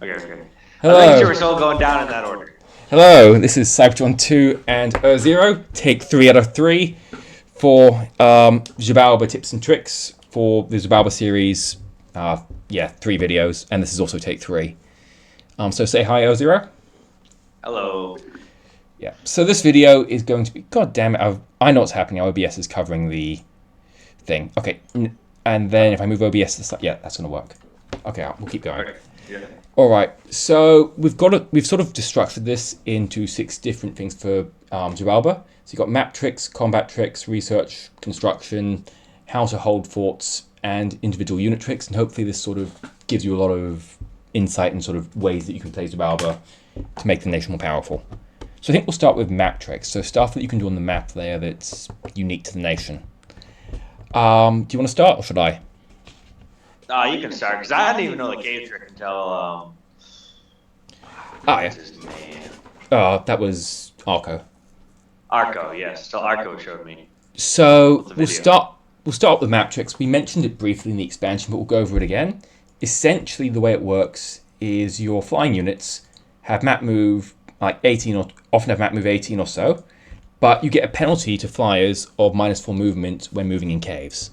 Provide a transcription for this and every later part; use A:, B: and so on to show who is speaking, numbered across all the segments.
A: Okay, okay. I was making sure
B: Hello.
A: we're still going down in that order.
B: Hello, this is Cybertron 2 and 0. Take 3 out of 3 for Xibalba tips and tricks for the Xibalba series. Yeah, 3 videos, and this is also take 3. So say hi, 0.
A: Hello.
B: Yeah, so this video is going to be. God damn it, I know what's happening. Our OBS is covering the thing. Okay, and then if I move OBS to the side, yeah, that's going to work. Okay, we'll keep going.
A: Okay. Yeah.
B: All right, so we've sort of structured this into 6 different things for Xibalba. So you've got map tricks, combat tricks, research, construction, how to hold forts, and individual unit tricks. And hopefully this sort of gives you a lot of insight and sort of ways that you can play Xibalba to make the nation more powerful. So I think we'll start with map tricks. So stuff that you can do on the map layer that's unique to the nation. Do you want to start or should I?
A: You can start because I didn't even know the cave trick until
B: Ah,
A: what's
B: yeah.
A: his name?
B: That was Arco.
A: Arco. Yes, till Arco showed me.
B: So
A: What's the
B: we'll
A: video?
B: start. We'll start with the map tricks. We mentioned it briefly in the expansion, but we'll go over it again. Essentially, the way it works is your flying units have map move like 18 or often have map move 18 or so, but you get a penalty to flyers of -4 movement when moving in caves.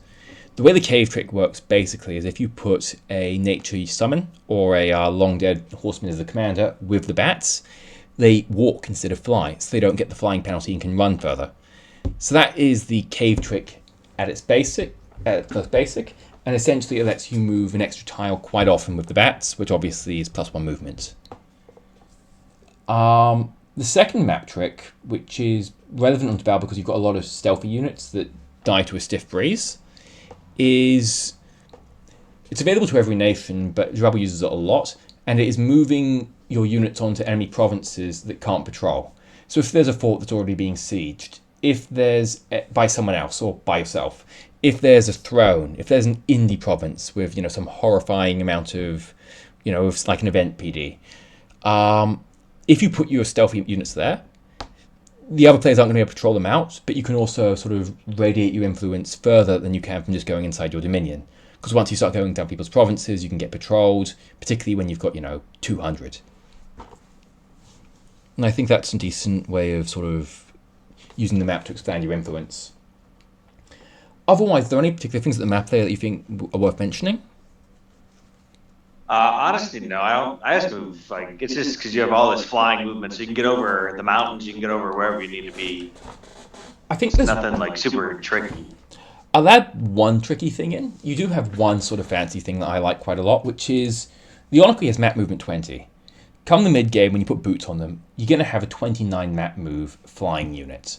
B: The way the cave trick works basically is if you put a nature summon or a long dead horseman as the commander with the bats, they walk instead of fly, so they don't get the flying penalty and can run further. So that is the cave trick at its basic, and essentially it lets you move an extra tile quite often with the bats, which obviously is +1 movement. The second map trick, which is relevant on Tabal because you've got a lot of stealthy units that die to a stiff breeze, is it's available to every nation, but Rebel uses it a lot, and it is moving your units onto enemy provinces that can't patrol. So if there's a fort that's already being sieged, if there's by someone else or by yourself, if there's a throne, if there's an indie province with some horrifying amount of it's like an event PD, if you put your stealthy units there, the other players aren't going to be able to patrol them out, but you can also sort of radiate your influence further than you can from just going inside your dominion. Because once you start going down people's provinces, you can get patrolled, particularly when you've got 200. And I think that's a decent way of sort of using the map to expand your influence. Otherwise, are there any particular things at the map layer that you think are worth mentioning?
A: Honestly, no. I don't. I just move like it's just because you have all this flying movement, so you can get over the mountains, you can get over wherever you need to be.
B: I think
A: It's
B: there's.
A: nothing like super tricky.
B: I'll add one tricky thing in. You do have one sort of fancy thing that I like quite a lot, which is the Oracle has map movement 20. Come the mid game, when you put boots on them, you're going to have a 29 map move flying unit.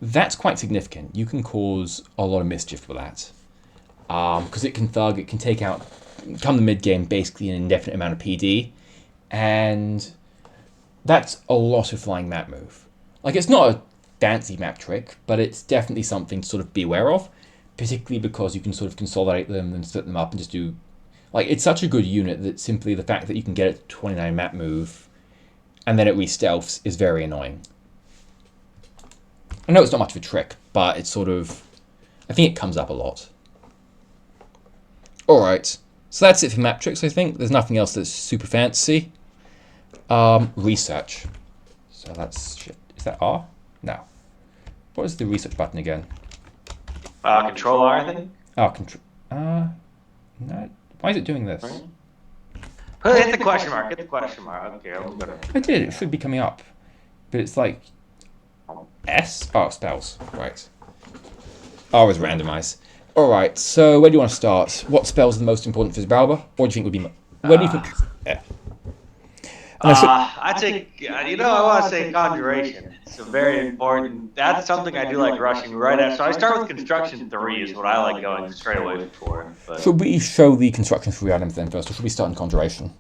B: That's quite significant. You can cause a lot of mischief with that. Because it can thug, it can take out, come the mid game, basically an indefinite amount of PD. And that's a lot of flying map move. Like, it's not a fancy map trick, but it's definitely something to sort of be aware of, particularly because you can sort of consolidate them and split them up and just do. Like, it's such a good unit that simply the fact that you can get it to 29 map move and then it re-stealths is very annoying. I know it's not much of a trick, but it's sort of. I think it comes up a lot. Alright, so that's it for map tricks, I think. There's nothing else that's super fancy. Research. So that's shit. Is that R? No. What is the research button again?
A: Control R, I think.
B: Oh, control. No. Why is it doing this?
A: Right? Hit the question mark. Hit the question mark. Okay, I'll go to.
B: I did. It should be coming up, but it's like S. Oh, spells. Right. R is randomize. All right. So where do you want to start? What spells are the most important for Xibalba? What do you think would be? Where do you think?
A: Uh,
B: Yeah. And I should.
A: I think I want to say conjuration. It's a very important. That's something I do like rushing right at. So I start with construction 3 is what I like going straight away for. But
B: Should we show the construction for the items then first, or should we start in conjuration?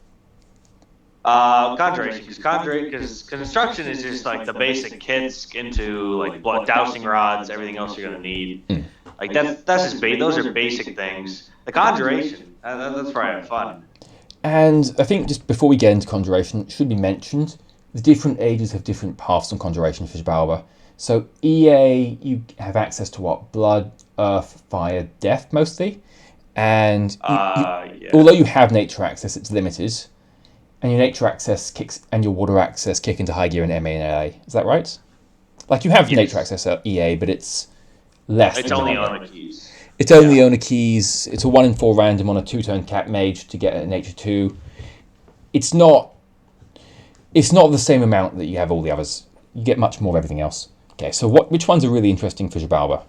A: conjuration because construction is just like the basic kits into like blood dowsing rods, everything else you're gonna need. Like that's just those are basic things. The conjuration that's where I have fun.
B: And I think just before we get into conjuration, it should be mentioned the different ages have different paths on conjuration for Xibalba. So EA, you have access to what? Blood, earth, fire, death mostly. And
A: Yeah.
B: although you have nature access, it's limited. And your nature access kicks and your water access kick into high gear in MA and LA. Is that right? Like you have nature access at EA, but it's less.
A: It's
B: than
A: only
B: normal.
A: owner keys.
B: It's only owner keys. It's a 1 in 4 random on a 2-turn cat mage to get a nature 2. It's not the same amount that you have all the others. You get much more of everything else. Okay, so which ones are really interesting for Xibalba?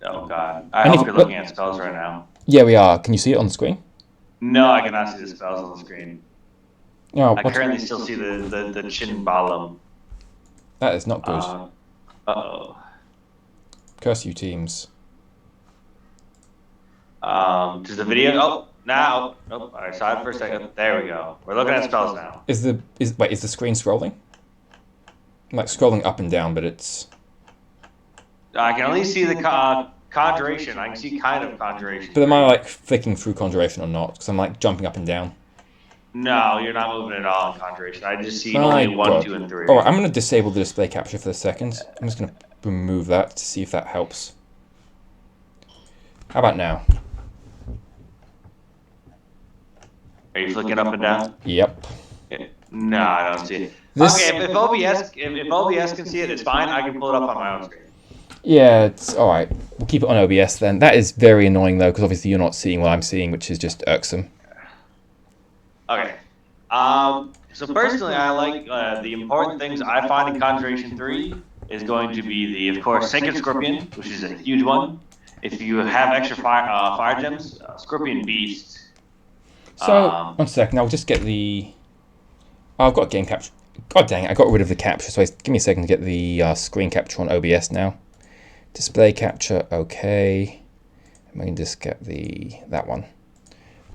A: Oh god. I hope you're looking at spells right now.
B: Yeah, we are. Can you see it on the screen?
A: No, I cannot see the spells on the screen.
B: Oh,
A: I currently still see the Xibalba.
B: That is not good.
A: Uh-oh.
B: Curse you, teams.
A: Does the video... Oh, now... Oh, I saw it for a second. There we go. We're looking at spells now.
B: Is the screen scrolling? I'm like scrolling up and down, but it's...
A: I can only see the Conjuration. I can see kind of Conjuration.
B: But am I like flicking through Conjuration or not? Because I'm like jumping up and down.
A: No, you're not moving at all in Conjuration. I just see only 1, 2, and 3.
B: Alright, I'm going to disable the display capture for a second. I'm just going to remove that to see if that helps. How about now?
A: Are you flicking up and down?
B: Yep.
A: No, I don't see it. Okay, if OBS can see it, it's fine. I can pull it up on my own screen.
B: Yeah, it's alright. We'll keep it on OBS then. That is very annoying though, because obviously you're not seeing what I'm seeing, which is just irksome.
A: Okay. So personally, I like the important things I find in Conjuration 3 is going to be of course, Sacred Scorpion, which is a huge one. If you have extra fire gems, Scorpion Beast.
B: So, 1 second, I'll just get the... Oh, I've got game capture. God dang it, I got rid of the capture, so give me a second to get the screen capture on OBS now. Display capture, okay. And we can just get that one.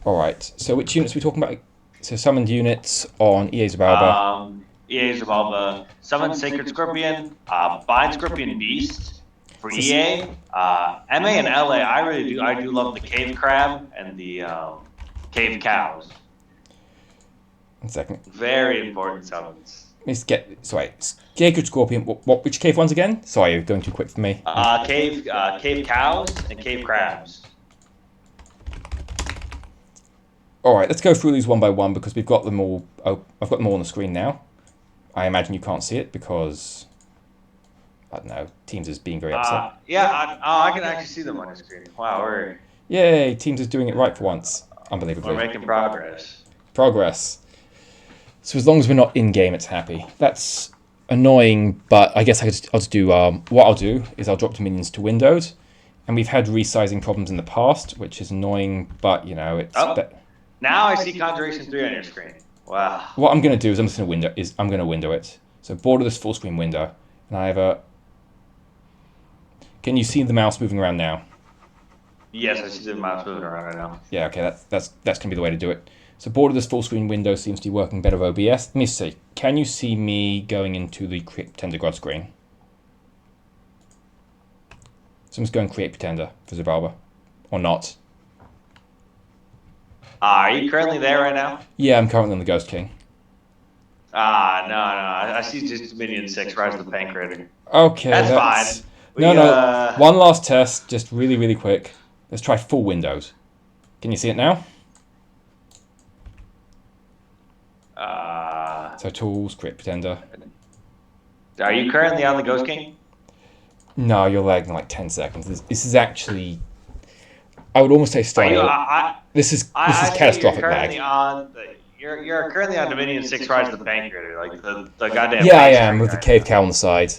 B: Alright, so which units are we talking about? So summoned units on EA Xibalba.
A: EA Xibalba, Summon Sacred Scorpion, Bind Scorpion Beast for EA. MA and LA, I do love the Cave Crab and the Cave Cows.
B: 1 second.
A: Very important summons.
B: Let's get, sorry, Sacred Scorpion, which cave ones again? Sorry, you're going too quick for me.
A: Cave Cows and Cave Crabs.
B: Alright, let's go through these one by one because we've got them all. Oh, I've got them all on the screen now. I imagine you can't see it because, I don't know, Teams is being very upset.
A: Yeah, I can actually see them on the screen. Wow,
B: Yay, Teams is doing it right for once. Unbelievably.
A: We're making progress.
B: Progress. So as long as we're not in-game, it's happy. That's annoying, but I guess I'll just do, what I'll do is I'll drop Dominions to Windowed, and we've had resizing problems in the past, which is annoying, but, you know, it's...
A: Now I see Conjuration 3 on your screen. Wow.
B: What I'm going to do is I'm going to window it. So border this full screen window, and I have a... Can you see the mouse moving around now?
A: Yes, I see the mouse moving around right now.
B: Yeah, okay, that's going to be the way to do it. So border this full screen window seems to be working better with OBS. Let me see. Can you see me going into the Create Pretender God screen? So I'm just going Create Pretender for Xibalba. Or not.
A: Are you currently there right now?
B: Yeah, I'm currently on the Ghost King.
A: No. I see just Dominion 6, Rise of the Pancreator.
B: Okay,
A: that's fine.
B: No. One last test, just really, really quick. Let's try full windows. Can you see it now? So tools, Create Pretender.
A: Are you currently on the Ghost King?
B: No, you're lagging like 10 seconds. This is actually... I would almost say style. This is catastrophic lag.
A: You're currently on Dominion 6 Rise of the Pancreator, like the goddamn...
B: Yeah, I am, with the cave cow on the side.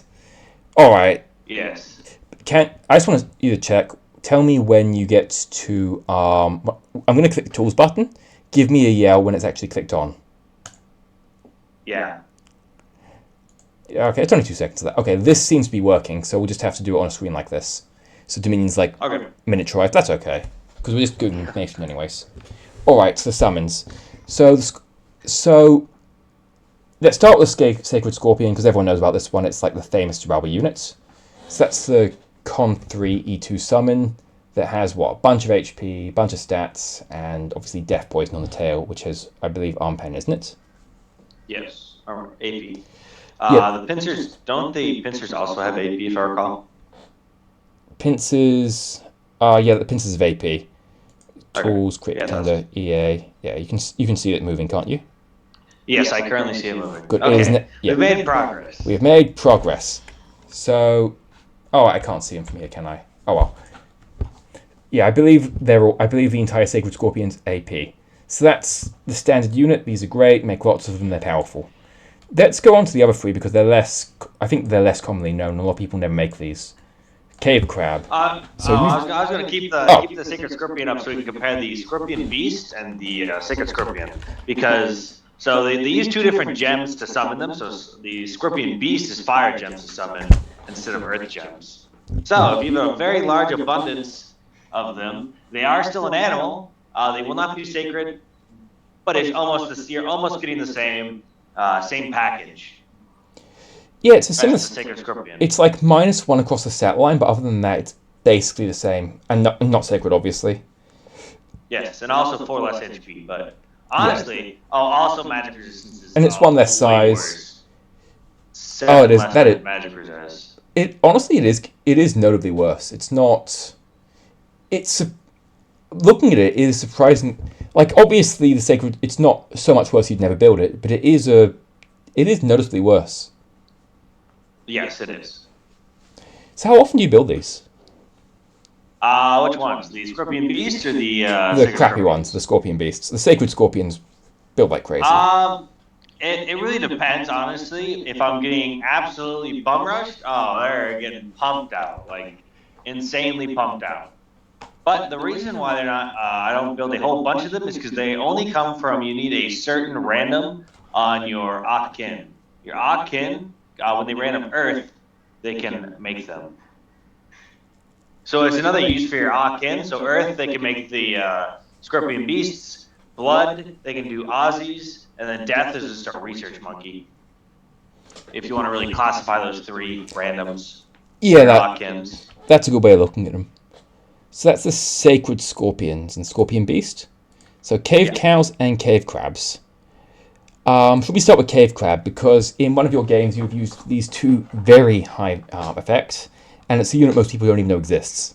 B: Alright.
A: Yes.
B: I just want to either check, tell me when you get to... I'm going to click the tools button. Give me a yell when it's actually clicked on.
A: Yeah.
B: Okay, it's only 2 seconds of that. Okay, this seems to be working, so we'll just have to do it on a screen like this. So Dominion's like miniaturized. That's okay, because we're just doing information anyways. Alright, so the summons. So let's start with Sacred Scorpion, because everyone knows about this one. It's like the famous Xibalba unit. So that's the Con 3 E2 summon that has, what, a bunch of HP, bunch of stats, and obviously Death Poison on the tail, which has, I believe, Arm Pen, isn't it?
A: Yes, or AP. The pincers, don't the pincers also have AP, if I recall?
B: Pincers, yeah, the pincers of AP. tools, quick tender, EA. Yeah, you can see it moving, can't you?
A: Yes, I currently see it moving.
B: Good.
A: Okay,
B: Yeah.
A: we've made progress.
B: We have made progress. So, oh, I can't see them from here, can I? Oh well. Yeah, I believe I believe the entire Sacred Scorpion's AP. So that's the standard unit. These are great. Make lots of them. They're powerful. Let's go on to the other three because they're less. I think they're less commonly known. A lot of people never make these. Cave crab.
A: I was going to keep the Sacred Scorpion up so we can compare the Scorpion Beast and the Sacred Scorpion, because they use two different gems to summon them. So the Scorpion Beast is fire gems to summon instead of earth gems. So if you have a very large abundance of them, they are still an animal. They will not be sacred, but it's you're almost getting the same package.
B: Yeah, it's a similar.
A: Sacred Scorpion.
B: It's like -1 across the stat line, but other than that, it's basically the same, and not sacred, obviously.
A: Yes, and also 4 less HP, but honestly, also magic resistance.
B: And it's 1 less size.
A: It is. Magic resistance.
B: Honestly, it is notably worse. It's not. Looking at it is surprising. Like obviously, the sacred. It's not so much worse you'd never build it, but it is noticeably worse.
A: Yes, it is.
B: So how often do you build these?
A: Which ones? The Scorpion Beast or the
B: crappy Scorpions? Ones, the Scorpion Beasts. The Sacred Scorpions build like crazy.
A: It really depends, honestly. If I'm getting absolutely bum rushed, they're getting pumped out, like insanely pumped out. But the reason why they're not, I don't build a whole bunch of them is because they only come from, you need a certain random on your Akin. Your Akin, when they random Earth, they can make them. So it's another use for your Akin. So Earth, they can make the Scorpion Beasts. Blood, they can do Aussies. And then Death is just a research monkey. If you want to really classify those 3 randoms.
B: Yeah, that's a good way of looking at them. So that's the Sacred Scorpions and Scorpion Beast. So Cave Cows and Cave Crabs. Should we start with Cave Crab? Because in one of your games you've used these 2 very high effects, and it's a unit most people don't even know exists.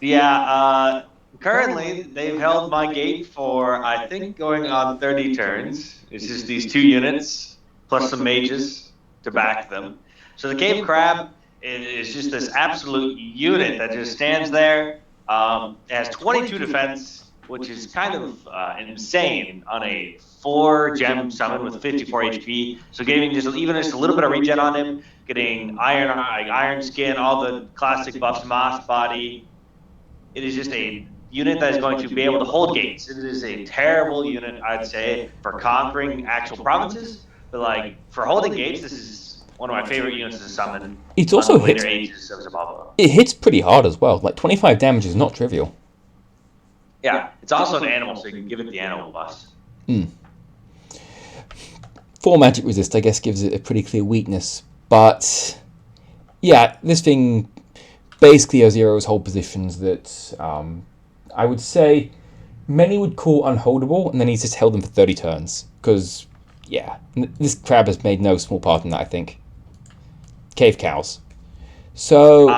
A: Yeah, currently they've held my gate for, I think, going on 30 turns. It's just these 2 units, plus some mages to back them. So the Cave Crab is just this absolute unit that just stands there. It has 22 defense, which is kind of insane on a 4-gem summon with 54 HP. So giving even just a little bit of regen on him, getting iron skin, all the classic buffs, moss body. It is just a unit that is going to be able to hold gates. It is a terrible unit, I'd say, for conquering actual provinces. But like for holding gates, this is one of my favorite units to summon.
B: It's also
A: later ages of Xibalba.
B: It hits pretty hard as well. Like 25 damage is not trivial.
A: Yeah, it's also an animal, so you can give it the animal buffs.
B: 4 magic resist, I guess, gives it a pretty clear weakness. But yeah, this thing basically zeros hold positions that I would say many would call unholdable, and then he's just held them for 30 turns. Because, yeah, this crab has made no small part in that, I think. Cave Cows. So...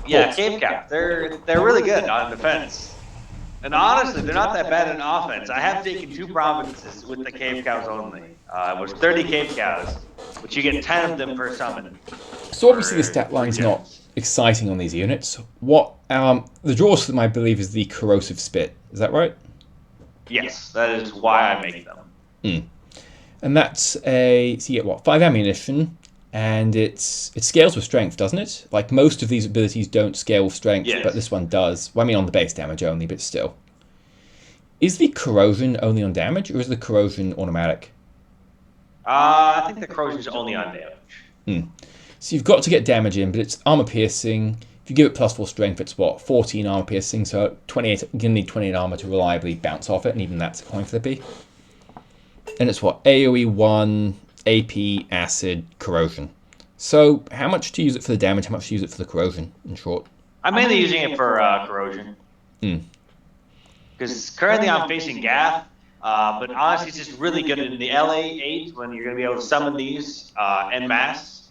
A: yeah, Cave Cow. They're really good on defense. And honestly, they're not that bad in offense. I have taken 2 provinces with the Cave Cows only. It was 30 Cave Cows, which you get 10 of them per summon.
B: So obviously the stat line's not exciting on these units. What the draws for them, I believe, is the Corrosive Spit. Is that right?
A: Yes, that is why I make them.
B: And that's so you get 5 ammunition, and it scales with strength, doesn't it? Like most of these abilities don't scale with strength, but this one does. Well, I mean on the base damage only, but still. Is the corrosion only on damage, or is the corrosion automatic?
A: I think the corrosion is only on damage.
B: So you've got to get damage in, but it's armor piercing. If you give it +4 strength, it's 14 armor piercing, so 28. You're gonna need 28 armor to reliably bounce off it, and even that's a coin flippy. And it's AoE 1, AP, acid, corrosion. So how much to use it for the damage? How much to use it for the corrosion? In short,
A: I'm mainly using it for corrosion. Because currently I'm facing Gath, but honestly, it's just really good in the LA 8 when you're going to be able to summon these en masse.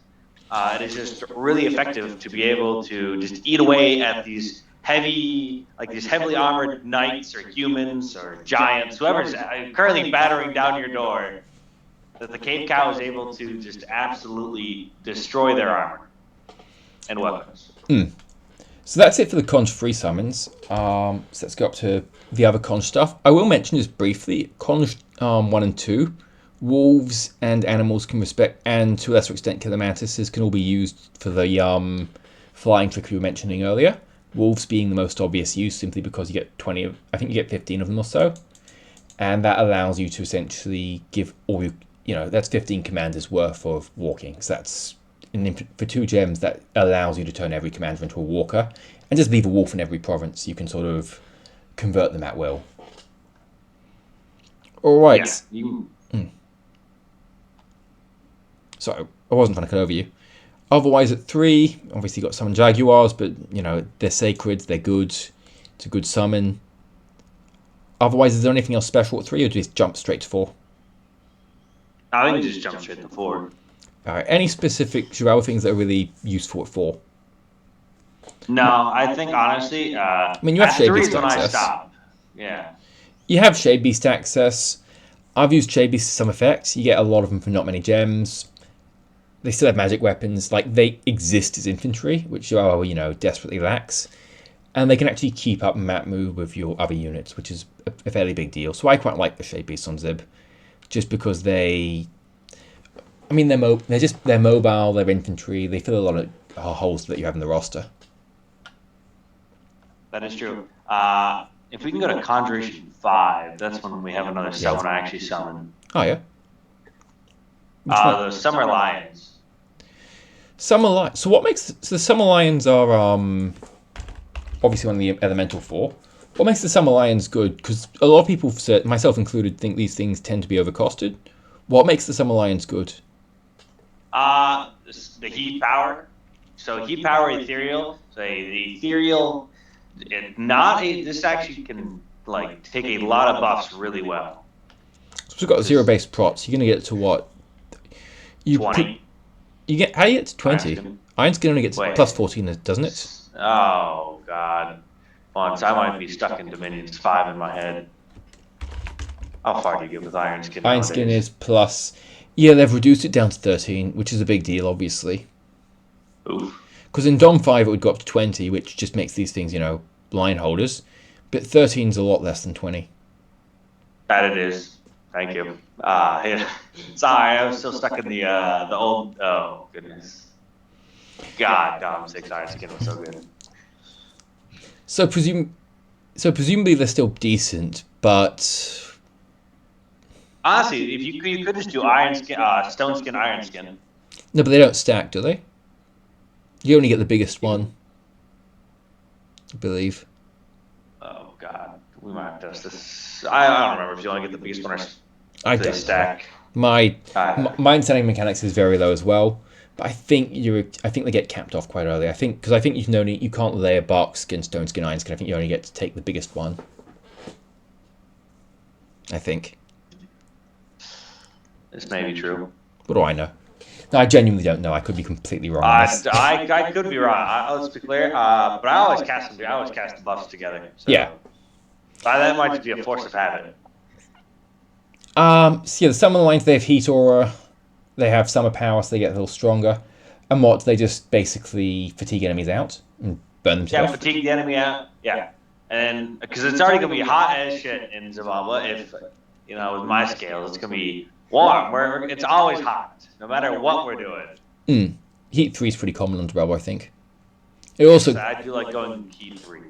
A: it is just really effective to be able to just eat away at these heavy, like these heavily armored knights or humans or giants, whoever's currently battering down your door. That the cave cow is able to just absolutely destroy their armor and weapons.
B: So that's it for the conj free summons. So let's go up to the other conj stuff. I will mention just briefly, conj 1 and 2, wolves and animals can respect, and to a lesser extent killer mantises can all be used for the flying trick we were mentioning earlier. Wolves being the most obvious use simply because you get 20 of, I think you get 15 of them or so. And that allows you to essentially give all your, that's 15 commanders worth of walking. So that's, for 2 gems, that allows you to turn every commander into a walker and just leave a wolf in every province. You can sort of convert them at will. All right. Yeah, So I wasn't trying to cut over you. Otherwise, at 3, obviously you got summon jaguars, but they're sacred, they're good. It's a good summon. Otherwise, is there anything else special at 3, or do you just jump straight to 4?
A: I think just jump straight to 4.
B: All right. Any specific Xibalba things that are really useful at 4?
A: No, I think honestly,
B: I mean, you have Shade Beast access.
A: Yeah.
B: You have Shade Beast access. I've used Shade Beast to some effect. You get a lot of them for not many gems. They still have magic weapons. Like, they exist as infantry, which Xibalba, desperately lacks. And they can actually keep up map move with your other units, which is a fairly big deal. So I quite like the Shade Beast on Zib, just because they're mobile, they're infantry, they fill a lot of holes that you have in the roster.
A: That is true. If we can go to Conjuration 5, that's when we have another summon I actually summon.
B: Oh, yeah?
A: The Summer Lions.
B: Summer Lions. So what makes... So the Summer Lions are obviously one of the elemental 4. What makes the Summer Lions good? Because a lot of people, myself included, think these things tend to be overcosted. What makes the Summer Lions good?
A: The heat power. So heat power ethereal. So the ethereal... this actually can take a lot of buffs really well.
B: So we've got 0-based prots. You're going to get to what?
A: 20.
B: You get, how do you get to 20? Iron Skin only gets plus 14, doesn't it?
A: Oh, God. Once I might be stuck in Dominion's 5 in my head. How far do you get with Iron Skin?
B: Iron Skin is plus... Yeah, they've reduced it down to 13, which is a big deal, obviously.
A: Oof.
B: Because in Dom 5 it would go up to 20, which just makes these things, line holders. But 13's a lot less than 20.
A: That it is. Thank you. Yeah. Sorry, I was still stuck in the old... Oh, goodness. God, Dom 6 Iron Skin was so good.
B: So presumably they're still decent, but...
A: Honestly, if you could just do Iron Skin, Stone Skin, Iron Skin.
B: No, but they don't stack, do they? You only get the biggest one, I believe.
A: Oh, God. We might have to test this. I don't remember if you only get the biggest one or they stack.
B: My understanding mechanics is very low as well, but I think they get capped off quite early. Because I think you can't layer Bark Skin, Stone Skin, Iron Skin. I think you only get to take the biggest one. I think.
A: This may be true.
B: What do I know? No, I genuinely don't know. I could be completely wrong.
A: I could be wrong. Let's be clear. But I always cast them. I always cast the buffs together. So.
B: Yeah.
A: That might just be a force of habit.
B: So yeah, the Summer Lions, they have Heat Aura. They have Summer Power, so they get a little stronger. And what? They just basically fatigue enemies out and burn them to death.
A: Yeah, fatigue the enemy out. Yeah. And because it's already going to be hot as shit in Xibalba. If, with my scale, it's going to be warm. It's always hot, no matter what we're doing.
B: Heat 3 is pretty common on Xibalba, I think. It also...
A: I do like going Heat 3.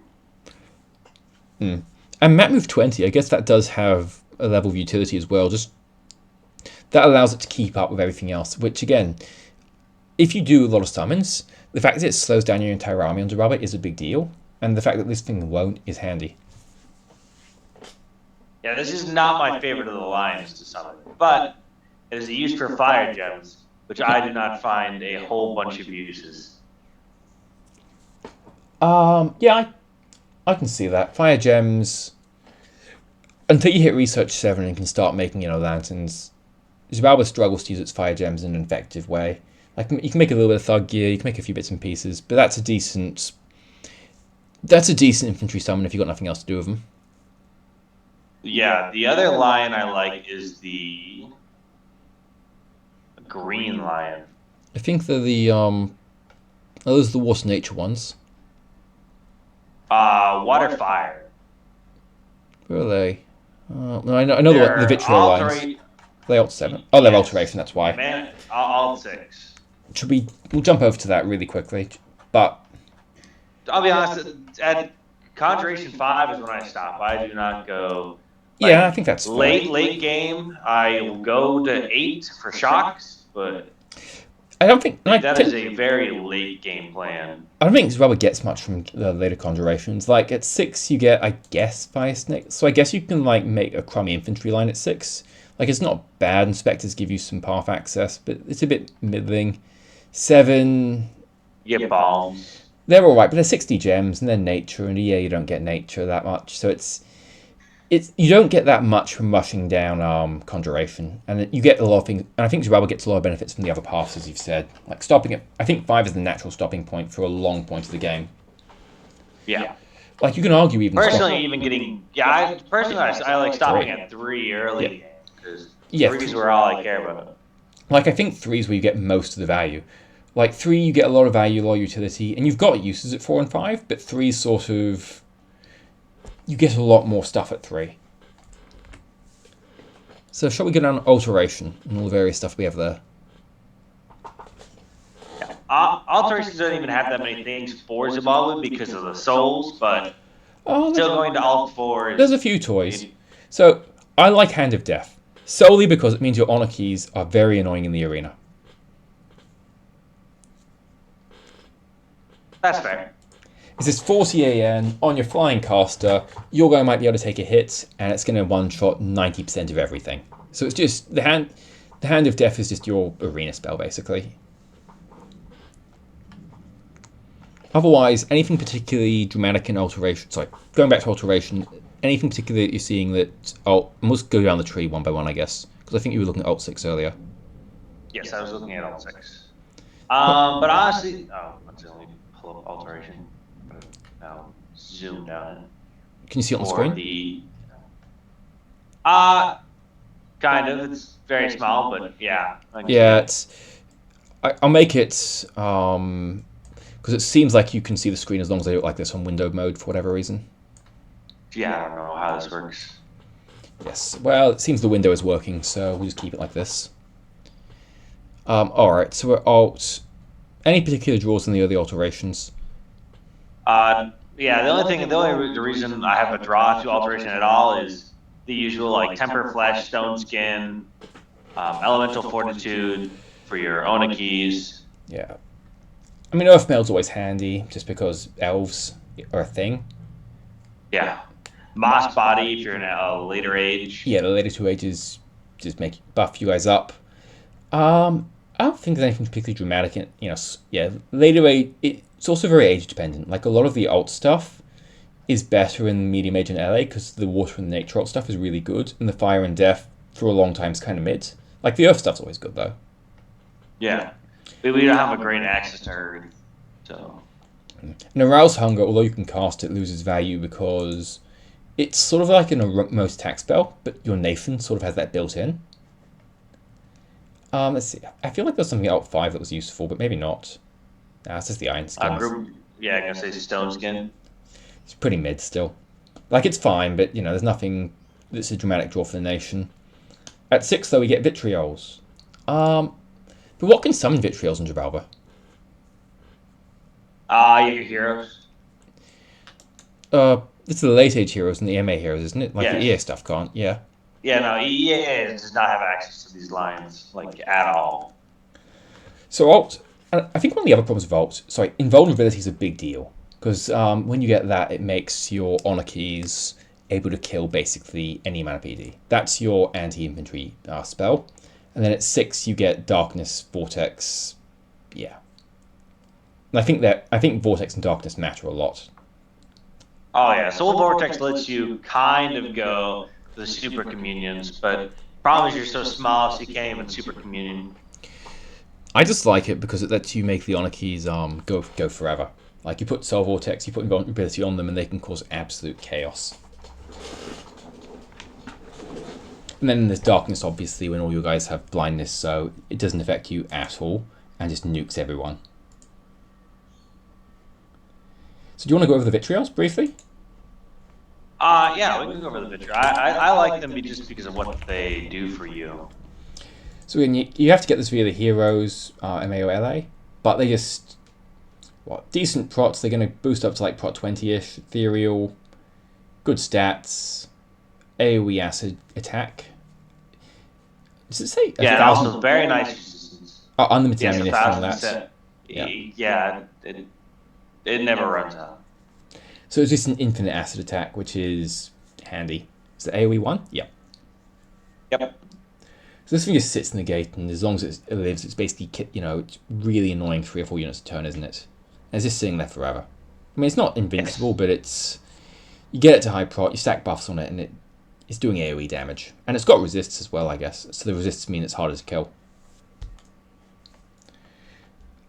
B: And Map Move 20, I guess that does have a level of utility as well. Just that allows it to keep up with everything else, which again, if you do a lot of summons, the fact that it slows down your entire army on Xibalba is a big deal, and the fact that this thing won't is handy.
A: Yeah, this is not my favorite of the Lions to summon, but it is used for fire gems, which I do not find a whole bunch of uses.
B: Yeah, I can see that. Fire gems, until you hit Research 7 and can start making, lanterns, Xibalba struggles to use its fire gems in an effective way. Like you can make a little bit of thug gear, you can make a few bits and pieces, but that's a decent infantry summon if you've got nothing else to do with them.
A: Yeah, the other lion I like is the green lion.
B: I think they're the those are the water nature ones.
A: Water fire.
B: Where are they? No, I know the
A: They're
B: vitriol lines.
A: alterate.
B: They alt 7. Oh, they're
A: Yes,
B: alteration. That's why.
A: man. Alt 6.
B: Should we? We'll jump over to that really quickly. But
A: I'll be honest. At Conjuration 5 is when I stop. I do not go
B: yeah, I
A: like
B: think that's fair.
A: late game. I will go to 8 for shocks, but
B: I don't think.
A: like that is a very late game plan.
B: I don't think Xibalba gets much from the later conjurations. Like at 6, you get, I guess, Fire Snake. So I guess you can like make a crummy infantry line at 6. Like it's not bad. Inspectors give you some path access, but it's a bit middling. 7,
A: You get bombs.
B: they're all right, but they're 60 gems and they're nature, and yeah, you don't get nature that much. So it's you don't get that much from rushing down conjuration, and you get a lot of things. And I think Xibalba gets a lot of benefits from the other paths, as you've said, like stopping it. I think 5 is the natural stopping point for a long point of the game.
A: Yeah.
B: Like you can argue even
A: Personally, even getting I like stopping at 3 early because
B: Yeah,
A: 3s were all I care about.
B: like I think 3 is where you get most of the value. Like 3, you get a lot of value, a lot of utility, and you've got uses at 4 and 5, but 3 sort of you get a lot more stuff at 3. So shall we go down alteration and all the various stuff we have there?
A: Alterations don't even have that many things for Xibalba because of the souls, but
B: Oh,
A: still going to Alt 4
B: there's
A: is
B: a few toys. So I like Hand of Death solely because it means your honor keys are very annoying in the arena.
A: that's fair.
B: It's this 40 AN on your flying caster. Your guy might be able to take a hit, and it's going to one-shot 90% of everything. So it's just the hand. The Hand of Death is just your arena spell, basically. Otherwise, anything particularly dramatic in alteration. Sorry, going back to alteration. Anything particular that you're seeing that? Oh, let's go down the tree one by one, I guess, because I think you were looking at alt 6 earlier.
A: Yes, I was looking at Alt 6. But honestly, let's only pull up Alteration. Now zoom down.
B: Can you see it on the
A: For
B: screen?
A: the kind of. It's very small, but yeah.
B: Yeah, I'll make it because it seems like you can see the screen as long as I do it like this on window mode for whatever reason.
A: Yeah, I don't know how this works.
B: Yes. Well, it seems the window is working, so we'll just keep it like this. All right. So we're alt. Any particular draws in the early alterations?
A: Yeah, the reason I have a draw to Alteration at all is the usual like Temper Flesh, Stone Skin, Elemental Fortitude for your Ona keys.
B: Yeah. I mean, Earth Mail's always handy, just because elves are a thing.
A: Yeah. Moss Body if you're in a later age.
B: Yeah, the later 2 ages just buff you guys up. I don't think there's anything particularly dramatic in, yeah, later age, it's also very age dependent. Like a lot of the alt stuff is better in medium age in LA because the water and the nature alt stuff is really good, and the fire and death for a long time is kind of mid. Like the earth stuff's always good though.
A: Yeah. But we don't have a great access to Earth, so.
B: And Arouse Hunger, although you can cast it, loses value because it's sort of like an most attack spell, but your Nathan sort of has that built in. Let's see. I feel like there's something Alt 5 that was useful, but maybe not. Nah, it's just the Iron Skins.
A: Yeah, I'm gonna say Stone Skin.
B: It's pretty mid still. Like, it's fine, but, there's nothing that's a dramatic draw for the nation. At 6, though, we get Vitriols. But what can summon Vitriols in Xibalba?
A: Your heroes.
B: It's the late age heroes and the MA heroes, isn't it? Like
A: Yes.
B: the EA stuff can't, yeah.
A: Yeah, no, EA does not have access to these lines, like, at all.
B: So Alt, I think one of the other problems with Alt, invulnerability is a big deal. Because when you get that, it makes your honor keys able to kill basically any amount of PD. That's your anti-infantry spell. And then at 6, you get Darkness, Vortex, yeah. And I think Vortex and Darkness matter a lot.
A: Oh, yeah, Soul Vortex lets you kind of go the super communions, but problem is you're so small, so you can't even super communion.
B: I just like it because it lets you make the honor keys go forever. Like you put Soul Vortex, you put invulnerability on them, and they can cause absolute chaos. And then there's darkness, obviously, when all your guys have blindness, so it doesn't affect you at all, and just nukes everyone. So do you want to go over the vitrials briefly?
A: Yeah, we can go over the picture. I like them just because of what they do for you.
B: So again, you have to get this via the heroes, MAOLA, but they just, decent prots. They're going to boost up to like prot 20-ish, ethereal, good stats, AoE acid attack. Does it say
A: Yeah, and also very nice resistance.
B: unlimited
A: Yes,
B: ammunition on that?
A: 1,000%. Yeah, it never runs out.
B: So it's just an infinite acid attack, which is handy. Is it AoE 1? Yeah.
A: Yep.
B: So this thing just sits in the gate, and as long as it lives, it's basically, it's really annoying 3 or 4 units a turn, isn't it? And it's just sitting there forever. I mean, it's not invincible, but it's... You get it to high prot, you stack buffs on it, and it's doing AoE damage. And it's got resists as well, I guess. So the resists mean it's harder to kill.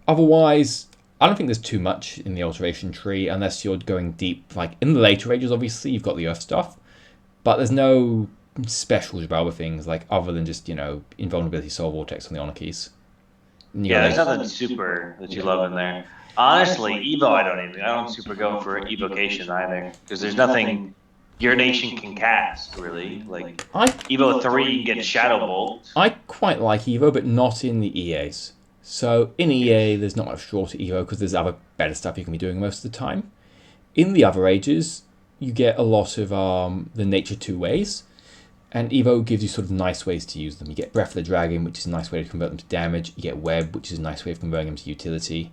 B: Otherwise, I don't think there's too much in the alteration tree, unless you're going deep. Like, in the later ages, obviously, you've got the Earth stuff. But there's no special Xibalba things, like, other than just, invulnerability, Soul Vortex on the honor keys.
A: Yeah, there's nothing super that you love in there. Honestly, Evo, I don't super go for evocation either, because there's nothing your nation can cast, really. Like, Evo 3, you can get Shadow Bolt.
B: I quite like Evo, but not in the EAs. So in EA, there's not much draw to Evo, because there's other better stuff you can be doing most of the time. In the other ages, you get a lot of the Nature 2 ways, and Evo gives you sort of nice ways to use them. You get Breath of the Dragon, which is a nice way to convert them to damage. You get Web, which is a nice way of converting them to utility.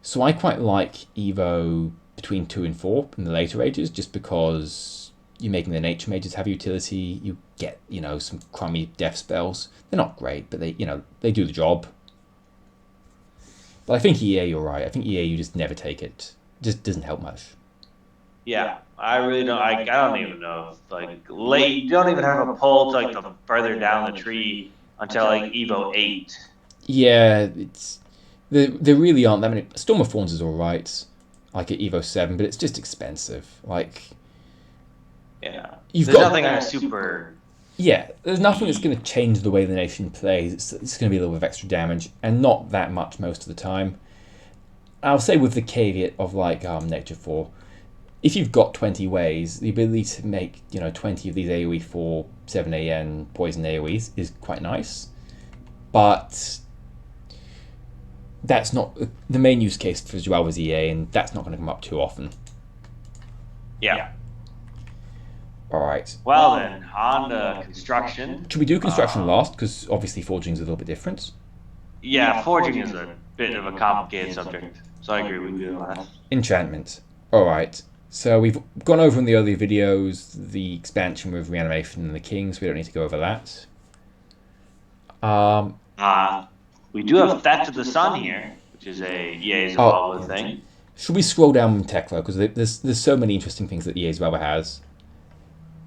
B: So I quite like Evo between 2 and 4 in the later ages, just because you're making the nature mages have utility. You get, some crummy death spells. They're not great, but they do the job. But I think EA, you're right. I think EA, you just never take it. It just doesn't help much.
A: Yeah, I really don't. I don't even know. You don't even have a pull to the further down the tree until Evo 8.
B: Yeah, there really aren't that many. Storm of Thorns is all right, like at Evo 7, but it's just expensive.
A: Yeah, there's nothing on a super.
B: Yeah, there's nothing that's going to change the way the nation plays. It's going to be a little bit of extra damage, and not that much most of the time. I'll say with the caveat of Nature 4. If you've got 20 ways, the ability to make 20 of these AoE 4 7AN poison AoEs is quite nice, but that's not the main use case for Xibalba's EA, and that's not going to come up too often.
A: Yeah.
B: All right.
A: Well then, on to construction.
B: Should we do construction last? Because obviously forging is a little bit different.
A: Yeah, forging is a bit of a complicated subject, so I agree with you on that.
B: Enchantment. All right. So we've gone over in the earlier videos the expansion with reanimation and the kings. We don't need to go over that.
A: We do have Theft of the Sun here, which is a EA's Xibalba thing.
B: Should we scroll down in tech though? Because there's so many interesting things that EA's Xibalba has.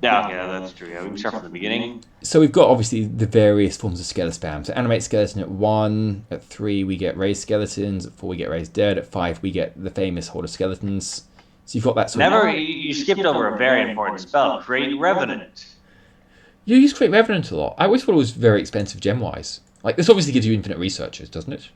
A: Yeah, okay, that's true. Yeah, we can start from the beginning.
B: So we've got obviously the various forms of skeleton spam. So animate skeleton at 1, at 3 we get raised skeletons, at 4 we get raised dead, at 5 we get the famous horde of skeletons. So you've got that sort
A: of... You skipped over a very important spell, Create Revenant.
B: You use Create Revenant a lot. I always thought it was very expensive gem-wise. This obviously gives you infinite researchers, doesn't it?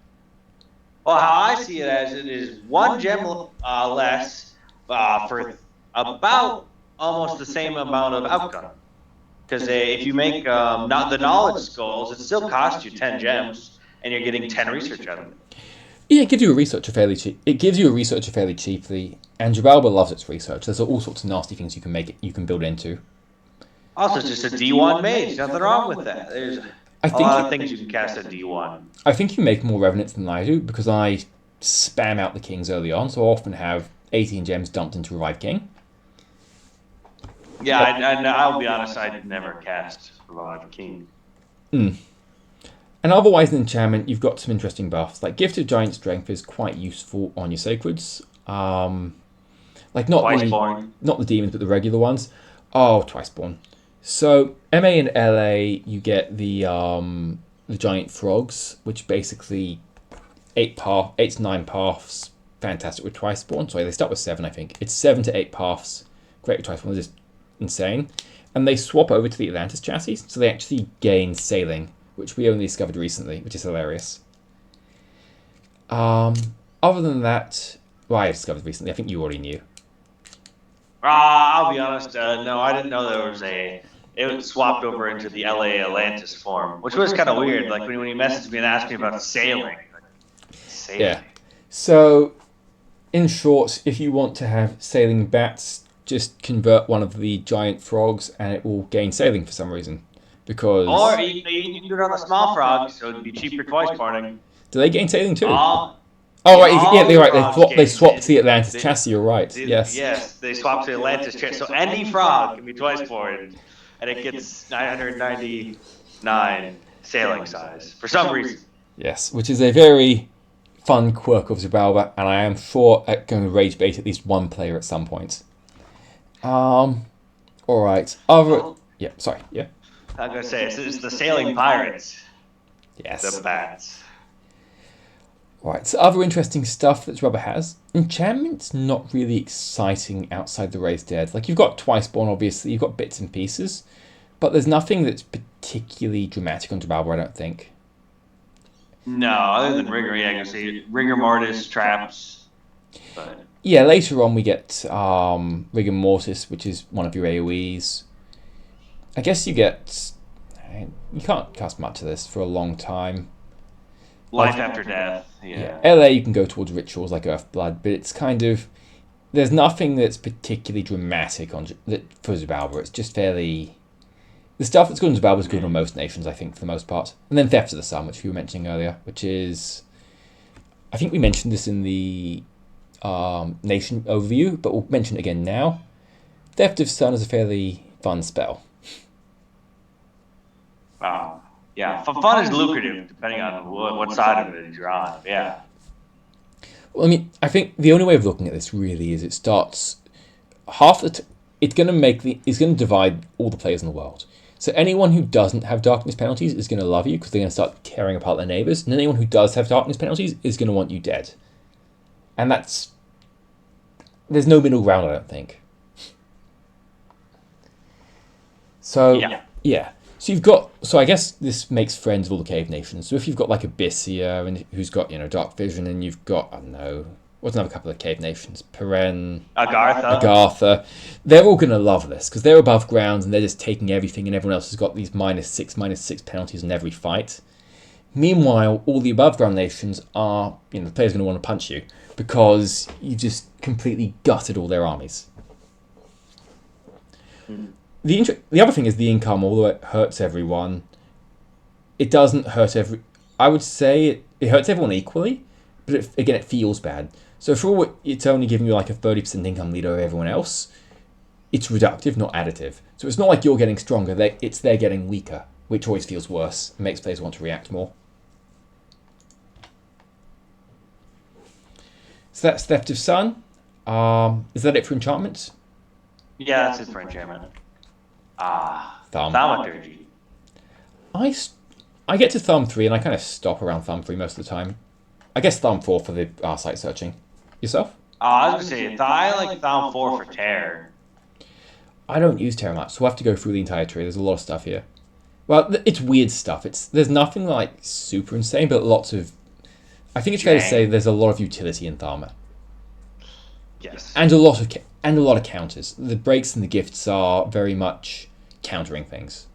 A: Well, how I see it as it is 1 gem less for about almost the same amount of outcome. Because if you make not the knowledge skulls, it still costs you 10 gems, and you're getting 10 research out of it.
B: Yeah, it gives you a researcher fairly cheap. It gives you a researcher fairly cheaply, and Xibalba loves its research. There's all sorts of nasty things you can build into.
A: Also, it's just a D1 mage. Nothing wrong with that. There's a lot of things you can cast at D1.
B: I think you make more revenants than I do, because I spam out the kings early on, so I often have 18 gems dumped into Revive King.
A: Yeah, I'll be honest, I never cast Revive King.
B: And otherwise in enchantment, you've got some interesting buffs. Gifted Giant Strength is quite useful on your sacreds. Not the demons, but the regular ones. Oh, Twiceborn. So MA and LA, you get the the giant frogs, which basically 8 to 9 paths, fantastic with twice spawn. Sorry, they start with 7, I think. It's 7 to 8 paths, great with twice spawn, just insane. And they swap over to the Atlantis chassis, so they actually gain sailing, which we only discovered recently, which is hilarious. Other than that, well, I discovered recently, I think you already knew.
A: I'll be honest. No, I didn't know there was a. It swapped over into the LA Atlantis form, which was kind of weird. Like when you messaged me and asked me about sailing. Sailing.
B: Yeah. So, in short, if you want to have sailing bats, just convert one of the giant frogs and it will gain sailing for some reason. Because.
A: Or you can do it on the small frogs, so it'd be cheaper twice parting.
B: Do they gain sailing too?
A: Oh,
B: right, yeah, they're right. They swapped to the Atlantis chassis. You're right. Yes.
A: Yes, they swapped to the Atlantis chassis. So any frog can be twice ported, and it gets 999 sailing size for some reason.
B: Yes, which is a very fun quirk of Xibalba, and I am sure it's going to rage bait at least one player at some point. All right. Yeah. Sorry. Yeah.
A: I'm gonna say it's the sailing pirates.
B: Yes.
A: The bats.
B: Right, so other interesting stuff that Xibalba has. Enchantment's not really exciting outside the Raised Dead. Like, you've got Twice Born, obviously, you've got bits and pieces, but there's nothing that's particularly dramatic on Xibalba, I don't think.
A: No, other than Rigor, yeah, I can see Rigor Mortis, Traps, but...
B: Yeah, later on we get Rigor Mortis, which is one of your AoEs. I guess you get... You can't cast much of this for a long time.
A: Life after death, yeah.
B: LA, you can go towards rituals like Earthblood, but it's kind of... There's nothing that's particularly dramatic for Xibalba. It's just fairly... The stuff that's good on Xibalba is good on most nations, I think, for the most part. And then Theft of the Sun, which you were mentioning earlier, which is... I think we mentioned this in the nation overview, but we'll mention it again now. Theft of Sun is a fairly fun spell.
A: Yeah, fun is lucrative depending on what side of it you're on. Yeah.
B: Well, I mean, I think the only way of looking at this really is it starts half the. It's going to divide all the players in the world. So anyone who doesn't have darkness penalties is going to love you because they're going to start tearing apart their neighbors, and anyone who does have darkness penalties is going to want you dead. And there's no middle ground, I don't think. So yeah. So I guess this makes friends of all the cave nations. So if you've got like Abyssia and who's got, Dark Vision, and you've got, I don't know, what's another couple of cave nations? Agartha. They're all going to love this because they're above ground and they're just taking everything, and everyone else has got these -6 penalties in every fight. Meanwhile, all the above ground nations are, the player's going to want to punch you because you just completely gutted all their armies. The other thing is the income, although it hurts everyone, it doesn't hurt I would say it hurts everyone equally, but it feels bad. So for all it's only giving you like a 30% income lead over everyone else, it's reductive, not additive. So it's not like you're getting stronger, they're getting weaker, which always feels worse and makes players want to react more. So that's Theft of Sun. Is that it for enchantments?
A: Yeah, that's it for enchantment.
B: Thaumaturgy. I get to Thumb 3 and I kind of stop around Thumb 3 most of the time. I guess Thumb 4 for the site searching. Yourself?
A: I was going to say, I like Thumb 4 for Terror.
B: I don't use Terror much, so we'll have to go through the entire tree. There's a lot of stuff here. Well, it's weird stuff. There's nothing like super insane, but lots of... I think it's fair to say there's a lot of utility in Tharma.
A: Yes.
B: And a lot of counters. The breaks and the gifts are very much countering things.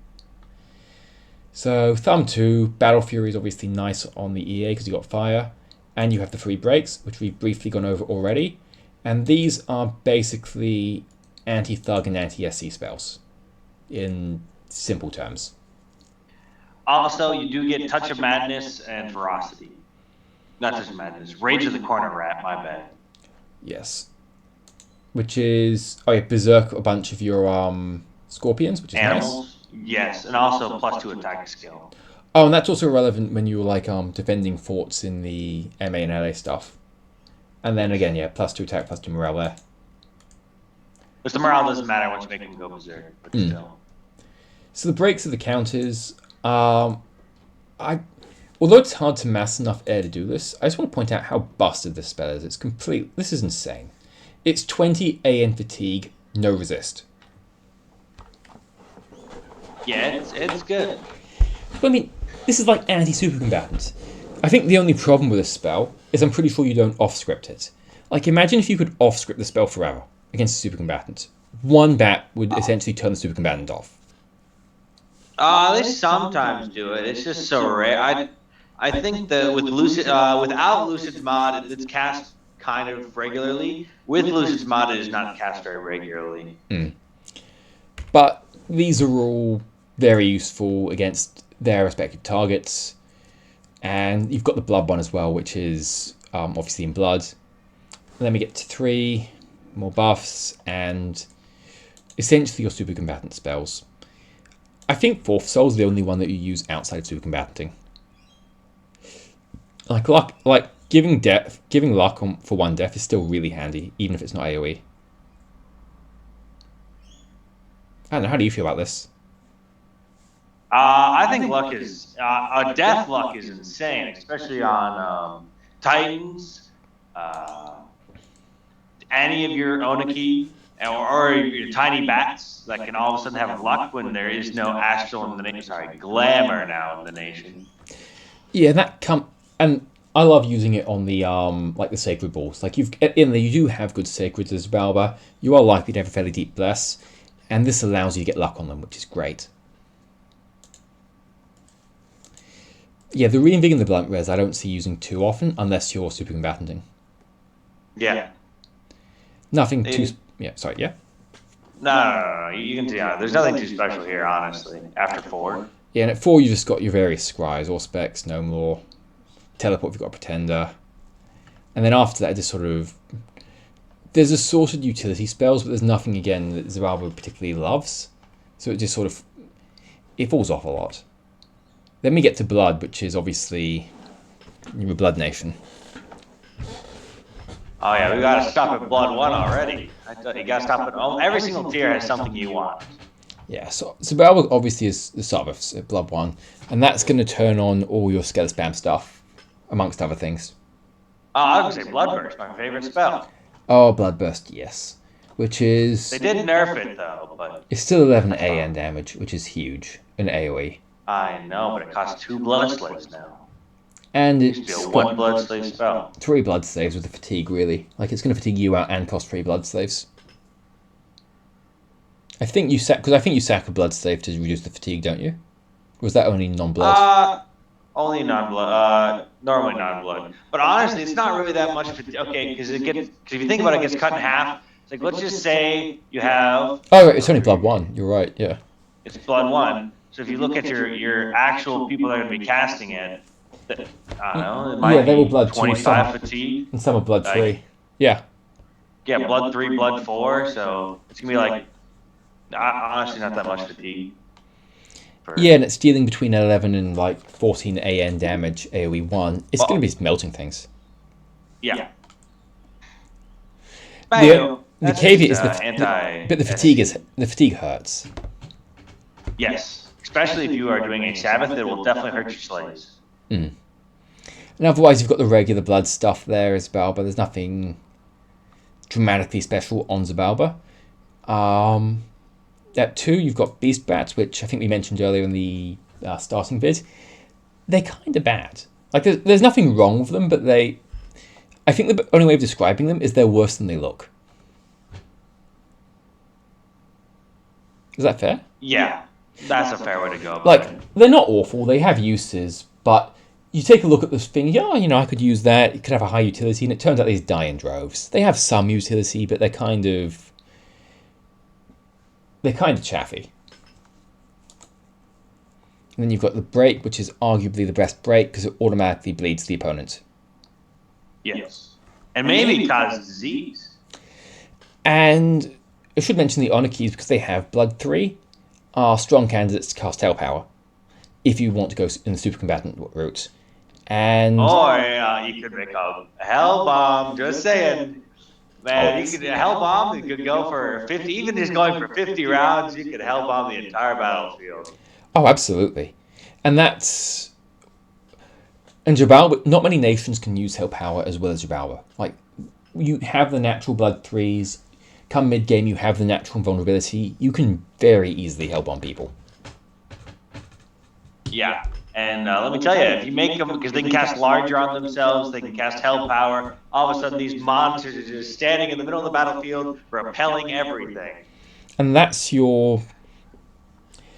B: So Thumb 2, Battle Fury is obviously nice on the EA because you got fire, and you have the free breaks, which we've briefly gone over already. And these are basically anti-thug and anti-SC spells, in simple terms.
A: Also, you do get Touch of Madness and Ferocity. Not Touch of Madness, Rage of the Corner Rat, my bad.
B: Yes. Which is... Oh yeah, Berserk a bunch of your scorpions, which is
A: Animals.
B: Nice.
A: Yes, and also +2 attack skill.
B: Oh, and that's also relevant when you were like defending forts in the MA and LA stuff. And then again, yeah, +2 attack, +2 morale there.
A: But the morale doesn't matter once you make them go berserk, but still.
B: So the breaks of the counters, I I, although it's hard to mass enough air to do this, I just want to point out how busted this spell is. It's complete. This is insane. It's 20 AN fatigue, no resist.
A: Yeah, it's good.
B: But I mean, this is like anti-supercombatant. I think the only problem with this spell is I'm pretty sure you don't off-script it. Like, imagine if you could off-script the spell forever against a supercombatant. One bat would essentially turn the supercombatant off.
A: They sometimes do it. It's just so rare. I think that with Lucid, without Lucid's mod, it's cast kind of regularly. With Lucid's mod, it is not cast very regularly.
B: But these are all very useful against their respective targets. And you've got the blood one as well, which is obviously in blood. And then we get to 3 more buffs and essentially your supercombatant spells. I think Fourth Soul is the only one that you use outside of supercombatanting. Like giving luck for 1 death is still really handy, even if it's not AoE. I don't know. How do you feel about this?
A: I think luck is death luck is insane, especially on Titans, any of your Oniki or your tiny bats that can all of a sudden have luck when there is no astral in the nation. Sorry, glamour now in the nation.
B: Yeah, and I love using it on the like the sacred balls. Like you do have good sacreds as Xibalba. You are likely to have a fairly deep bless, and this allows you to get luck on them, which is great. Yeah, the reinvigorating the blunt res I don't see using too often unless you're supercombatanting.
A: Yeah.
B: Nothing too. Yeah, sorry. Yeah.
A: No. You can tell. There's nothing too special here, honestly. After 4.
B: Yeah, and at 4 you just got your various scries, Auspex, Gnome Law, Teleport if you've got a Pretender, and then after that it just sort of there's assorted utility spells, but there's nothing again that Xibalba particularly loves, so it just sort of it falls off a lot. Then we get to Blood, which is obviously you're a Blood Nation.
A: Oh yeah, we gotta stop at Blood 1 already. I thought you gotta stop at every single tier has something you want.
B: Yeah, so Xibalba obviously is the start of Blood 1, and that's going to turn on all your Skele Spam stuff, amongst other things.
A: I was gonna say Bloodburst, my favorite spell.
B: Oh, Bloodburst, yes. Which is...
A: They did nerf it though, but...
B: It's still 11 AN damage, which is huge in AoE.
A: I know, but it costs 2 blood slaves now.
B: And it's
A: a 1 blood slave spell.
B: 3 blood slaves with the fatigue, really. Like, it's going to fatigue you out and cost 3 blood slaves. I think you sack a blood slave to reduce the fatigue, don't you? Or was that only non-blood?
A: Only non-blood. Normally non-blood. But honestly, it's not really that much. Okay, because if you think about it, it gets cut in half. It's like, let's just say you have.
B: Oh, right, it's only blood 1. You're right. Yeah.
A: It's blood 1. So if you look at your actual people that are going to be casting it, I don't know. It might
B: they were
A: be
B: blood
A: 25 fatigue.
B: And some are blood 3. Yeah.
A: Yeah, blood 3, blood 4. So it's gonna be like. Honestly, not that much fatigue.
B: Yeah, and it's dealing between 11 and like 14 AN damage AoE 1. It's going to be melting things.
A: Yeah.
B: The caveat is the fatigue hurts.
A: Yes, especially if you are doing a Sabbath, it will definitely hurt your slaves.
B: And otherwise, you've got the regular blood stuff there as well, but there's nothing dramatically special on Xibalba. At 2, you've got Beast Bats, which I think we mentioned earlier in the starting vid. They're kind of bad. Like, there's nothing wrong with them, but I think the only way of describing them is they're worse than they look. Is that fair?
A: Yeah, that's a fair way to go about
B: like,
A: it.
B: They're not awful. They have uses, but you take a look at this thing, I could use that. It could have a high utility, and it turns out these die in droves. They have some utility, but they're kind of chaffy. And then you've got the break, which is arguably the best break because it automatically bleeds the opponent.
A: Yes. And maybe causes disease.
B: And I should mention the honor keys because they have blood 3 are strong candidates to cast Hellpower if you want to go in the super combatant route. And
A: you could make a Hell Bomb, just saying. Man, you could Hell Bomb, you could go for 50, even just going for 50 rounds, you could Hell Bomb the entire battlefield.
B: Oh, absolutely. And that's And Xibalba, not many nations can use Hell Power as well as Xibalba. Like, you have the natural blood 3s. Come mid game, you have the natural invulnerability. You can very easily Hell Bomb people.
A: Yeah. And let me tell you, if you make them, because they can cast larger on themselves, they can cast Hell Power, all of a sudden these monsters are just standing in the middle of the battlefield, repelling everything.
B: And that's your...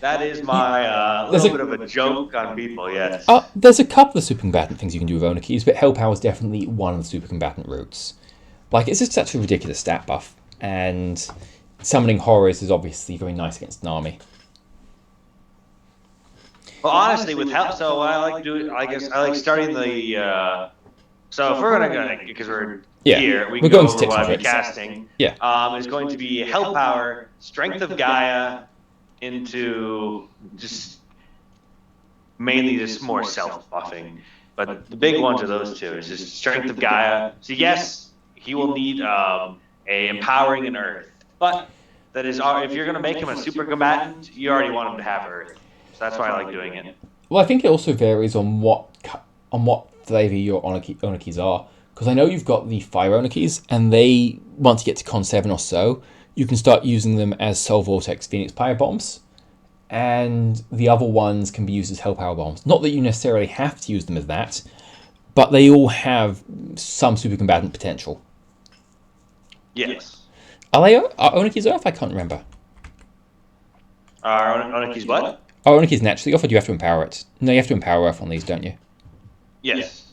A: That is my little bit of a joke on people, yes.
B: There's a couple of super combatant things you can do with Onakis, but Hell Power is definitely one of the super combatant routes. Like, it's just such a ridiculous stat buff, and summoning horrors is obviously very nice against an army.
A: Well, honestly, with Hell, so what I like to do, I guess I like starting the. So if we're gonna, because we're here, we can go over what I'll be casting.
B: Yeah.
A: Is going to be Hell Power, Strength of Gaia, into just mainly just more self buffing. But the big ones are those two. It's just Strength of Gaia. So yes, he will need a empowering in Earth, but that is if you're gonna make him a super combatant, you already want him to have Earth. So that's why I like doing it.
B: Well, I think it also varies on what flavor your Onakis are. Because I know you've got the Fire Onakis, and they, once you get to Con 7 or so, you can start using them as Soul Vortex Phoenix Pyre Bombs. And the other ones can be used as Hell Power Bombs. Not that you necessarily have to use them as that, but they all have some super combatant potential.
A: Yes.
B: Are Onakis Earth? I can't remember.
A: Are Onakis what?
B: Are Onakis naturally off, or do you have to empower it? No, you have to empower Earth on these, don't you?
A: Yes.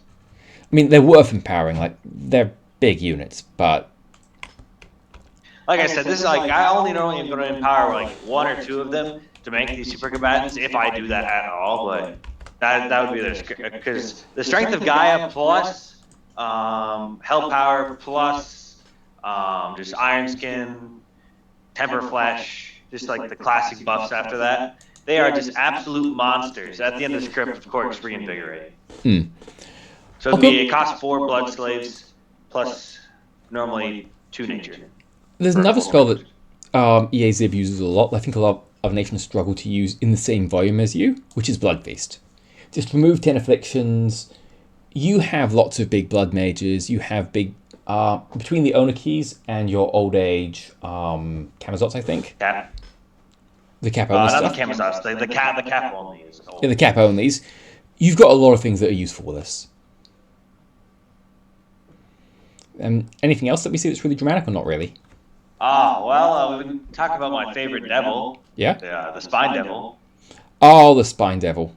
B: I mean, they're worth empowering. Like, they're big units, but...
A: Like I said, this is like, I only normally am going to empower like one or two of them to make these super combatants, if I do that at all, but that would be the... Because the Strength of Gaia plus Hell Power plus just Iron Skin, Temper Flesh, just like the classic buffs after that. They are just absolute monsters. At the end of the script, of course, Reinvigorate. So it costs 4 Blood Slaves plus normally 2 Nature.
B: There's another spell that EA Zib uses a lot. I think a lot of nations struggle to use in the same volume as you, which is Blood Feast. Just remove 10 afflictions. You have lots of big blood mages. You have big... between the Onakis and your old age Camazots, I think.
A: Cap.
B: The cap only
A: not
B: stuff.
A: the Camazots. The cap only is old.
B: Yeah, the cap onlys. You've got a lot of things that are useful with this. Anything else that we see that's really dramatic or not really?
A: Well, we can talk about my favorite devil.
B: Yeah?
A: The Spine Devil.
B: Oh, the Spine Devil.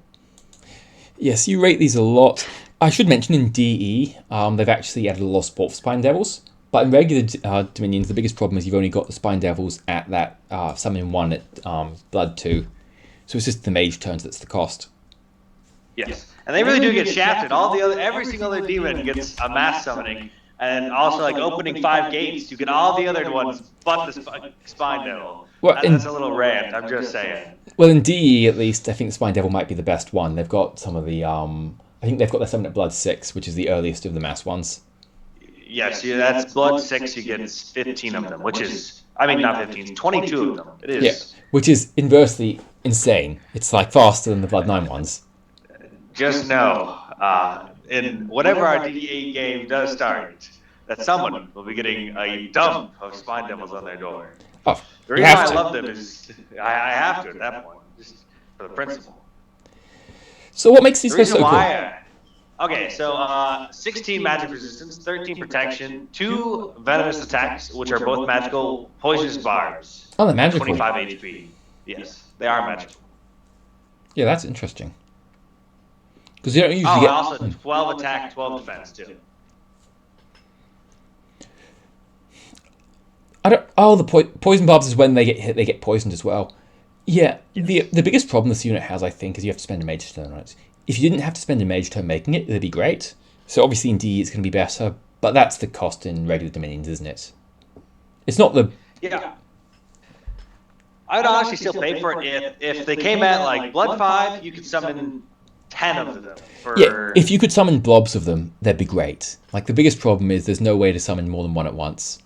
B: Yes, you rate these a lot. I should mention in DE, they've actually added a lot of support for Spine Devils. But in regular Dominions, the biggest problem is you've only got the Spine Devils at that summon 1 at Blood 2. So it's just the mage turns that's the cost.
A: Yes. And they really do get shafted. Every single other demon gets a mass summoning. And also, like, opening 5 gates, you get all the other ones but the Spine Devil.
B: Well,
A: that's a little rant, I'm just saying.
B: Well, in DE, at least, I think the Spine Devil might be the best one. They've got some of the... I think they've got their summon at Blood 6, which is the earliest of the mass ones.
A: Yes, that's Blood 6, you get 15 of them, which is... I mean, not 15, 22 of them. It is.
B: Yeah, which is inversely insane. It's, like, faster than the Blood 9 ones.
A: Just know... in whatever our DE game does start, that someone will be getting a dump of Spine Devils on their door.
B: Oh,
A: the reason I love them is I have to at that point, just for the principle.
B: So what makes these guys so cool?
A: Okay, so 16 magic resistance, 13 protection, 2 venomous attacks, which are both magical, poisonous barbs.
B: Oh, they're magical.
A: 25 HP. Yes, they are magical.
B: Yeah, that's interesting. Because you don't usually get...
A: also 12 attack, 12 defense, too.
B: The poison barbs is when they get hit, they get poisoned as well. Yeah, the biggest problem this unit has, I think, is you have to spend a mage turn on it. If you didn't have to spend a mage turn making it, it'd be great. So obviously in DE it's going to be better, but that's the cost in regular Dominions, isn't it? It's not the...
A: Yeah. I would honestly still pay for it if they came at, like, Blood 5, you could summon 10 of them.
B: Yeah, if you could summon blobs of them, that'd be great. Like, the biggest problem is there's no way to summon more than 1 at once.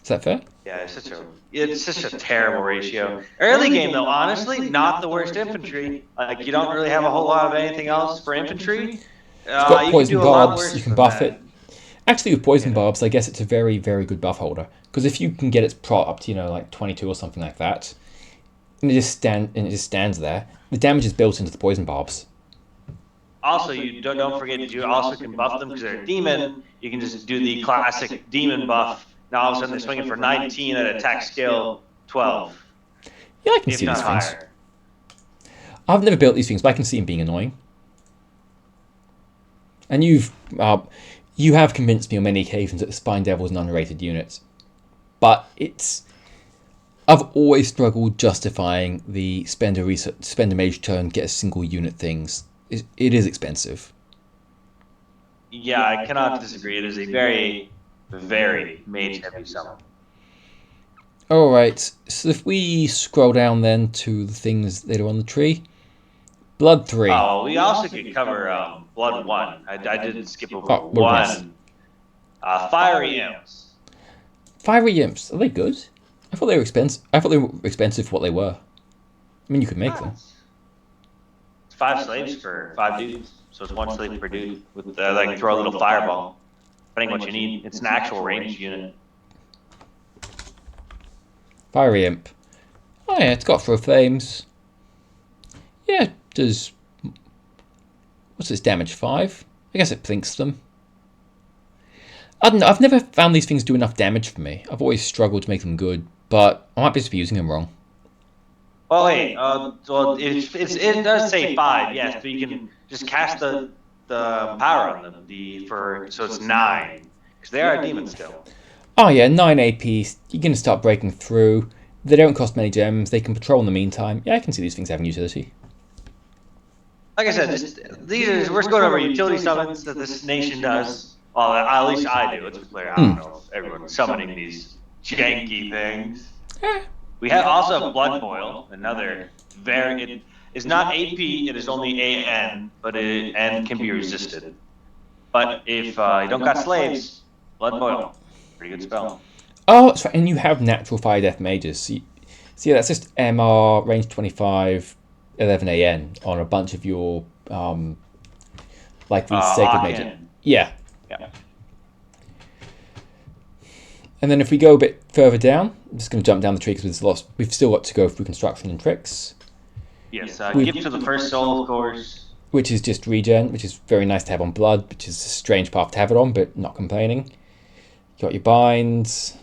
B: Is that fair?
A: Yeah, it's such a terrible ratio. Early game though, honestly, not the worst infantry. Like you don't really have a whole lot of anything else for infantry.
B: It's got
A: You can
B: poison
A: do a lot
B: barbs.
A: worse
B: You can
A: than
B: buff
A: that.
B: it. Actually, with poison
A: Yeah.
B: barbs, I guess it's a very, very good buff holder. Because if you can get its prot up to like 22 or something like that, and it just stands there, the damage is built into the poison barbs.
A: Also, you don't forget you also can buff them because they're a demon. You can just do the classic demon buff. Now all of a sudden they're swinging for 19 at attack skill 12,
B: Yeah, I can
A: if
B: see
A: not
B: these things.
A: higher.
B: I've never built these things, but I can see them being annoying. And you have convinced me on many occasions that the Spine Devil is an underrated unit, but I've always struggled justifying the spend a mage turn, get a single unit things. It is expensive.
A: Yeah, I cannot disagree. It is a very, very mage heavy summon.
B: All right, so if we scroll down then to the things that are on the tree, Blood 3.
A: Oh, well, we also could cover Blood 1. I did skip over
B: Oh, what are these?
A: 1. Fiery Imps.
B: Fiery Imps, are they good? I thought they were expensive. I thought they were expensive for what they were. I mean, you could make them.
A: It's 5 slaves for 5 dudes. So it's 1 slave per dude with like throw a little fireball. Depending what you need. It's an actual ranged unit.
B: Fiery Imp. Oh yeah, it's got throw flames. Yeah, it does. What's its damage? 5? I guess it plinks them. I don't know, I've never found these things do enough damage for me. I've always struggled to make them good, but I might be just using them wrong.
A: Well, hey, well, it does say 5, yes, but you can just cast the power on them. So it's 9 because they are demons still.
B: Oh yeah, 9 AP. You're going to start breaking through. They don't cost many gems. They can patrol in the meantime. Yeah, I can see these things having utility.
A: Like I said, we're just going over utility summons that this nation does. Well, at least I do. Let's be clear. I don't know if everyone's summoning these janky things. We also have Blood Boil, another very. It is not AP. It is only AN, but and can be resisted. But if you don't got slaves, Blood Boil, pretty good spell.
B: Oh, that's right. And you have natural fire death mages. So yeah, that's just MR range 25, 11 AN on a bunch of your like these sacred mages. Yeah.
A: Yeah.
B: And then if we go a bit further down, I'm just going to jump down the tree because we've still got to go through construction and tricks.
A: Yes, gift to the first soul, of course.
B: Which is just regen, which is very nice to have on blood, which is a strange path to have it on, but not complaining. You got your binds.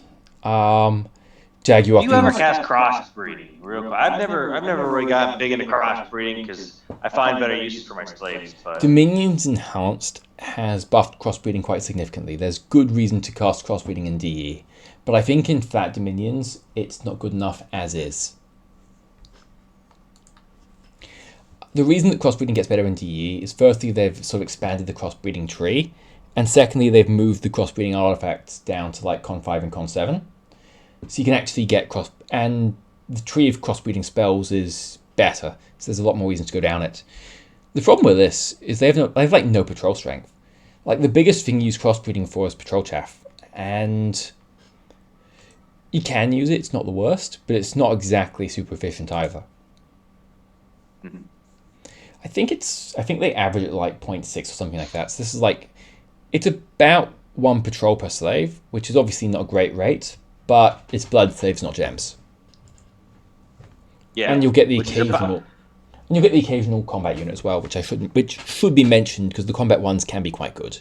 B: Jaguar.
A: Do you ever cast crossbreeding? Real quick. I've never really gotten big into crossbreeding because I find better uses for my slaves. But
B: Dominions Enhanced has buffed crossbreeding quite significantly. There's good reason to cast crossbreeding in DE, but I think in flat Dominions it's not good enough as is. The reason that crossbreeding gets better in DE is firstly they've sort of expanded the crossbreeding tree, and secondly they've moved the crossbreeding artifacts down to like Con 5 and Con 7. So you can actually get and the tree of crossbreeding spells is better, so there's a lot more reasons to go down it. The problem with this is they have like no patrol strength. Like the biggest thing you use crossbreeding for is patrol chaff, and you can use it. It's not the worst, but it's not exactly super efficient either.
A: Mm-hmm.
B: I think they average at like 0.6 or something like that. So this is like, it's about 1 patrol per slave, which is obviously not a great rate, but it's blood slaves, not gems.
A: Yeah,
B: and you'll get the occasional combat unit as well, which should be mentioned because the combat ones can be quite good.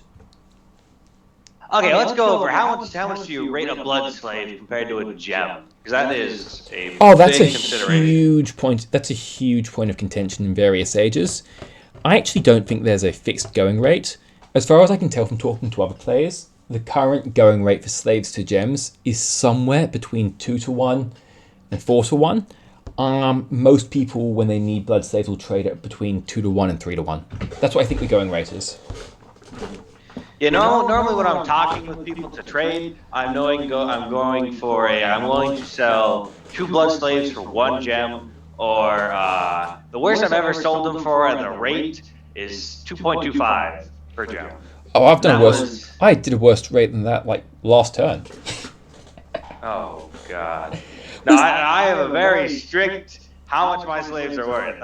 A: Okay, let's go over how much do you rate a blood slave compared to a gem? Because that is a big consideration.
B: Huge point. That's a huge point of contention in various ages. I actually don't think there's a fixed going rate. As far as I can tell from talking to other players, the current going rate for slaves to gems is somewhere between 2-1 and 4-1. Most people, when they need blood slaves, will trade it between 2-1 and 3-1. That's what I think the going rate is.
A: You know, normally when I'm talking with people to trade, I'm willing to sell 2 blood slaves for 1 gem, or the worst I've ever sold them for at the rate is 2.25 per gem.
B: Oh, I've done worse. I did a worse rate than that, like last turn.
A: Oh, God. No, I have a very strict how much my slaves are worth.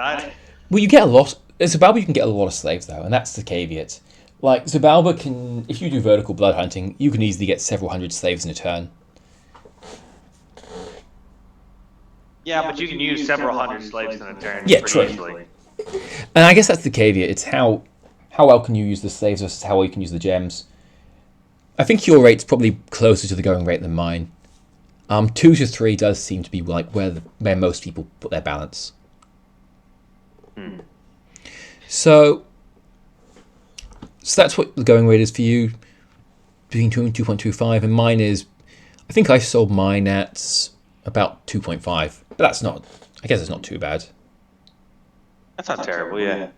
B: Well, you get a lot. As Xibalba, you can get a lot of slaves though, and that's the caveat. Like Xibalba can, if you do vertical blood hunting, you can easily get several hundred slaves in a turn.
A: Yeah, but you can use several hundred slaves in a turn
B: Yeah,
A: pretty
B: true.
A: easily.
B: And I guess that's the caveat. It's how well can you use the slaves versus how well you can use the gems. I think your rate's probably closer to the going rate than mine. 2 to 3 does seem to be like where most people put their balance. So that's what the going rate is for you, between 2 and 2.25, and mine is, I think I sold mine at about 2.5, but that's not, I guess it's not too bad.
A: That's not terrible, yeah.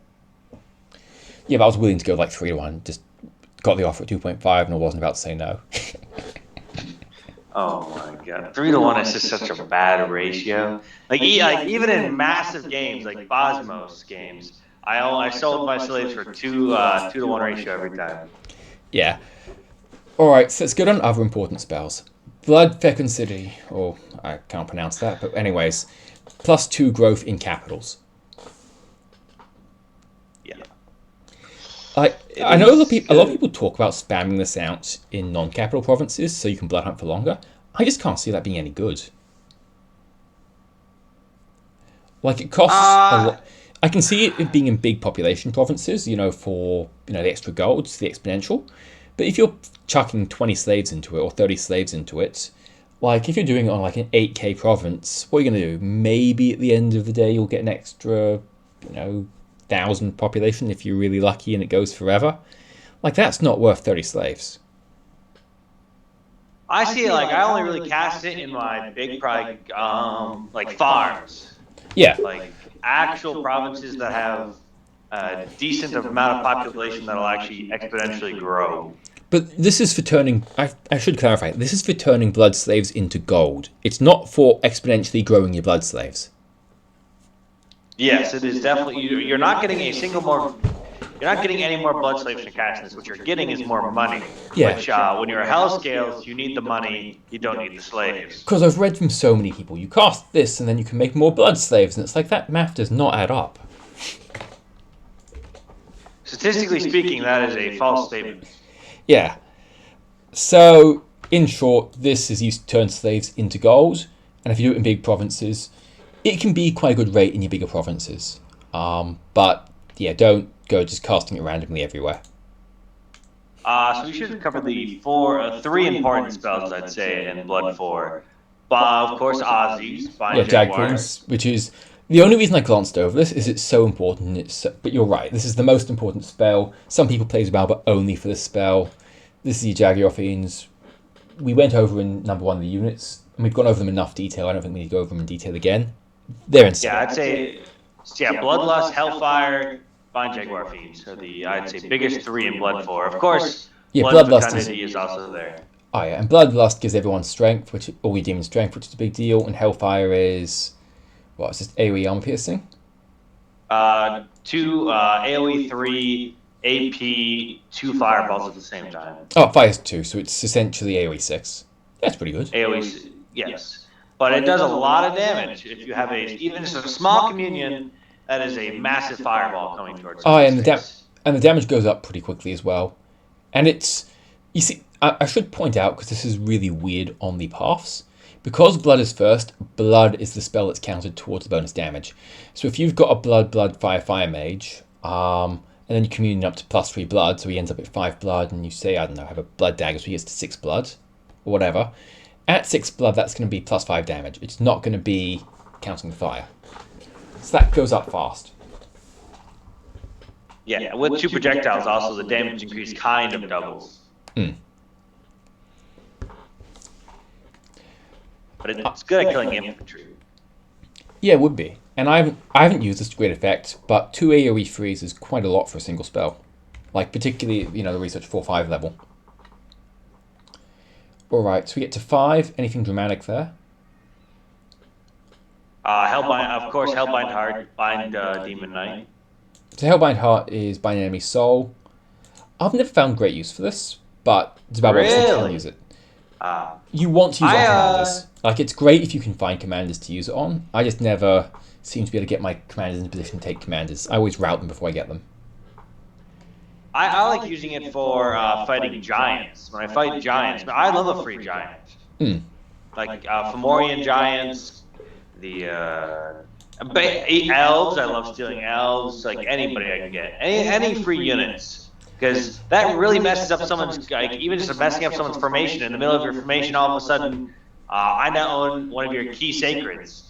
B: Yeah, but I was willing to go like 3 to 1, just got the offer at 2.5 and I wasn't about to say no.
A: Oh my God, 3 to 1 is just such a bad ratio. Like even in massive games, like Bosmos games, I sold my slaves for 2 to 1 ratio every time.
B: Yeah. Alright, so let's go on other important spells. Blood Fecundity, or I can't pronounce that, but anyways, +2 growth in capitals.
A: Yeah.
B: I know a lot of people talk about spamming this out in non-capital provinces so you can blood hunt for longer. I just can't see that being any good. Like, it costs a lot. I can see it being in big population provinces, for the extra golds, the exponential. But if you're chucking 20 slaves into it or 30 slaves into it, like if you're doing it on like an 8k province, what are you going to do? Maybe at the end of the day you'll get an extra, 1,000 population if you're really lucky and it goes forever. Like, that's not worth 30 slaves.
A: I see it like I only really cast it in my big like farms.
B: Yeah.
A: Like actual provinces that have a decent amount of population that'll actually exponentially grow.
B: But this is for turning, I should clarify, this is for turning blood slaves into gold. It's not for exponentially growing your blood slaves.
A: Yes, it is definitely. You're not getting a single more. You're not getting any more blood slaves to cast this. What you're getting is more money.
B: Yeah.
A: Which, when you're a hell scales, you need the money. You don't need the slaves.
B: Because I've read from so many people, you cast this and then you can make more blood slaves, and it's like that math does not add up.
A: Statistically speaking, that is a false statement.
B: Yeah. So, in short, this is used to turn slaves into gold, and if you do it in big provinces, it can be quite a good rate in your bigger provinces. But, yeah, don't go just casting it randomly everywhere.
A: So we should cover the 3 important spells, I'd say, in Blood 4. Of course, Aussies, Bind
B: Jaguars, which is... The only reason I glanced over this is it's so important. But you're right, this is the most important spell. Some people play Xibalba only for this spell. This is your Jaguar Fiends. We went over in number 1 of the units, and we've gone over them in enough detail. I don't think we need to go over them in detail again. They're insane.
A: Yeah, I'd say... Yeah, Bloodlust, Hellfire, Bind Jaguar Fiends are the, I'd say, biggest 3 in Blood 4. Of course,
B: yeah,
A: Bloodlust is also there.
B: Oh yeah, and Bloodlust gives everyone strength, all your demon strength, which is a big deal, and Hellfire is... What, it's just AoE armor piercing?
A: 2 AoE 3 AP 2 fireballs at the same time.
B: Oh, fire's 2, so it's essentially AoE 6. That's pretty good.
A: AoE, yes. But it does a lot of damage if you have even just a small communion, that is a massive fireball coming towards you.
B: Oh, and the damage goes up pretty quickly as well. And it's... You see, I should point out, because this is really weird on the paths, because blood is first, blood is the spell that's counted towards the bonus damage. So if you've got a blood, fire mage, and then you communion up to +3 blood, so he ends up at 5 blood, and you say, I don't know, have a blood dagger, so he gets to 6 blood, or whatever. At 6 blood, that's going to be +5 damage. It's not going to be counting the fire. So that goes up fast.
A: Yeah, with 2 projectiles, also the damage increase kind of doubles. But it's good at killing infantry.
B: Yeah, it would be. And I haven't used this to great effect, but 2 AoE freeze is quite a lot for a single spell. Like, particularly, the research 4-5 level. Alright, so we get to 5. Anything dramatic there?
A: Hellbind, of course, Hellbind Heart, Bind Demon Knight.
B: So Hellbind Heart is Bind Enemy Soul. I've never found great use for this, but Xibalba can use it. You want to use it on commanders. Like, it's great if you can find commanders to use it on. I just never seem to be able to get my commanders in a position to take commanders. I always route them before I get them.
A: I like using it for fighting giants. When I fight giants, I love a free giant.
B: Mm.
A: Like Fomorian giants, the elves. I love stealing elves. Like anybody I can get, any free units, because that really messes up someone's, like, even just messing up someone's formation in the middle of your formation. All of a sudden, I now own one of your key sacreds.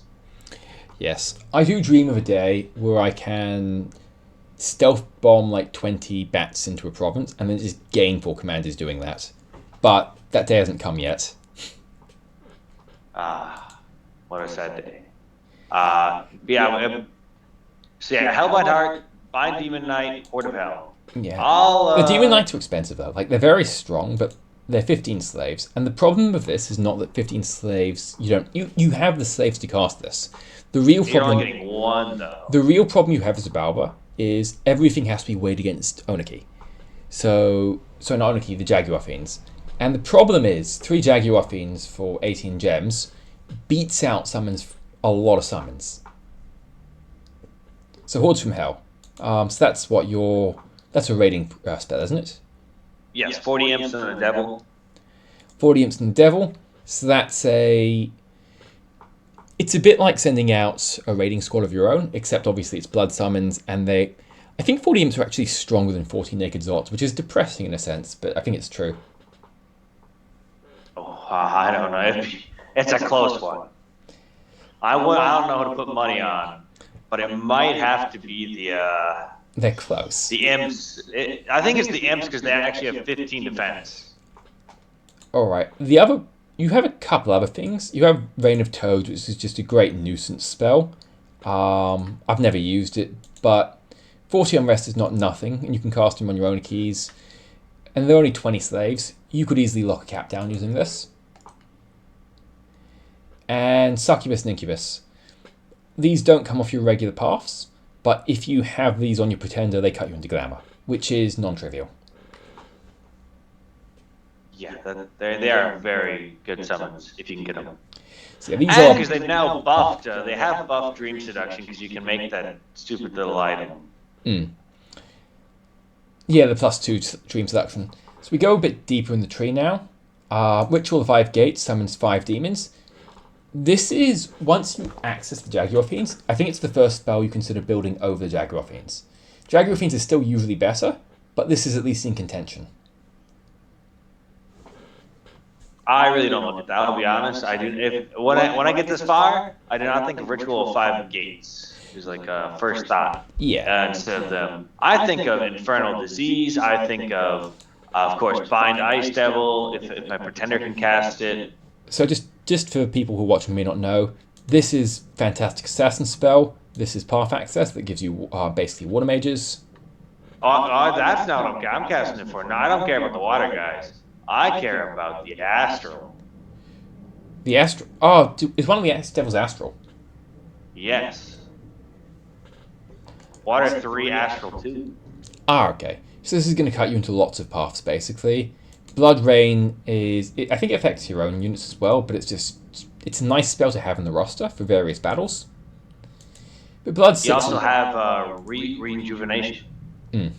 B: Yes, I do dream of a day where I can stealth bomb like 20 bats into a province and then just gain 4 commanders doing that. But that day hasn't come yet.
A: What a sad day. Hellbind Heart, Bind Demon Knight, Horde of Hell.
B: Yeah. The Demon Knights are expensive though. Like, they're very strong, but they're 15 slaves. And the problem with this is not that 15 slaves, you have the slaves to cast this. The real problem,
A: you're only getting 1 though.
B: The real problem you have as a Xibalba is everything has to be weighed against Onaki. So not Onaki, the Jaguar Fiends. And the problem is 3 Jaguar Fiends for 18 gems beats out summons, a lot of summons. So Hordes from Hell. So that's that's a raiding spell, isn't it?
A: Yes, 40 imps and a devil.
B: 40 imps and a devil. So it's a bit like sending out a raiding squad of your own, except obviously it's blood summons, and I think 40 imps are actually stronger than 40 naked Zots, which is depressing in a sense, but I think it's true.
A: Oh, I don't know. It's a close one. I don't know who to put money on, but it might have to be
B: they're close.
A: The imps. I think it's the imps because they actually have 15 defense.
B: All right. You have a couple other things. You have Reign of Toads, which is just a great nuisance spell. I've never used it, but 40 Unrest is not nothing, and you can cast them on your own keys. And there are only 20 slaves. You could easily lock a cap down using this. And Succubus and Incubus. These don't come off your regular paths, but if you have these on your Pretender, they cut you into Glamour, which is non-trivial.
A: Yeah, they are very good summons if you can get them.
B: So yeah, these are
A: because they've now buffed. They have buffed Dream Seduction because you can make that stupid little item.
B: Yeah, the +2 Dream Seduction. So we go a bit deeper in the tree now. Ritual of 5 Gates summons 5 demons. This is, once you access the Jaguar Fiends, I think it's the first spell you consider building over the Jaguar Fiends. Jaguar Fiends is still usually better, but this is at least in contention.
A: I really don't look at that. I'll be honest. I do. When I get this far, I do not think of Ritual of 5 Gates. Is like a first thought.
B: Yeah.
A: Instead of them, I think of Infernal Disease. I think of course, Bind Ice Devil. If my Pretender can cast it.
B: So just for people who watch and may not know, this is Fantastic Assassin spell. This is Path Access that gives you basically water mages.
A: That's not what I'm casting it for. No, I don't care about the water guys. I care about the Astral.
B: The Astral? Oh, is one of the devils Astral?
A: Yes. Water 3, Astral 2.
B: Okay. So this is going to cut you into lots of paths, basically. Blood Rain I think it affects your own units as well, but it's a nice spell to have in the roster for various battles. But Blood 6...
A: You also have Rejuvenation.
B: And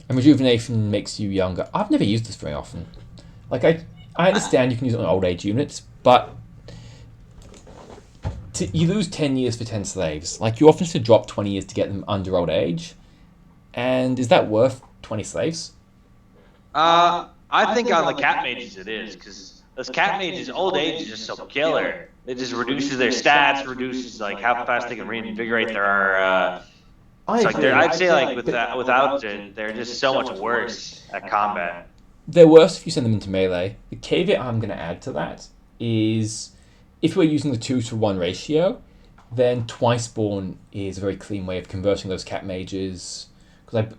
B: Rejuvenation makes you younger. I've never used this very often. Like, I understand you can use it on old age units, but you lose 10 years for 10 slaves. Like, you often should drop 20 years to get them under old age. And is that worth 20 slaves?
A: I think on the cat mages it is, because those cat mages, old age is just so killer. It just reduces their stats, reduces like how fast they can reinvigorate their. I'd say like without it, they're just so much worse at combat.
B: They're worse if you send them into melee. The caveat I'm going to add to that is if we're using the 2-to-1 ratio, then Twiceborn is a very clean way of converting those cat mages. They're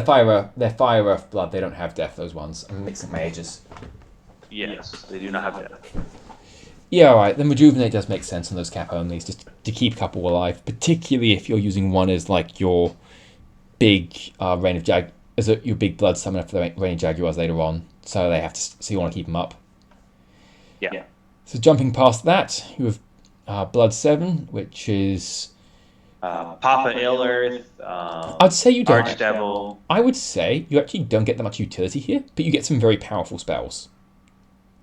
B: fire earth blood. They don't have death. Those ones. I'm mixing mages.
A: Yes, they do not have death.
B: Yeah, alright. Then Rejuvenate does make sense on those cap onlys, just to keep a couple alive. Particularly if you're using one as like your big your big blood summoner for the Reign of Jaguars later on. So you want to keep them up.
A: Yeah.
B: So So jumping past that, you have Blood 7, which is...
A: Papa Ill Earth,
B: I'd say you don't...
A: Archdevil.
B: I would say you actually don't get that much utility here, but you get some very powerful spells.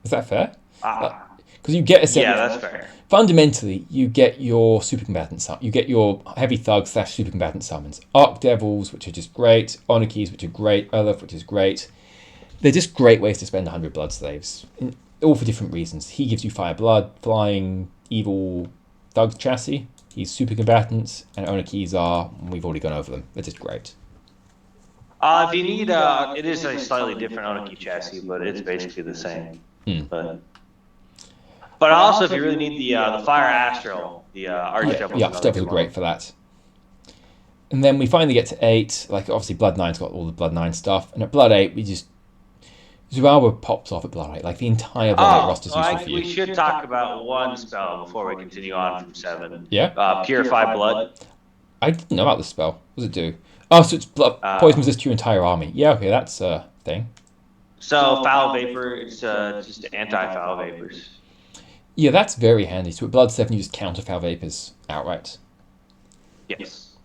B: Is that fair? Because you get a set...
A: Yeah, that's fair.
B: Fundamentally, you get your super combatant you get your heavy thug / super combatant summons. Archdevils, which are just great. Onakis, which are great. Olaf, which is great. They're just great ways to spend 100 blood slaves, all for different reasons. He gives you fire blood, flying, evil thug chassis. He's super combatants, and Onakis are, we've already gone over them. They're just great.
A: If you need, it is a slightly different Onaki chassis, but it's basically the same. But also, if you really need the Fire Astral, the Archdevil.
B: Yeah, Archdevils are great for that. And then we finally get to 8. Like, obviously, Blood 9's got all the Blood 9 stuff. And at Blood 8, we just... Xibalba pops off at Blood 8. Like, the entire Blood 8 roster's useful for you.
A: We should talk about one spell before we continue on from 7.
B: Yeah?
A: Purify Blood.
B: I didn't know about this spell. What does it do? Oh, so it's poison resist to your entire army. Yeah, okay, that's a thing.
A: So, Foul Vapor, it's just anti-Foul Vapors.
B: Yeah, that's very handy. So at Blood 7, you just counter Foul Vapors outright.
A: Yes.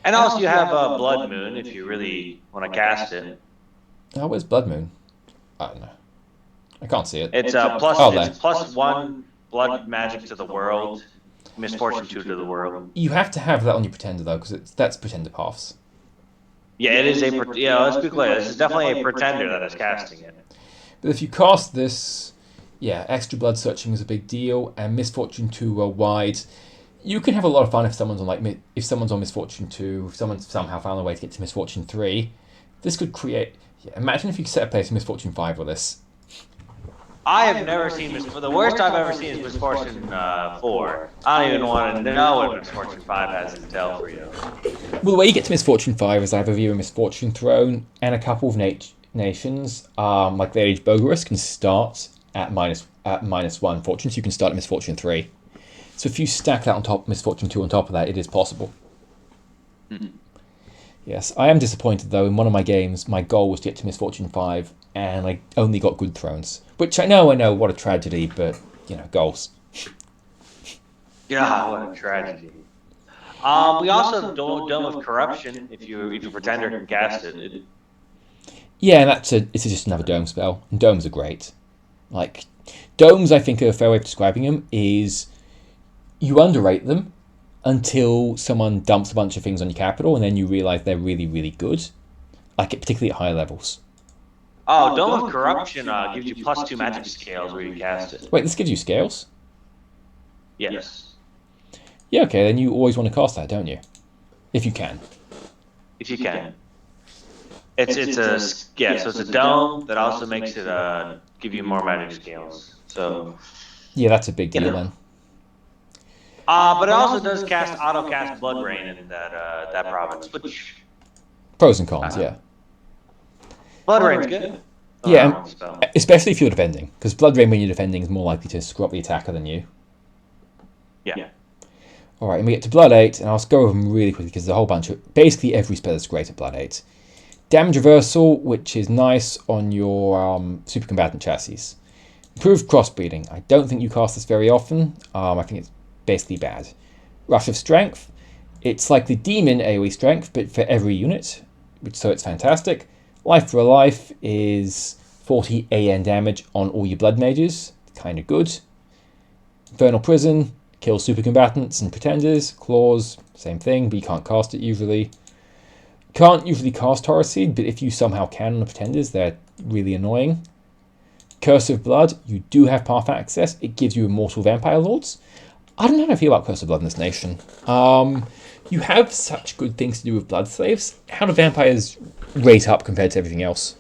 A: And also you have Blood Moon if you really want to cast it.
B: Oh, where's Blood Moon? I don't know. I can't see it.
A: It's plus 1 blood magic to the world, misfortune 2 to the world.
B: You have to have that on your Pretender, though, because that's Pretender paths.
A: Yeah, it is let's be clear. This is definitely a Pretender that is casting it.
B: But if you cast this... Yeah, extra blood searching is a big deal, and Misfortune 2 worldwide. You can have a lot of fun if someone's on Misfortune 2, if someone's somehow found a way to get to Misfortune 3. This could create... Yeah, imagine if you could set a place in Misfortune 5 with this.
A: I have never seen the worst I've ever seen is Misfortune 4. I don't even want to know what Misfortune 5 has to tell for you.
B: Well, the way you get to Misfortune 5 is either via a Misfortune Throne, and a couple of nations, like the Age Bogarus, can start at minus 1 fortune, so you can start at Misfortune 3. So if you stack that on top, Misfortune 2 on top of that, it is possible. Yes, I am disappointed though. In one of my games, my goal was to get to Misfortune 5, and I only got good thrones. Which I know, what a tragedy, but, goals.
A: Yeah, what a tragedy. We also have Dome of Corruption, if your Pretender can cast it.
B: Yeah, and it's just another Dome spell, and Domes are great. Like, Domes, I think a fair way of describing them is you underrate them until someone dumps a bunch of things on your capital, and then you realise they're really, really good. Like, particularly at higher levels.
A: Oh, Dome of Corruption gives you plus 2 magic scales where you cast it.
B: Wait, this gives you scales?
A: Yes.
B: Yeah, okay, then you always want to cast that, don't you? If you can.
A: If you can. So it's a dome that also makes it give you more magic scales. So
B: yeah, that's a big deal then.
A: But it also does auto cast Blood Rain in that province, which
B: pros and cons, yeah.
A: Blood Rain's good.
B: Yeah, especially if you're defending, because Blood Rain when you're defending is more likely to screw up the attacker than you.
A: Yeah.
B: All right, and we get to Blood 8, and I'll go over them really quickly because there's a whole bunch of... Basically, every spell is great at Blood 8. Damage Reversal, which is nice on your Super Combatant chassis. Improved Crossbreeding. I don't think you cast this very often. I think it's basically bad. Rush of Strength. It's like the Demon AoE Strength, but for every unit, so it's fantastic. Life for a Life is 40 AN damage on all your Blood Mages. Kind of good. Infernal Prison. Kills Super Combatants and Pretenders. Claws, same thing, but you can't cast it usually. Can't usually cast Horror Seed, but if you somehow can on the Pretenders, they're really annoying. Curse of Blood, you do have path access. It gives you Immortal Vampire Lords. I don't know how I feel about Curse of Blood in this nation. You have such good things to do with Blood Slaves. How do vampires rate up compared to everything else?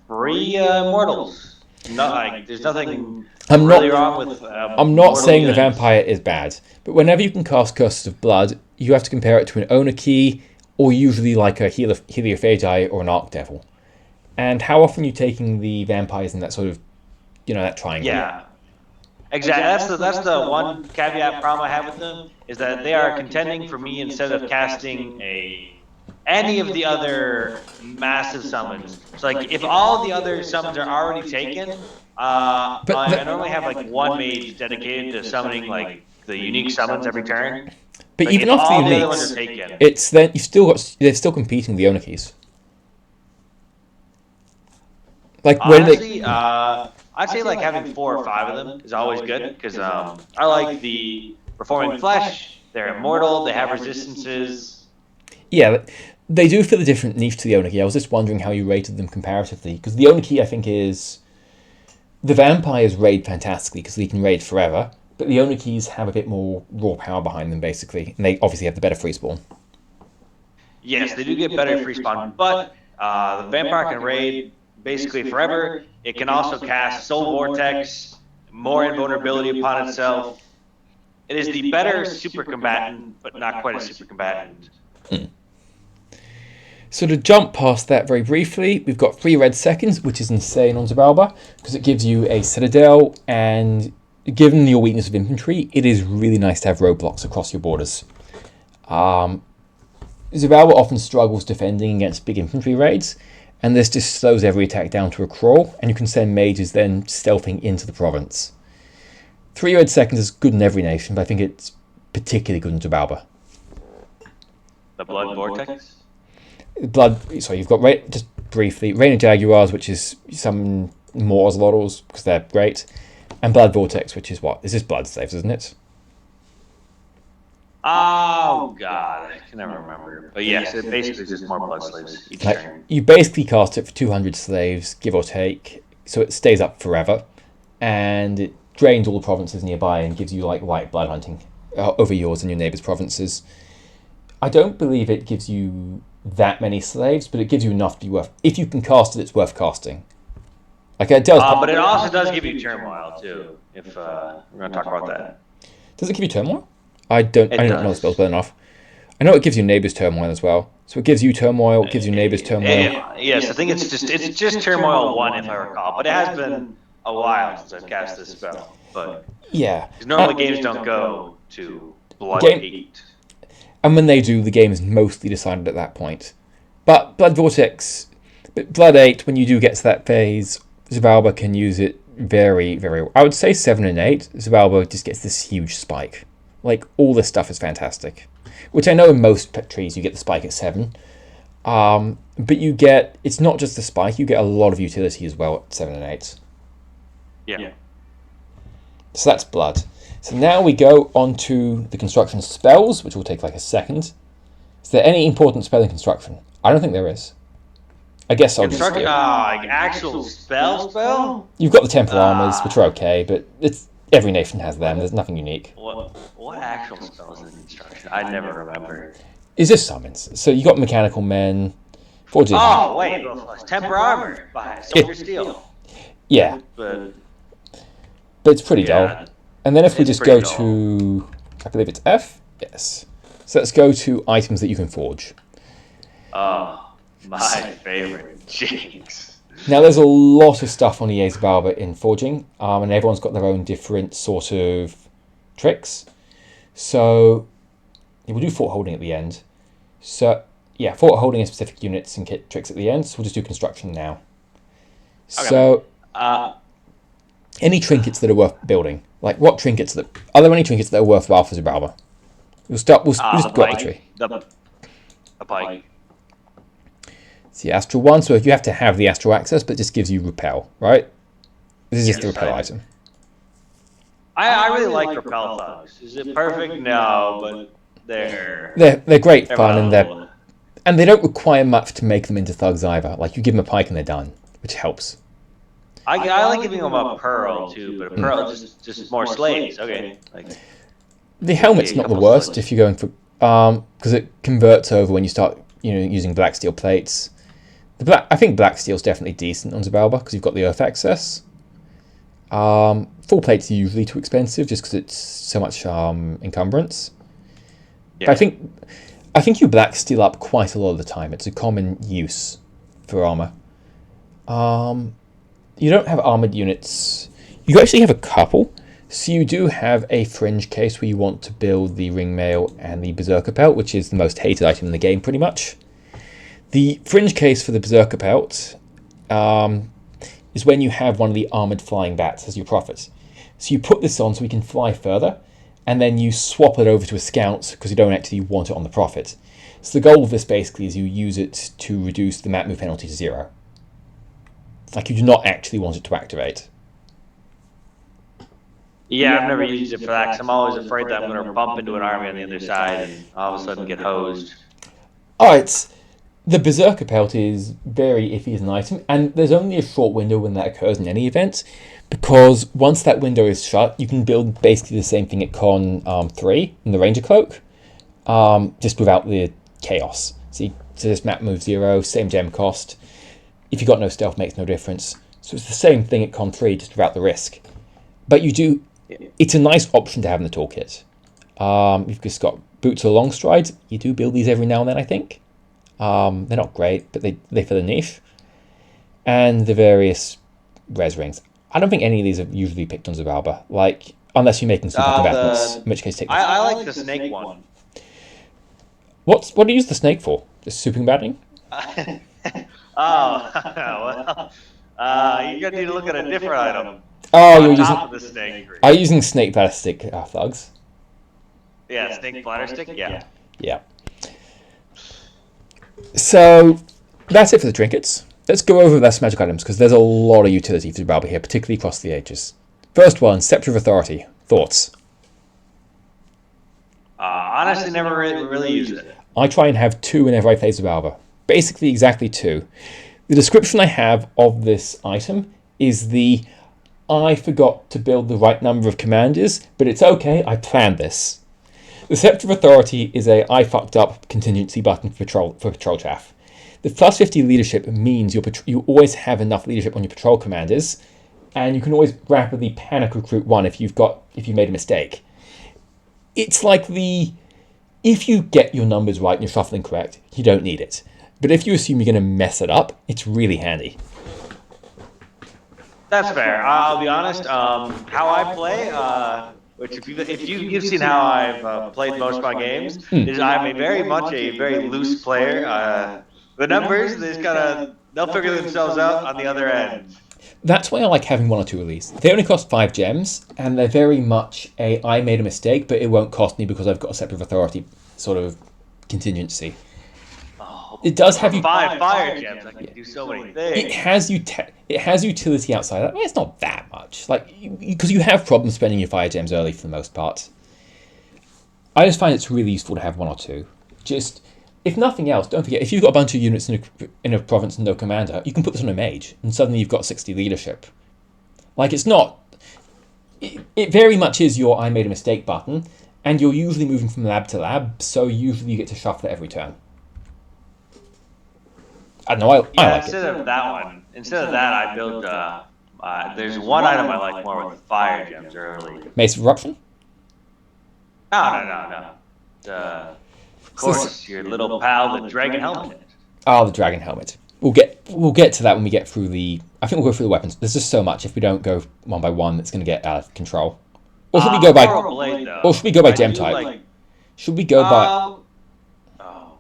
A: Free Immortals. There's nothing really wrong with...
B: I'm not saying the vampire is bad, but whenever you can cast Curses of Blood, you have to compare it to an Onaki, or usually like a Heliophagi or an Archdevil. And how often are you taking the vampires in that sort of, that triangle?
A: Yeah, exactly. That's the one caveat problem I have with them, is that they are contending for me instead of casting any of the other massive summons. So like, if all the other summons are already taken, I normally have like one mage dedicated to summoning like the unique summons every turn.
B: but
A: Like
B: even
A: if
B: after the
A: all the other ones are
B: uniques,
A: taken,
B: it's then you've still got they're still competing with the owner keys. Like when they
A: honestly, I'd say like having 4 or 5 of them is always good because I like the performing flesh. They're immortal. They have resistances.
B: yeah, they do feel a different niche to the owner key. I was just wondering how you rated them comparatively because the owner key I think is the vampires raid fantastically because they can raid forever, but the owner keys have a bit more raw power behind them basically, and they obviously have the better free spawn.
A: Yes, they do get better free spawn, but the vampire can raid basically forever. It can also cast Soul Vortex, more invulnerability upon itself. It is the better super combatant, but not quite a super combatant.
B: So to jump past that very briefly, we've got 3 red seconds, which is insane on Xibalba, because it gives you a citadel, and given your weakness of infantry, it is really nice to have roadblocks across your borders. Xibalba often struggles defending against big infantry raids, and this just slows every attack down to a crawl, and you can send mages then stealthing into the province. 3 red seconds is good in every nation, but I think it's particularly good in Xibalba.
A: The Blood Vortex?
B: So you've got just briefly Rain of Jaguars, which is some more Ozelotls because they're great, and Blood Vortex, which is what? Is this Blood Slaves, isn't it?
A: Oh god, I can never remember. But yes, it basically just more blood slaves each turn.
B: You basically cast it for 200 slaves, give or take, so it stays up forever, and it drains all the provinces nearby and gives you like white blood hunting over yours and your neighbours' provinces. I don't believe it gives you that many slaves, but it gives you enough to be worth. If you can cast it, it's worth casting. Like it does.
A: But it also does give you turmoil too. If we're going to talk about that,
B: does it give you turmoil? I don't know the spells well enough. I know it gives you neighbours turmoil as well. So it gives you turmoil, it gives you neighbours turmoil.
A: Yes, I think it's just turmoil 1 if I recall, but it has been a while since I've cast this spell. But
B: yeah,
A: because normally games don't go to Blood 8.
B: And when they do, the game is mostly decided at that point. But Blood Vortex, but Blood 8, when you do get to that phase, Xibalba can use it very, very well. I would say 7 and 8, Xibalba just gets this huge spike. Like, all this stuff is fantastic. Which I know in most trees you get the spike at 7. But you get, it's not just the spike, you get a lot of utility as well at 7 and 8.
A: Yeah.
B: So that's Blood. So now we go on to the construction spells, which will take like a second. Is there any important spell in construction? I don't think there is. I guess I'll just
A: like actual spell?
B: You've got the temple armors, which are okay, but it's every nation has them. There's nothing unique.
A: What actual spells in construction? I never remember.
B: Is this summons? So you got mechanical men. Forges.
A: Oh wait, temper armor by Soldier Steel.
B: Yeah, but it's pretty dull. And then if we just go to, I believe it's F. Yes. So let's go to items that you can forge.
A: Oh, my favorite. Jinx.
B: Now there's a lot of stuff on EA's Xibalba in forging, and everyone's got their own different sort of tricks. So we'll do fort holding at the end. So yeah, fort holding is specific units and kit tricks at the end. So we'll just do construction now. Okay. So any trinkets that are worth building? Like what trinkets are there any trinkets that are worthwhile for Xibalba? We'll just go up the tree.
A: A pike.
B: It's the astral one, so if you have to have the astral access, but it just gives you repel, right? This is just the repel item.
A: I really like repel thugs. Is it perfect? No, but they're
B: great fun, and they don't require much to make them into thugs either. Like you give them a pike and they're done, which helps.
A: I like giving them a pearl too, but a pearl is just more slaves. Okay.
B: The helmet's not the worst if you're going for because it converts over when you start using black steel plates. I think black steel's definitely decent on Xibalba because you've got the earth access. Full plates are usually too expensive just because it's so much encumbrance. Yeah. But I think you black steel up quite a lot of the time. It's a common use for armor. You don't have armored units. You actually have a couple. So you do have a fringe case where you want to build the ring mail and the berserker pelt, which is the most hated item in the game pretty much. The fringe case for the berserker pelt is when you have one of the armoured flying bats as your prophet. So you put this on so we can fly further, and then you swap it over to a scout because you don't actually want it on the prophet. So the goal of this basically is you use it to reduce the map move penalty to 0. Like you do not actually want it to activate.
A: Yeah, I've never used it for that because I'm always afraid that I'm going to bump into an army on the other side and all of a sudden get hosed.
B: Alright, the Berserker Pelt is very iffy as an item, and there's only a short window when that occurs in any event, because once that window is shut, you can build basically the same thing at Con 3 in the Ranger Cloak, just without the chaos. So this map move 0, same gem cost. If you've got no stealth, makes no difference. So it's the same thing at Con 3, just without the risk. But you do. It's a nice option to have in the toolkit. You've just got Boots or Long Strides. You do build these every now and then, I think. They're not great, but they fill a niche. And the various res rings. I don't think any of these are usually picked on Xibalba, like unless you're making super combatants, in which case take.
A: I like the snake one.
B: What do you use the snake for? Just super combating?
A: Well, you're gonna need to look at a different item.
B: Oh,
A: you're using the snake.
B: Are you using snake bladder stick thugs?
A: Yeah, snake bladder stick. Yeah.
B: Yeah. So that's it for the trinkets. Let's go over the magic items because there's a lot of utility for Xibalba here, particularly across the ages. First one, Scepter of Authority. Thoughts?
A: Honestly, never really used it.
B: I try and have 2 whenever I play Xibalba. Basically, exactly 2. The description I have of this item is I forgot to build the right number of commanders, but it's okay, I planned this. The Scepter of Authority is I fucked up contingency button for patrol chaff. The plus 50 leadership means you always have enough leadership on your patrol commanders, and you can always rapidly panic recruit one if you made a mistake. It's like if you get your numbers right and you're shuffling correct, you don't need it. But if you assume you're going to mess it up, it's really handy.
A: That's fair. I'll be honest. How I play, which if you've seen how I've played most of my games, is I'm very loose player. The numbers, they'll figure themselves out on the other end.
B: That's why I like having 1 or 2 of these. They only cost 5 gems, and they're very much I made a mistake, but it won't cost me because I've got a Scepter of Authority sort of contingency. It does have you
A: 5 fire gems. I can do so many things.
B: It has utility outside that. Well, it's not that much, because you have problems spending your fire gems early for the most part. I just find it's really useful to have 1 or 2. Just if nothing else, don't forget if you've got a bunch of units in a province and no commander, you can put this on a mage, and suddenly you've got 60 leadership. It's not. It very much is your I made a mistake button, and you're usually moving from lab to lab, so usually you get to shuffle it every turn. I don't know. I like
A: instead of that, I build. There's one item I like more with fire gems early.
B: Mace of Eruption?
A: No. Of course, your little pal, the dragon helmet.
B: Oh, the dragon helmet. We'll get to that when we get through I think we'll go through the weapons. There's just so much. If we don't go one by one, it's going to get out of control. Or should we go by? Or should we go by gem type? Should we go by?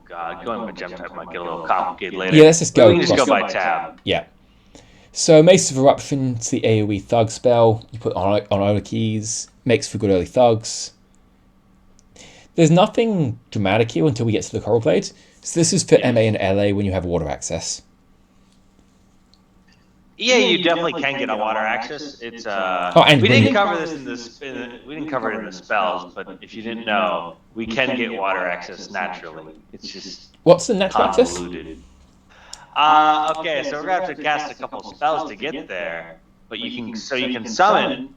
A: God, going by gem type might get a little complicated later.
B: Yeah, let's just go.
A: We can just go by tab.
B: Yeah. So Mace of Eruption, it's the AoE thug spell. You put on other keys, makes for good early thugs. There's nothing dramatic here until we get to the Coral Blades. So this is for MA and LA when you have water access.
A: Yeah, you definitely can get a water access. It's we didn't cover this we didn't cover it in the spells, but if you didn't know, we can get water access naturally. It's just
B: what's the natural access?
A: Okay, so we're gonna have to cast a couple spells to get there, but you can summon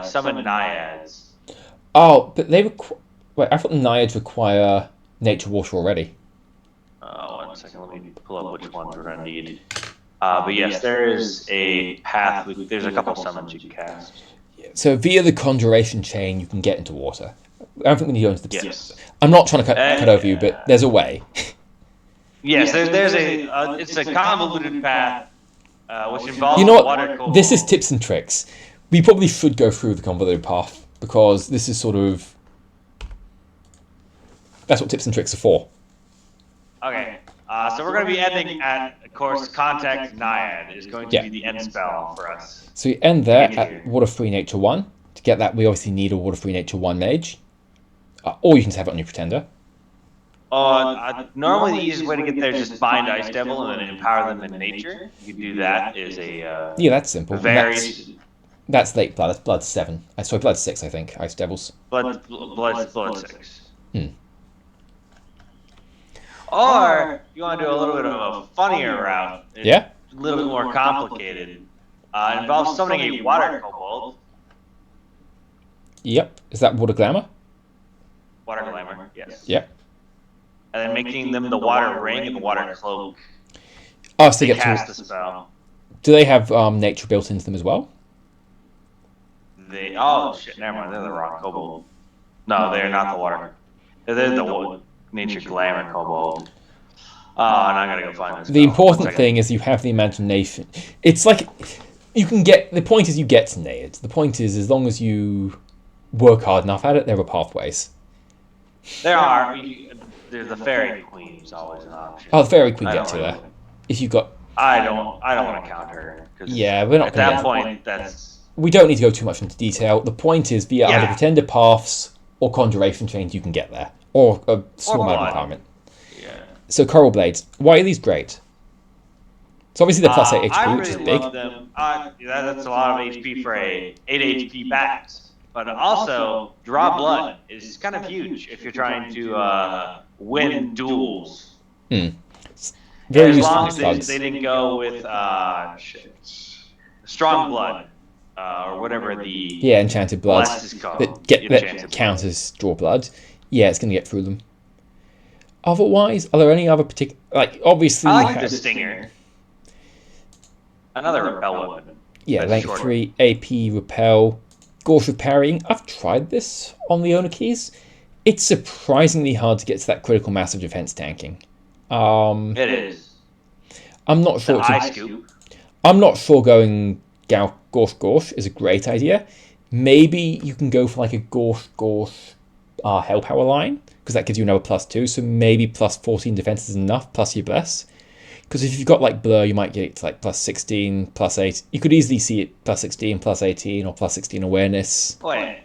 A: summon naiads.
B: Oh, but they wait. I thought the naiads require nature water already.
A: 1 second. Let me pull up which ones we're gonna need. But yes, there is a path. There's a couple summons you can cast.
B: So via the conjuration chain, you can get into water. I don't think we need to go into the.
A: Yes.
B: I'm not trying to cut over you, but there's a way.
A: Yes, there's a. It's a convoluted path, which involves water.
B: This is tips and tricks. We probably should go through the convoluted path because this is sort of. That's what tips and tricks are for.
A: Okay. So we're going to be ending at, of course, Contact Naiad is going to be the end spell for us.
B: So we end there at Water Free Nature 1. To get that, we obviously need a Water Free Nature 1 mage. Or you can just have it on your Pretender.
A: Normally, the easiest way to get there is just bind Ice Devil and then empower them in nature. You could do that. Is a
B: yeah, that's simple.
A: Varies.
B: That's late blood. That's blood 7. Sorry, blood 6. I think Ice Devils.
A: Blood 6. Or you want to do a little bit of a funnier route. It's a little bit more complicated. It involves summoning a water kobold.
B: Yep. Is that Water Glamour?
A: Water Glamour, yes.
B: Yep.
A: And then making them the water ring and the water cloak.
B: Oh, so they get
A: cast the spell.
B: Do they have nature built into them as well?
A: Oh shit! Never mind. They're the wrong kobold. No, they're not the water. They're the nature glamour kobold. Oh, and I gotta go find this.
B: The important thing is you have the imagination. It's like you can get. The point is you get to Naiad. The point is as long as you work hard enough at it, there are pathways.
A: There are. There's the Fairy Queen is always an option.
B: Oh, the Fairy Queen gets you there. If you got.
A: I don't want to count her.
B: Yeah, we're not.
A: At that point, that's.
B: We don't need to go too much into detail. The point is via either Pretender paths or Conjuration chains you can get there, or a small amount of empowerment. Yeah. So Coral Blades, why are these great? So obviously they're plus 8 HP, which is big.
A: Love them. That's a lot of HP for a 8 HP bats. But also, draw blood is kind of huge if you're trying to win duels.
B: Very
A: as
B: useful
A: long as they didn't go with strong blood. Or whatever the
B: enchanted blood that counters draw blood. Yeah, it's going to get through them. Otherwise, are there any other particular obviously?
A: I like the stinger. Another repel weapon.
B: Yeah, rank 3 AP repel, Gorse with parrying. I've tried this on the owner keys. It's surprisingly hard to get to that critical mass of defense tanking.
A: It is.
B: I'm not sure. I'm not sure going Gorsh is a great idea. Maybe you can go for like a Gorsh Hell Power line, because that gives you another +2, so maybe plus 14 defense is enough, plus your bless. Because if you've got like Blur, you might get it to like plus 16, plus 8. You could easily see it plus 16, plus 18, or plus 16 awareness.
A: Wait,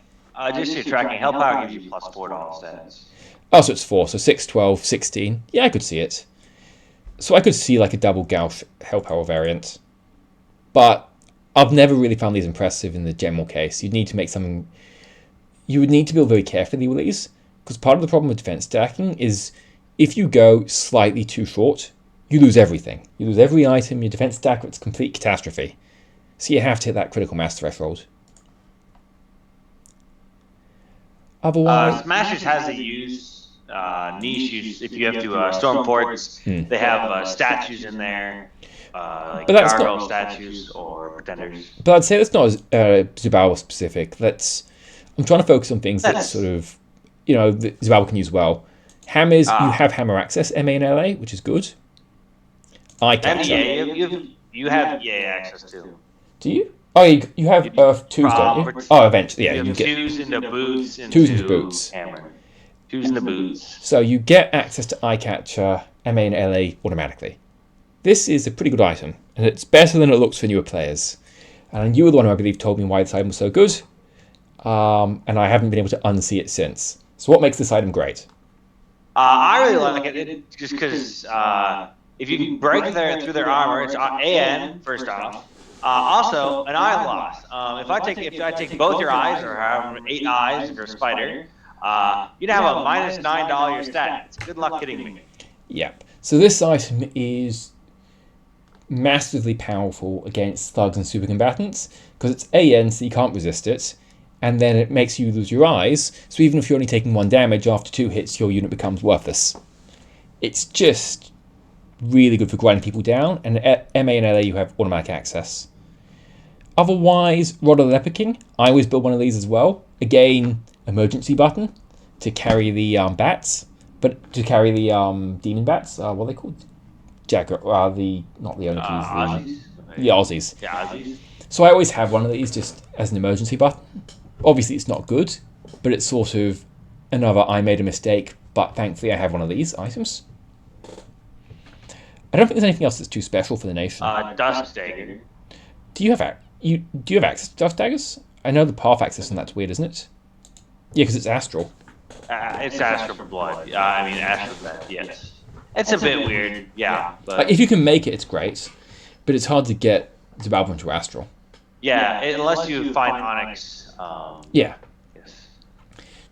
A: just your tracking. Hell Power gives you +4 to all stats.
B: Oh, so it's 4, so 6, 12, 16. Yeah, I could see it. So I could see like a double Gauch Hell Power variant. But I've never really found these impressive in the general case. You'd need to make something. You would need to build very carefully with these, because part of the problem with defense stacking is if you go slightly too short, you lose everything. You lose every item. Your defense stack, it's a complete catastrophe. So you have to hit that critical mass threshold. Otherwise,
A: Smashers has a niche use. If you have to storm forts, they have statues in there. Like gargoyle statues or pretenders.
B: But I'd say that's not Xibalba specific. I'm trying to focus on things that sort of, that Xibalba can use well. Hammers, you have hammer access, MA and LA, which is good. Eye catcher.
A: You have EA access too.
B: Do you? Oh, you have Earth 2s, don't you? Oh, eventually, yeah.
A: You get 2s into boots.
B: 2s into boots.
A: Hammer. 2s into boots.
B: So you get access to eye catcher, MA and LA automatically. This is a pretty good item, and it's better than it looks for newer players. And you were the one who I believe told me why this item was so good, and I haven't been able to unsee it since. So what makes this item great?
A: I really like it just because if you can break through their armor, it's AN first off. Also, an eye loss. If I take both your eyes, or have 8 eyes, or a spider, you'd have a -9 to all your stats. Good luck hitting me.
B: Yep. So this item is massively powerful against thugs and super combatants because it's AN, so you can't resist it, and then it makes you lose your eyes, so even if you're only taking 1 damage, after 2 hits your unit becomes worthless. It's just really good for grinding people down, and MA and LA you have automatic access. Otherwise, Rod of the Leper King, I always build one of these as well. Again, emergency button to carry the bats, but to carry the demon bats, what are they called? Not the Onikies, the Aussies.
A: Yeah, Aussies.
B: So I always have one of these just as an emergency button. Obviously it's not good, but it's sort of another I made a mistake, but thankfully I have one of these items. I don't think there's anything else that's too special for the nation.
A: Dusk Dagger.
B: Do you have access to Dust Daggers? I know the path access, and that's weird, isn't it? Yeah, because it's astral.
A: It's Astral Blood. I mean, Astral Death, yes. It's a bit weird, yeah. But
B: If you can make it, it's great, but it's hard to get Xibalba into astral.
A: yeah, unless you find Onyx.
B: Yeah.
A: Yes.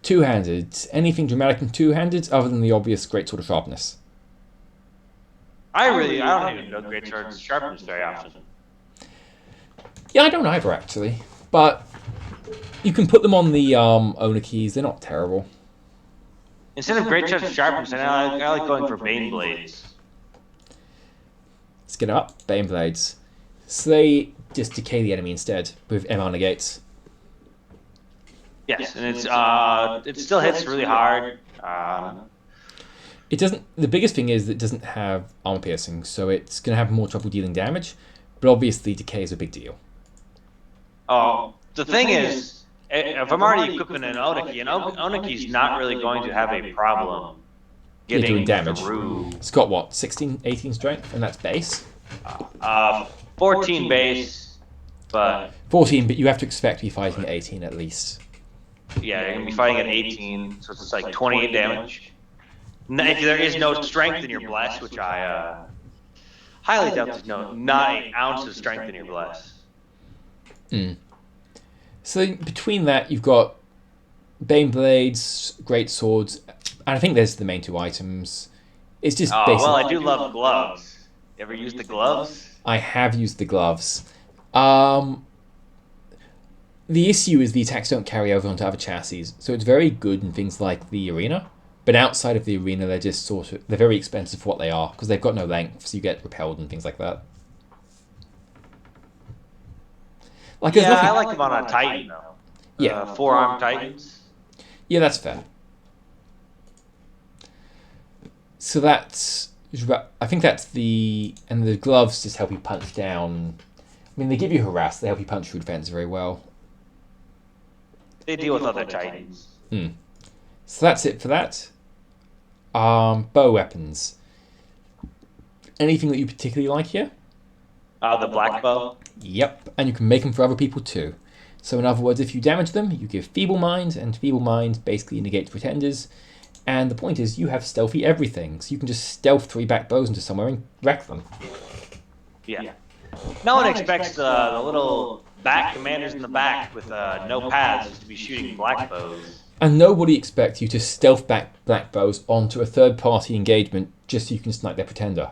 B: Two-handed. Anything dramatic in two-handed other than the obvious great sword of sharpness?
A: I don't even know Great Sword's sharpness very often.
B: Yeah, I don't either actually, but you can put them on the owner keys. They're not terrible.
A: Instead of Great Sword's sharpness, I like going for Bane Blades.
B: Let's get up. Bane Blades. So they just decay the enemy instead with MR negates.
A: Yes, and it still hits really hard.
B: It doesn't. The biggest thing is that it doesn't have armor piercing, so it's going to have more trouble dealing damage. But obviously, decay is a big deal.
A: Oh, the thing is, if I'm already equipping an Oniki, an Oniki's not really going to have a problem getting
B: doing damage.
A: through.
B: It's got what, 16, 18 strength, and that's base.
A: 14 base, but
B: 14, but you have to expect to be fighting at 18 at least.
A: yeah, you're gonna be fighting at 18, so it's like 28 damage. If there is no strength in your bless, which I highly doubt there's not an ounce of strength in your bless.
B: So between that, you've got Bane Blades, Great Swords, and I think there's the main two items. It's just basic.
A: Well, I do love gloves. You ever use the gloves?
B: I have used the gloves. The issue is the attacks don't carry over onto other chassis, so it's very good in things like the arena. But outside of the arena, they're just they're very expensive for what they are because they've got no length, so you get repelled and things like that.
A: I like them on a Titan though.
B: Yeah,
A: forearm Titans.
B: Yeah, that's fair. So I think that's and the gloves just help you punch down. I mean, they give you harass. They help you punch through defense very well.
A: They deal with other Titans.
B: So that's it for that. Bow weapons. Anything that you particularly like here?
A: The black bow.
B: Yep, and you can make them for other people too. So in other words, if you damage them, you give Feeble Mind, and Feeble Mind basically negates pretenders. And the point is, you have stealthy everything, so you can just stealth 3 back bows into somewhere and wreck them.
A: Yeah. No one expects the little back commanders in the back with no pads to be shooting black bows.
B: And nobody expects you to stealth back black bows onto a third-party engagement just so you can snipe their pretender.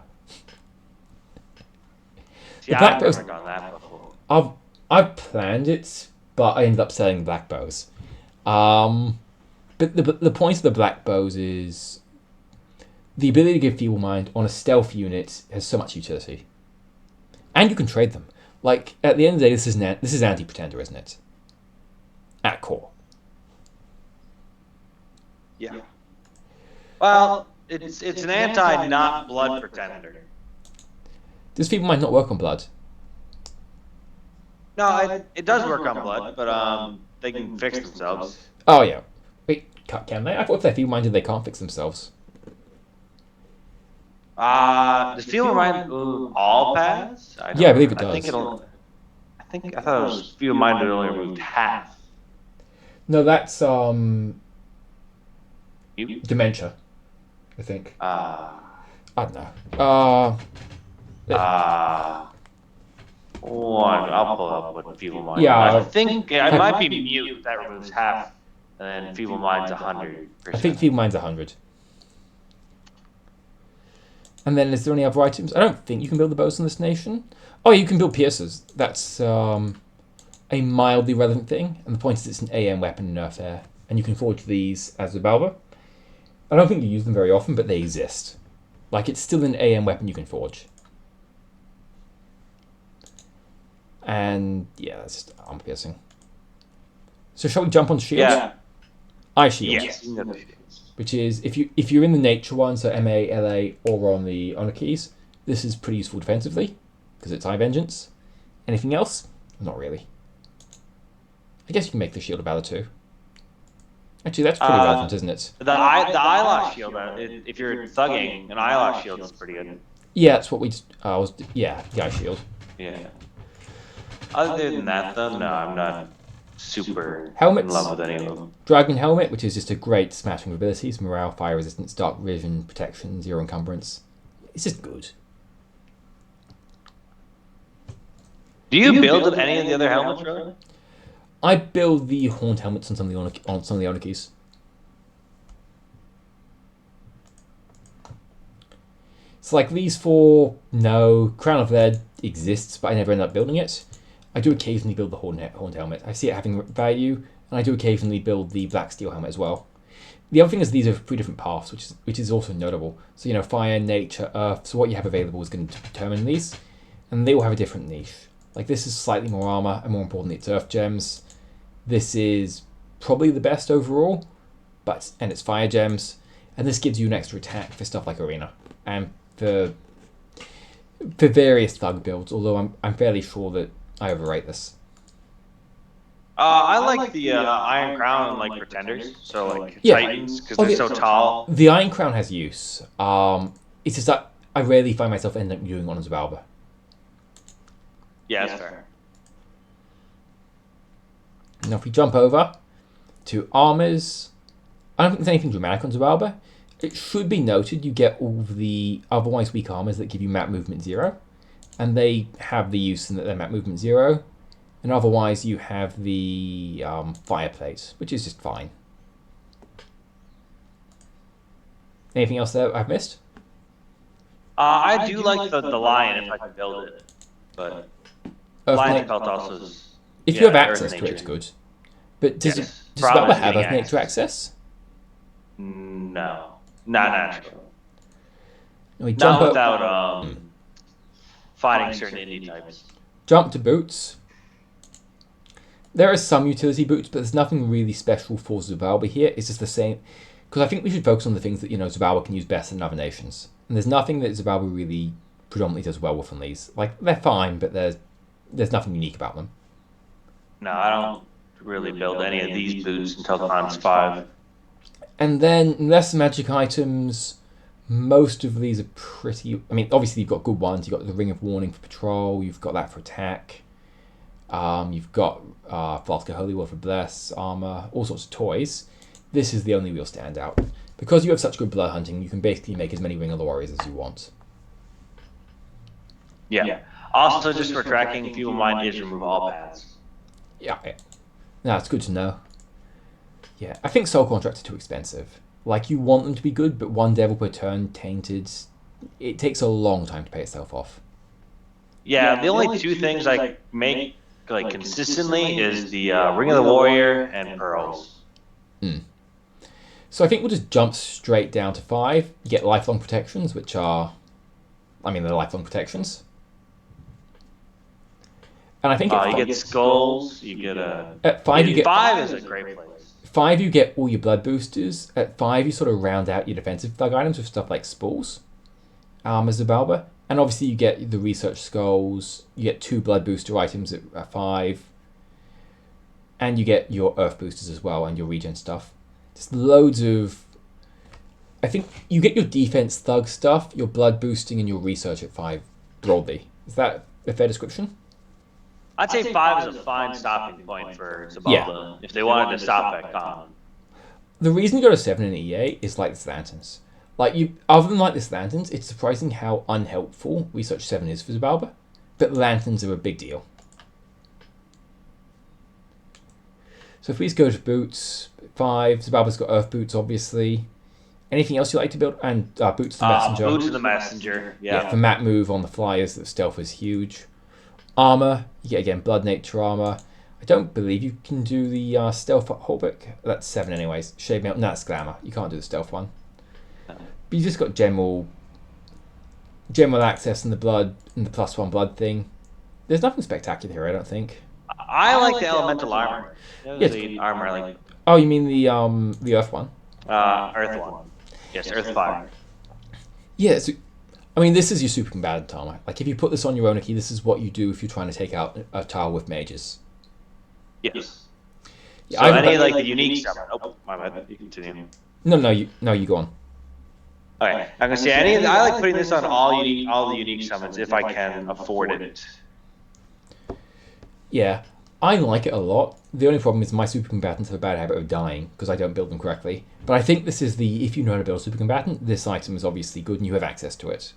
A: Yeah, I've never done that before.
B: I've planned it, but I ended up selling the black bows. But the point of the black bows is the ability to give Feeble Mind on a stealth unit has so much utility, and you can trade them. Like at the end of the day, this is anti-pretender, isn't it? At core.
A: Yeah. Well, it's an anti-not blood pretender.
B: Does Feeble Mind not work on blood?
A: No, it does work on blood, but they can fix themselves.
B: Oh yeah. Wait, can they? I thought if they're Feeble Minded, they can't fix themselves.
A: Does Feeble Mind all paths?
B: Yeah, I believe it does.
A: I thought it was Feeble Minded only removed half.
B: No, that's
A: You?
B: dementia, I think.
A: I
B: I don't know.
A: I'll pull up what Feeble Mind.
B: Yeah,
A: I think it might be mute that removes half, and then Feeble Mind's 100%.
B: I think Feeble Mind's 100. And then is there any other items? I don't think you can build the bows in this nation. Oh, you can build piercers. That's a mildly relevant thing. And the point is it's an AM weapon in Nerf Air. And you can forge these as a Xibalba. I don't think you use them very often, but they exist. Like, it's still an AM weapon you can forge. And, yeah, that's just armor piercing. So shall we jump on shields?
A: Yeah.
B: Eye shields.
A: Yes.
B: Which is, if you're in the nature one, so MA, LA, or on the honor keys, this is pretty useful defensively, because it's Eye Vengeance. Anything else? Not really. I guess you can make the Shield of Valor too. Actually, that's pretty relevant, isn't it?
A: The eyelash shield, if you're thugging, an eyelash shield is pretty good.
B: Yeah, that's what we just. Yeah, the ice shield.
A: Yeah. Other than that, though, no, I'm not super in
B: Helmets.
A: love with any of them.
B: Dragon Helmet, which is just a great smashing abilities, morale, fire resistance, dark vision, protection, zero encumbrance. It's just good.
A: Do you build any of the other helmets, really?
B: I build the horned helmets on some of the Onakis. So like these four, no. Crown of Lead exists, but I never end up building it. I do occasionally build the horned helmet. I see it having value, and I do occasionally build the black steel helmet as well. The other thing is these are 3 different paths, which is also notable. So fire, nature, earth. So what you have available is going to determine these, and they all have a different niche. Like this is slightly more armor, and more importantly, it's earth gems. This is probably the best overall, and it's fire gems, and this gives you an extra attack for stuff like arena and for various thug builds. Although I'm fairly sure that I overrate this.
A: I like the Iron Crown and like Pretenders, so like Titans, because they're so tall.
B: The Iron Crown has use. It's just that I rarely find myself ending up doing one on Xibalba.
A: Yeah, that's fair.
B: Now, if we jump over to armors, I don't think there's anything dramatic on Xibalba. It should be noted you get all of the otherwise weak armors that give you map movement 0, and they have the use in that they're map movement 0, and otherwise you have the fireplace, which is just fine. Anything else that I've missed?
A: I do like the lion if I can build it, but lion pelt also is.
B: If you have access to it, it's good. But does Xibalba have Earth Nature access?
A: No. Not naturally.
B: Not
A: without fighting certain indie types.
B: Jump to boots. There are some utility boots, but there's nothing really special for Xibalba here. It's just the same. Because I think we should focus on the things that Xibalba can use best in other nations. And there's nothing that Xibalba really predominantly does well with on these. Like, they're fine, but there's nothing unique about them.
A: No, I don't really build any of these boots until times 5.
B: And then, unless magic items, most of these are pretty. I mean, obviously you've got good ones. You've got the Ring of Warning for patrol. You've got that for attack. You've got Flask of Holy War for bless, armor, all sorts of toys. This is the only real standout. Because you have such good blood hunting, you can basically make as many Ring of the Warriors as you want.
A: Yeah. Also, just for tracking, if you mind, is remove all paths.
B: Yeah. No, it's good to know. Yeah, I think Soul Contracts are too expensive. Like, you want them to be good, but 1 devil per turn, tainted, it takes a long time to pay itself off.
A: Yeah, the only 2 things I make like consistently is the Ring of the Warrior and Pearls.
B: So I think we'll just jump straight down to 5. You get lifelong protections, which are, they're lifelong protections. And I think
A: you get skulls. You get
B: at 5 you get
A: 5 is a great place.
B: 5 you get all your blood boosters. At 5 you sort of round out your defensive thug items with stuff like spools, as Xibalba, and obviously you get the research skulls. You get 2 blood booster items at 5, and you get your earth boosters as well and your regen stuff. Just loads of. I think you get your defense thug stuff, your blood boosting, and your research at 5 broadly. Is that a fair description?
A: I'd say 5 is a fine stopping point for Xibalba if they wanted to stop at common.
B: The reason you go to 7 in EA is like the lanterns. Other than like the lanterns, it's surprising how unhelpful Research 7 is for Xibalba. But lanterns are a big deal. So if we just go to boots, 5, Xibalba's got earth boots, obviously. Anything else you like to build? And boots the messenger.
A: Boots the messenger, yeah.
B: For map move on the flyers, that stealth is huge. Armor, you get again blood nature armor. I don't believe you can do the stealth Holbeck. That's 7 anyways. Shade mail, no, that's glamour. You can't do the stealth one. But you just got general access and the blood and the +1 blood thing. There's nothing spectacular here, I don't think.
A: I like the elemental armor. The armor I like.
B: Oh, you mean the earth one?
A: Earth one. Yes, earth fire.
B: Yeah, this is your super combatant armor. Like, if you put this on your own key, this is what you do if you're trying to take out a tile with mages.
A: Yes. Yeah, so any like the unique stuff. Oh, my bad. You continue.
B: No, you go on.
A: Okay, I'm gonna see any. I like putting this on all the unique summons if I can afford it.
B: Yeah, I like it a lot. The only problem is my super combatants have a bad habit of dying because I don't build them correctly. But I think this is the if you know how to build a super combatant, this item is obviously good and you have access to it.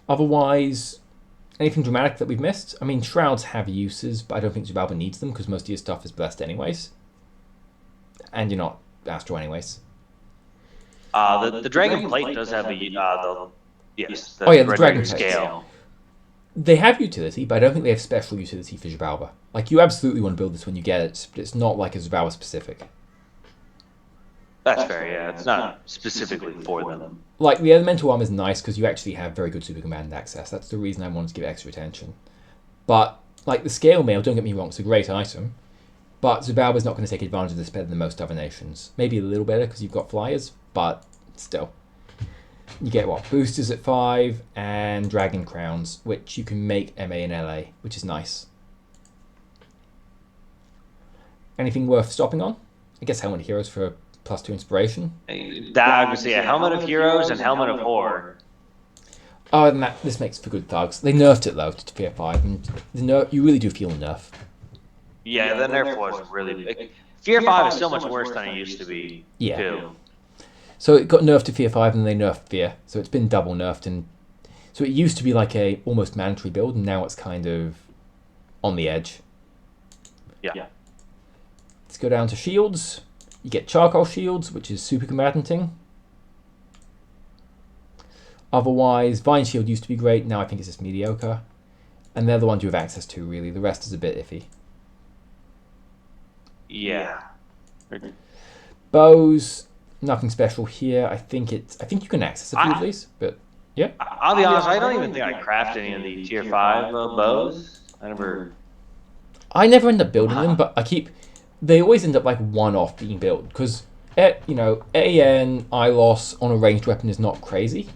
B: Otherwise, anything dramatic that we've missed? I mean, shrouds have uses, but I don't think Xibalba needs them because most of your stuff is blessed anyways, and you're not astral anyways.
A: The dragon plate does have the yes
B: Oh
A: the
B: yeah, the
A: red
B: dragon
A: dragon
B: plates.
A: scale.
B: They have utility, but I don't think they have special utility for Xibalba. Like, you absolutely want to build this when you get it, but it's not like a Xibalba specific.
A: That's fair. Yeah, it's not specifically for them.
B: Like, the elemental arm is nice because you actually have very good super command access. That's the reason I wanted to give it extra attention. But, like, the scale mail, don't get me wrong, it's a great item, but Xibalba's not going to take advantage of this better than most other nations. Maybe a little better because you've got flyers, but still. You get what? Boosters at 5 and Dragon Crowns, which you can make MA and LA, which is nice. Anything worth stopping on? I guess Helmet of Heroes for +2 inspiration.
A: That I would say a helmet of heroes and helmet of horror.
B: Oh, and this makes for good thugs. They nerfed it though to Fear 5, and you really do feel the nerf.
A: Yeah, the nerf was really big. Fear 5 is so much worse than it used to be.
B: Yeah.
A: Too.
B: So it got nerfed to Fear 5 and they nerfed Fear. So it's been double nerfed. And so it used to be like a almost mandatory build, and now it's kind of on the edge.
A: Yeah.
B: Let's go down to shields. You get charcoal shields, which is super combatanting. Otherwise, Vine Shield used to be great. Now I think it's just mediocre. And they're the ones you have access to, really. The rest is a bit iffy.
A: Yeah.
B: Bows, nothing special here. I think you can access a few of these, but yeah.
A: I'll be honest, I don't even think I craft any of the tier 5 bows. I
B: never end up building them, but they always end up like one-off being built because AN ILOS on a ranged weapon is not crazy.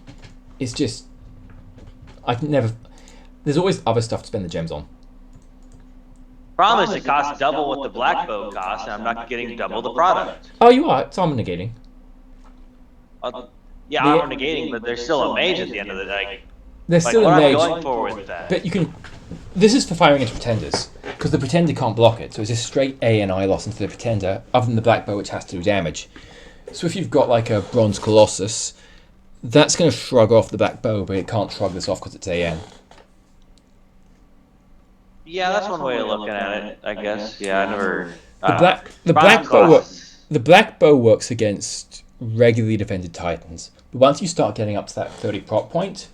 B: It's just there's always other stuff to spend the gems on.
A: Problem is it costs double what the black bow costs, and I'm not getting double the product.
B: Oh, you are. It's armor negating.
A: Yeah, armor negating, but there's still a mage at the end of the day.
B: There's still a mage.
A: What am I going for with that?
B: But you can. This is for firing into pretenders because the pretender can't block it, so it's just straight AN ILOS into the pretender, other than the black bow, which has to do damage. So if you've got like a bronze colossus, that's going to shrug off the black bow, but it can't shrug this off because it's AN.
A: Yeah, that's one way of looking at it, I guess. Yeah, I never.
B: The black bow works against regularly defended titans, but once you start getting up to that 30 prot point,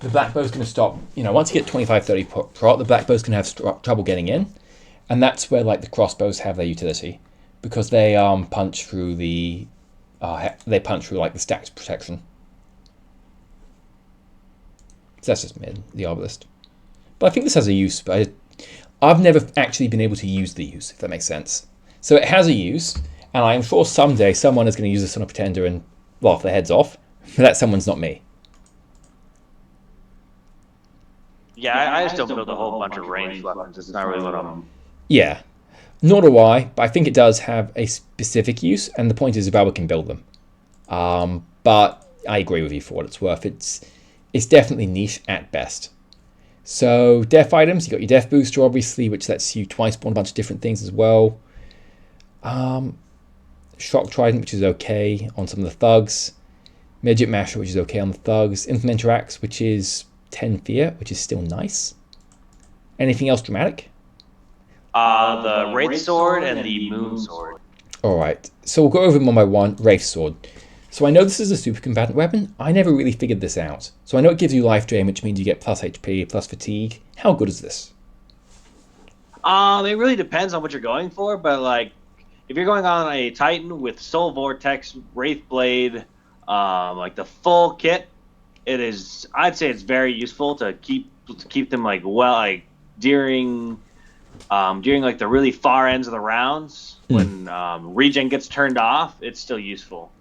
B: the black bow's going to stop. Once you get 25-30 prot, the black bow's going to have trouble getting in, and that's where like the crossbows have their utility because they punch through the like the stacked protection. So that's just mid, the Arbalist. But I think this has a use, but I've never actually been able to use the use, if that makes sense. So it has a use, and I'm sure someday someone is going to use this on a pretender and laugh their heads off, but that someone's not me.
A: Yeah, I just don't build a whole bunch of ranged weapons. It's not really what I'm...
B: Yeah. Nor do I, but I think it does have a specific use, and the point is Xibalba can build them. But I agree with you for what it's worth. It's definitely niche at best. So, death items, you got your death booster, obviously, which lets you twice spawn a bunch of different things as well. Shock Trident, which is okay on some of the thugs. Midget Masher, which is okay on the thugs. Implementer Axe, which is 10 fear, which is still nice. Anything else dramatic?
A: The Wraith Sword and the Moon Sword.
B: Alright, so we'll go over them one by one. Wraith Sword. So I know this is a super combatant weapon. I never really figured this out. So I know it gives you life drain, which means you get plus HP, plus fatigue. How good is this?
A: It really depends on what you're going for, but like if you're going on a Titan with Soul Vortex, Wraith Blade, like the full kit, I'd say it's very useful to keep them during like the really far ends of the rounds when regen gets turned off. It's still useful.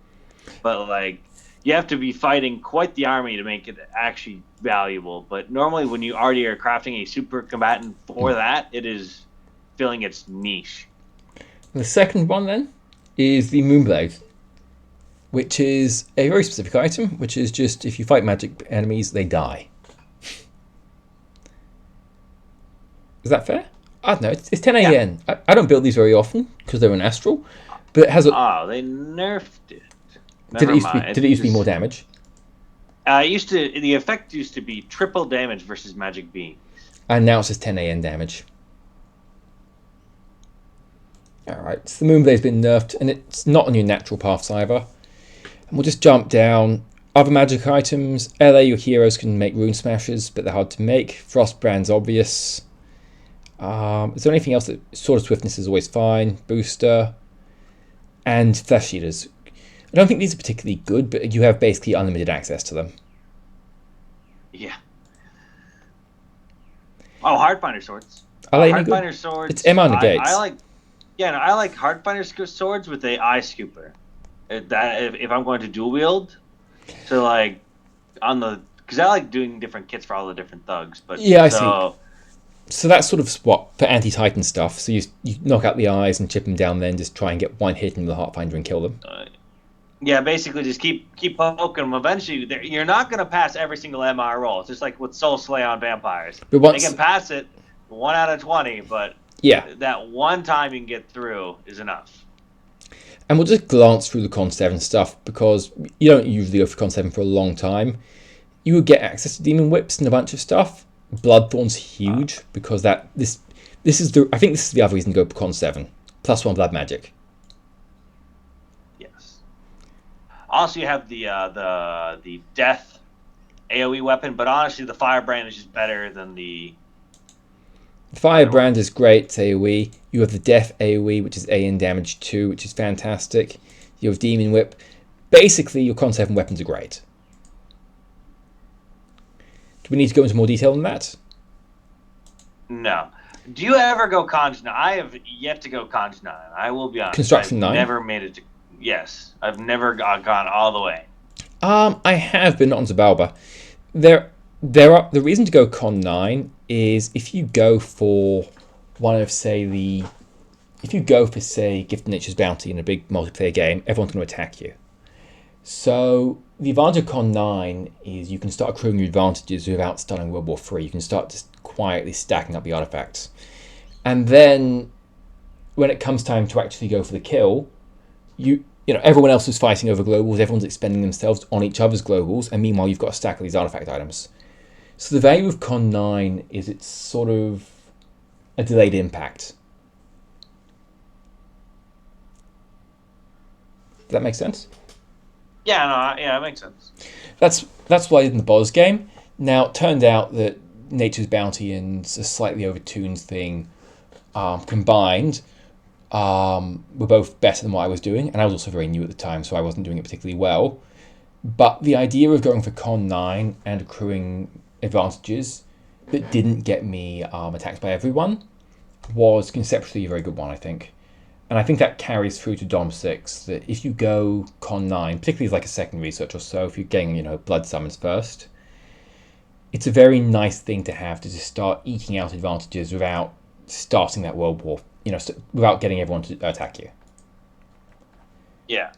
A: But like you have to be fighting quite the army to make it actually valuable. But normally when you already are crafting a super combatant for that, it is filling its niche.
B: The second one then is the Moonblade. which is a very specific item, which is just if you fight magic enemies, they die. Is that fair? I don't know. It's 10 AN. Yeah. I don't build these very often because they're an astral, but it has a.
A: Oh, they nerfed it.
B: Did it used to be more damage?
A: The effect used to be triple damage versus magic beam.
B: And now it says 10 AN damage. Alright, so the Moonblade's been nerfed, and it's not on your natural paths either. And we'll just jump down. Other magic items. LA, your heroes can make rune smashes, but they're hard to make. Frostbrand's obvious. Is there anything else that Sword of Swiftness is always fine? Booster. And Flesh Eaters. I don't think these are particularly good, but you have basically unlimited access to them.
A: Yeah. Oh, Hardfinder swords.
B: Hardfinder
A: swords.
B: It's MR negates.
A: I like Hardfinder swords with a eye scooper. If I'm going to dual wield, so like because I like doing different kits for all the different thugs. But
B: yeah, I see. So that's sort of what for anti-Titan stuff. So you knock out the eyes and chip them down, then just try and get one hit in the Heartfinder and kill them.
A: Yeah, basically just keep poking them. Eventually, you're not going to pass every single MR roll. It's just like with Soul Slay on vampires. They can pass it 1 out of 20, but
B: yeah,
A: that one time you can get through is enough.
B: And we'll just glance through the Con 7 stuff because you don't usually go for Con 7 for a long time. You would get access to Demon Whips and a bunch of stuff. Bloodthorn's huge because I think this is the other reason to go for Con 7. +1 blood magic.
A: Yes. Also, you have the death AoE weapon, but honestly, the Firebrand is just better than the.
B: The Firebrand is great. It's AoE. You have the death AoE, which is AN damage 2, which is fantastic. You have Demon Whip. Basically, your Con 7 weapons are great. Do we need to go into more detail than that?
A: No. Do you ever go Conj 9? I have yet to go Conj 9. I will be honest.
B: Construction 9?
A: I've never made it to... Yes. I've never gone all the way.
B: I have, but not on Xibalba. The reason to go Con 9 is if you go for Gifted Nature's Bounty in a big multiplayer game, everyone's going to attack you. So the advantage of Con 9 is you can start accruing your advantages without starting World War III. You can start just quietly stacking up the artifacts. And then when it comes time to actually go for the kill, everyone else is fighting over globals, everyone's expending themselves on each other's globals, and meanwhile you've got a stack of these artifact items. So the value of Con 9 is it's sort of a delayed impact. Does that make sense?
A: Yeah, it makes sense.
B: That's what I did in the Boz game. Now, it turned out that Nature's Bounty and a slightly overtuned thing combined were both better than what I was doing, and I was also very new at the time, so I wasn't doing it particularly well. But the idea of going for Con 9 and accruing advantages that didn't get me attacked by everyone was conceptually a very good one, I think. And I think that carries through to Dom 6, that if you go Con 9, particularly as like a second research or so, if you're getting, blood summons first, it's a very nice thing to have to just start eking out advantages without starting that world war, without getting everyone to attack you.
A: Yeah.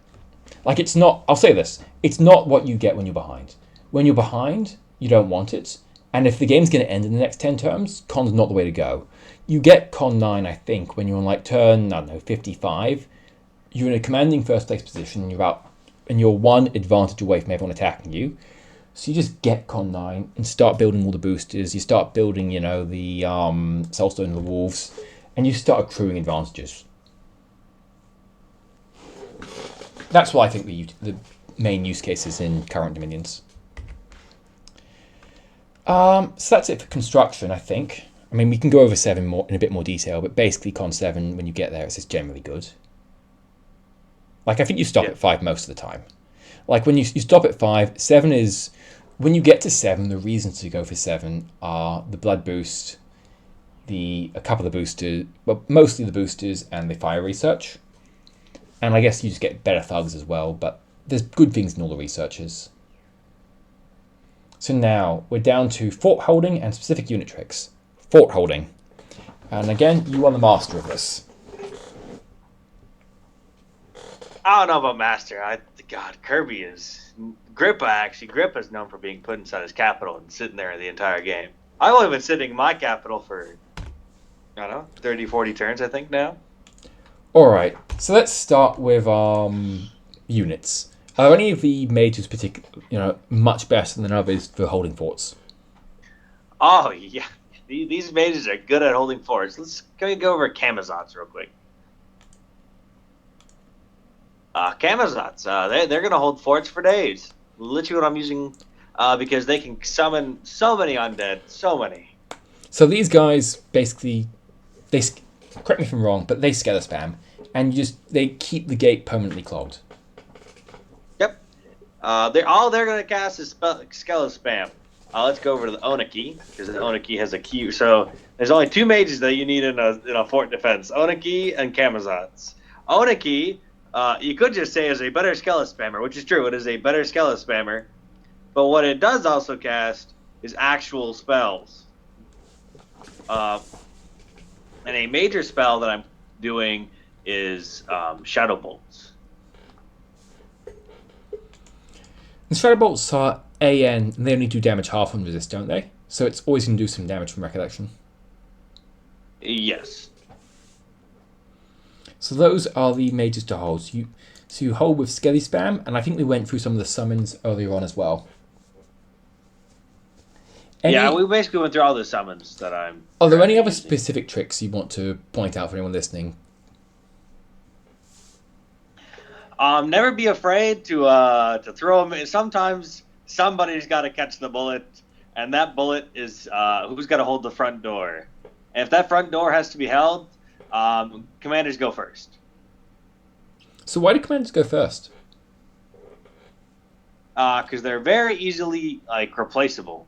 B: Like I'll say this, it's not what you get when you're behind. When you're behind, you don't want it. And if the game's going to end in the next 10 turns, Con's not the way to go. You get Con 9, I think, when you're on turn, 55. You're in a commanding first place position, and you're one advantage away from everyone attacking you. So you just get Con 9 and start building all the boosters. You start building, the Soulstone of the Wolves, and you start accruing advantages. That's what I think the main use cases in current Dominions. So that's it for construction, I think. I mean, we can go over 7 more in a bit more detail, but basically Con 7, when you get there, it's just generally good. I think you stop at 5 most of the time. When you stop at 5, 7 is... When you get to 7, the reasons to go for 7 are the blood boost, a couple of the boosters, well, mostly the boosters and the fire research. And I guess you just get better thugs as well, but there's good things in all the researches. So now, we're down to fort holding and specific unit tricks. Fort holding. And again, you are the master of this.
A: I don't know about Master. God, Kirby is Grippa. Actually, Grippa is known for being put inside his capital and sitting there the entire game. I've only been sitting in my capital for I don't know 30, 40 turns. I think now.
B: All right, so let's start with units. Are any of the mages much better than others for holding forts?
A: Oh yeah, these mages are good at holding forts. Can we go over Camazotz real quick? Camazotz, they're gonna hold forts for days. Literally, what I'm using, because they can summon so many undead, so many.
B: So these guys basically, they correct me if I'm wrong, but they scatter spam, and they keep the gate permanently clogged.
A: Yep. They're gonna cast is Skeleton spam. Let's go over to the Oniki because the Oniki has a key. So there's only two mages that you need in a fort defense: Oniki and Camazotz. Oniki, you could just say is a better Skeleton spammer, which is true. It is a better Skeleton spammer, but what it does also cast is actual spells. And a major spell that I'm doing is Shadow Bolts.
B: The Shadow Bolts are AN, and they only do damage half on resist, don't they? So it's always going to do some damage from recollection.
A: Yes.
B: So those are the mages to hold. So you hold with Skelly Spam, and I think we went through some of the summons earlier on as well.
A: Yeah, we basically went through all the summons that I'm.
B: Are there any other specific tricks you want to point out for anyone listening?
A: Never be afraid to throw them. Sometimes somebody's got to catch the bullet, and that bullet is who's got to hold the front door. And if that front door has to be held, commanders go first.
B: So why do commanders go first?
A: Because they're very easily replaceable.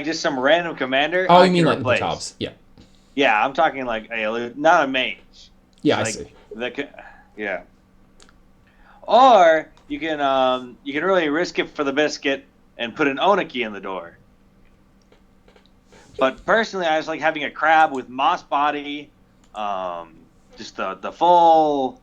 A: Just some random commander.
B: Oh, you mean like the Batabs? Yeah.
A: Yeah, I'm talking like not a mage.
B: Yeah, I see.
A: Yeah. Or you can really risk it for the biscuit and put an Oniki in the door. But personally, I just like having a crab with moss body, just the full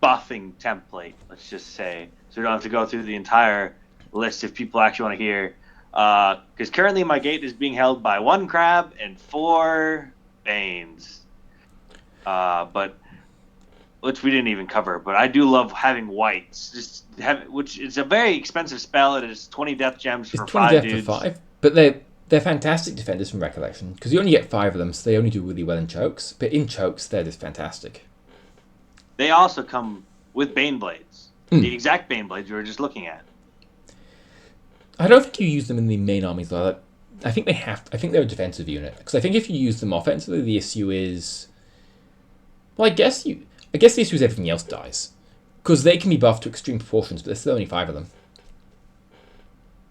A: buffing template. Let's just say, so we don't have to go through the entire list if people actually want to hear. Because currently my gate is being held by 1 crab and 4 Banes. But which we didn't even cover. But I do love having whites. Which is a very expensive spell. It is 20 death gems for 5 dudes.
B: For 5, but they're fantastic defenders from recollection because you only get 5 of them, so they only do really well in chokes. But in chokes, they're just fantastic.
A: They also come with Bane Blades. The exact Bane Blades we were just looking at.
B: I don't think you use them in the main armies though. I think they have. I think they're a defensive unit because I think if you use them offensively, the issue is. Well, I guess the issue is everything else dies because they can be buffed to extreme proportions, but there's still only 5 of them.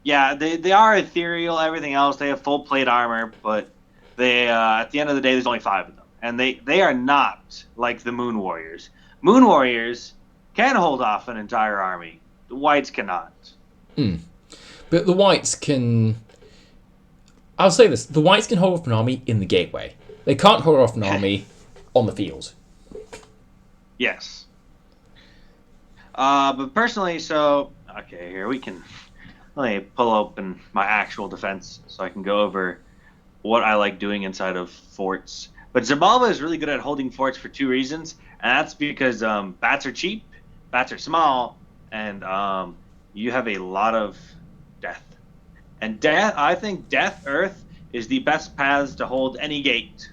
A: Yeah, they are ethereal. Everything else, they have full plate armor, but they at the end of the day, there's only 5 of them, and they are not like the Moon Warriors. Moon Warriors can hold off an entire army. The Whites cannot.
B: But the Whites can... I'll say this. The Whites can hold off an army in the gateway. They can't hold off an army on the field.
A: Yes. But personally, okay, here we can... Let me pull open my actual defense so I can go over what I like doing inside of forts. But Xibalba is really good at holding forts for 2 reasons, and that's because bats are cheap, bats are small, and you have a lot of death. And death, I think death, earth, is the best paths to hold any gate.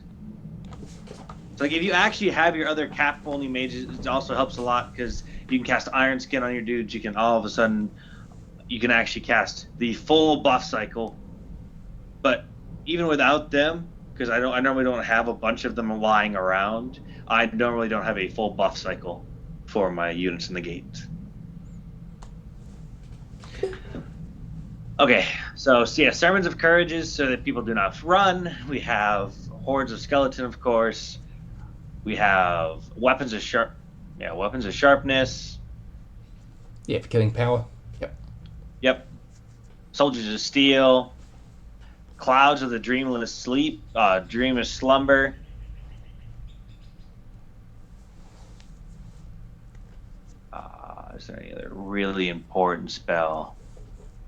A: So like if you actually have your other cap-only mages, it also helps a lot because you can cast Iron Skin on your dudes. You can all of a sudden, you can actually cast the full buff cycle. But even without them, because I normally don't have a bunch of them lying around, I normally don't have a full buff cycle for my units in the gate. Okay, so yeah, Sermons of Courage is so that people do not run. We have Hordes of Skeleton, of course. We have Weapons of Sharpness.
B: Yeah, for killing power.
A: Yep. Soldiers of Steel. Clouds of the Dreamless Sleep. Dreamless Slumber. Is there any other really important spell?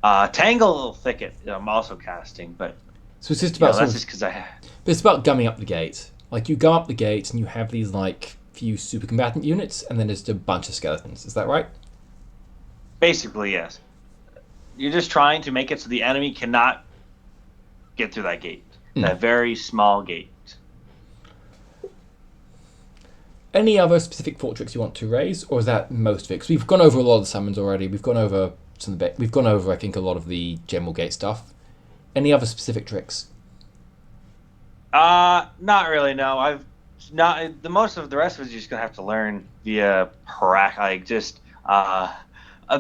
A: Tangle Thicket. I'm also casting, but
B: So it's just about sort
A: that's
B: of,
A: just because I.
B: but it's about gumming up the gate. Like you gum up the gate and you have these like few super combatant units, and then there's a bunch of skeletons. Is that right?
A: Basically, yes. You're just trying to make it so the enemy cannot get through that gate, that very small gate.
B: Any other specific fort tricks you want to raise, or is that most of it? Because we've gone over a lot of the summons already. We've gone over some of the we've gone over, I think, a lot of the general gate stuff. Any other specific tricks?
A: Not really. No, I've not. The most of the rest of it, you're just gonna have to learn via like just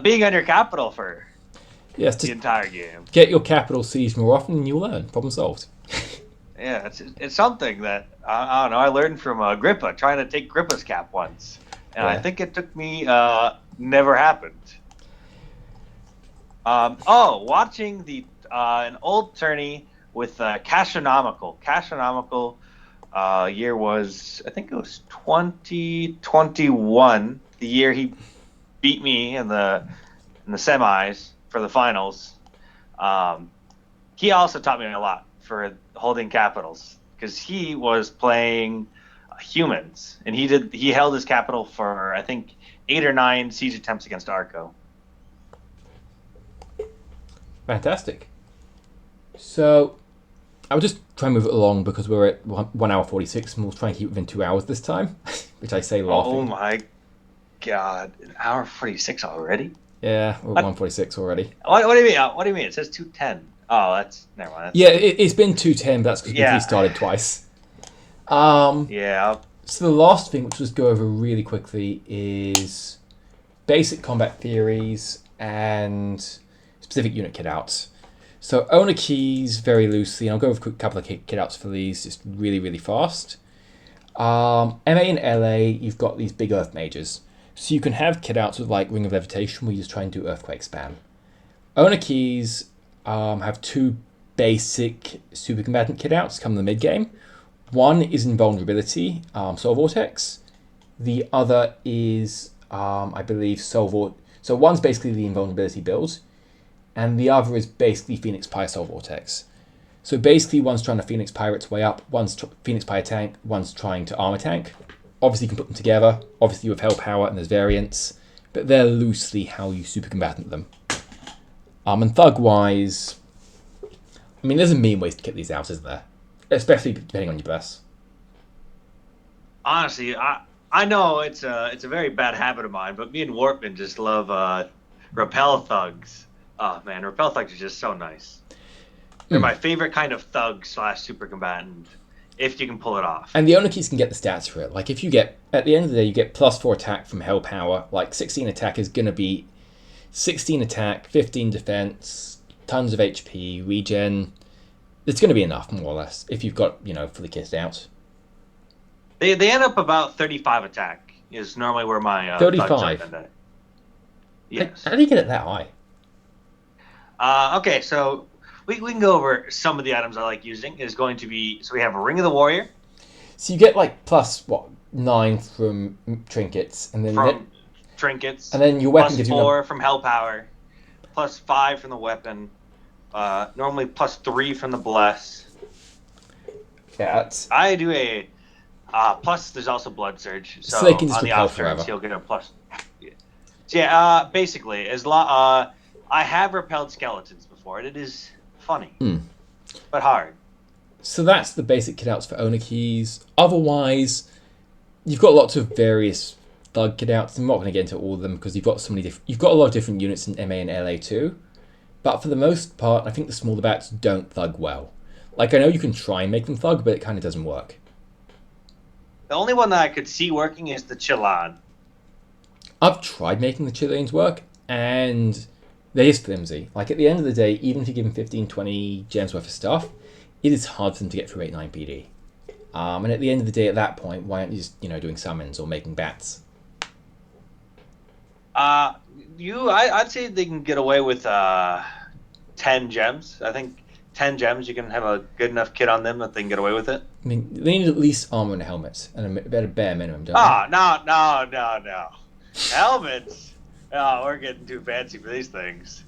A: being on your capital for
B: Yes,
A: the
B: just
A: entire game.
B: get your capital siege more often, and you'll learn. Problem solved.
A: Yeah, it's something that I don't know. I learned from Agrippa trying to take Grippa's cap once, and I
B: Yeah.
A: think it took me never happened. Watching the an old tourney with Castronomical. Castronomical year was, I think it was 2021. The year he beat me in the semis for the finals. He also taught me a lot for holding capitals because he was playing humans, and he held his capital for, I think, 8 or 9 siege attempts against Arco.
B: Fantastic. So, I'll just try and move it along because we're at 1 hour 46 and we'll try and keep it within 2 hours this time, which I say laughing.
A: Oh my god, an hour 46 already?
B: Yeah, we're at 146 already.
A: What do you mean? What do you mean? It says 210. Oh, that's never mind.
B: Yeah, it's been 210, but that's because we've
A: Yeah.
B: restarted twice.
A: Yeah.
B: So the last thing, which we'll just go over really quickly, is basic combat theories and specific unit kitouts. So owner keys, very loosely, and I'll go over a quick couple of kitouts for these, just really, really fast. MA and LA, you've got these big earth mages. So you can have kitouts with like Ring of Levitation, where you just try and do Earthquake spam. Owner keys have 2 basic super combatant kitouts come in the mid game. One is invulnerability, Soul Vortex. The other is, I believe, Soul Vortex. So one's basically the invulnerability build, and the other is basically Phoenix Pyre Soul Vortex. So basically, one's trying to Phoenix Pyre its way up, one's Phoenix Pyre tank, one's trying to armor tank. Obviously, you can put them together. Obviously, with Hell Power, and there's variants, but they're loosely how you super combatant them. And thug-wise, I mean, there's a mean ways to get these out, isn't there? Especially depending on your bless.
A: Honestly, I know it's a very bad habit of mine, but me and Warpman just love repel thugs. Oh man, repel thugs are just so nice. They're my favorite kind of thug / super combatant, if you can pull it off.
B: And the owner keys can get the stats for it. Like if you get, at the end of the day, you get +4 attack from Hell Power. Like 16 attack is going to be 16 attack, 15 defense, tons of HP, regen. It's going to be enough, more or less, if you've got, fully kitted out.
A: They end up about 35 attack is normally where my
B: 35.
A: Yes.
B: How do you get it that high?
A: Okay, so we can go over some of the items I like using. Is going to be, so we have a Ring of the Warrior.
B: So you get like +9 from trinkets, and then
A: trinkets,
B: and then your weapon gives you
A: +4 from Hell Power, +5 from the weapon. Normally +3 from the bless.
B: Yeah,
A: I do a plus. There's also Blood Surge. So
B: they can just
A: on the
B: repel
A: off turns,
B: forever.
A: he'll get a plus. So yeah, basically, I have repelled skeletons before, and it is funny, but hard.
B: So that's the basic kitouts for owner keys. Otherwise, you've got lots of various thug kitouts. I'm not going to get into all of them because you've got so many you've got a lot of different units in MA and LA too. But for the most part, I think the smaller bats don't thug well. Like I know you can try and make them thug, but it kind of doesn't work.
A: The only one that I could see working is the Chilan.
B: I've tried making the Chileans work, and they're just flimsy. Like at the end of the day, even if you give them 15, 20 gems worth of stuff, it is hard for them to get through 8-9 PD. And at the end of the day, at that point, why aren't you just doing summons or making bats?
A: I'd say they can get away with 10 gems. I think 10 gems, you can have a good enough kit on them that they can get away with it.
B: I mean, they need at least armor and helmets, and a bare minimum, don't
A: No. Helmets. Oh, we're getting too fancy for these things.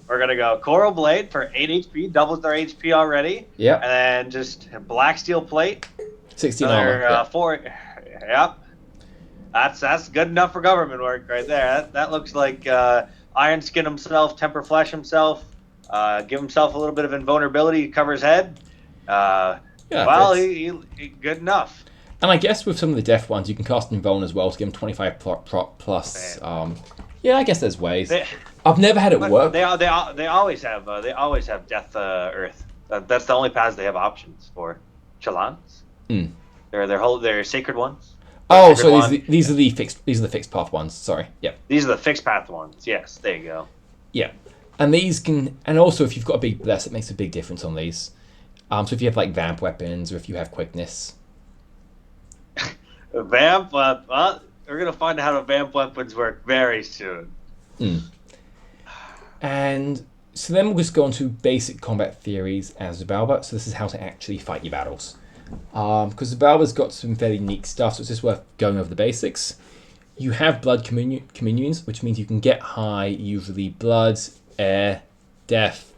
A: We're gonna go Coral Blade for 8 HP, doubles their HP already,
B: Yep.
A: and then just Black Steel Plate.
B: 16 armor.
A: Another
B: Yeah.
A: 4. Yep. That's good enough for government work right there. That looks like Iron Skin himself, Temper Flesh himself, give himself a little bit of invulnerability, cover his head.
B: Yeah.
A: Well,
B: Fits.
A: he good enough.
B: And I guess with some of the deaf ones, you can cast Invuln as well to give them 25 plus. Yeah, I guess there's ways. I've never had it work.
A: They always have Death Earth. That's the only paths they have options for. Chalans.
B: Mm.
A: They're sacred ones.
B: Oh, so these are the fixed path ones. Sorry. Yep.
A: These are the fixed path ones. Yes, there you go.
B: Yeah, and these can, and also if you've got a big bless, it makes a big difference on these. So if you have like vamp weapons or if you have quickness.
A: Vamp. Well, we're gonna find out how vamp weapons work very soon.
B: Mm. And so then we'll just go on to basic combat theories as Xibalba. So this is how to actually fight your battles. Because Xibalba's got some fairly unique stuff, so it's just worth going over the basics. You have blood communions, which means you can get high, usually blood, air, death,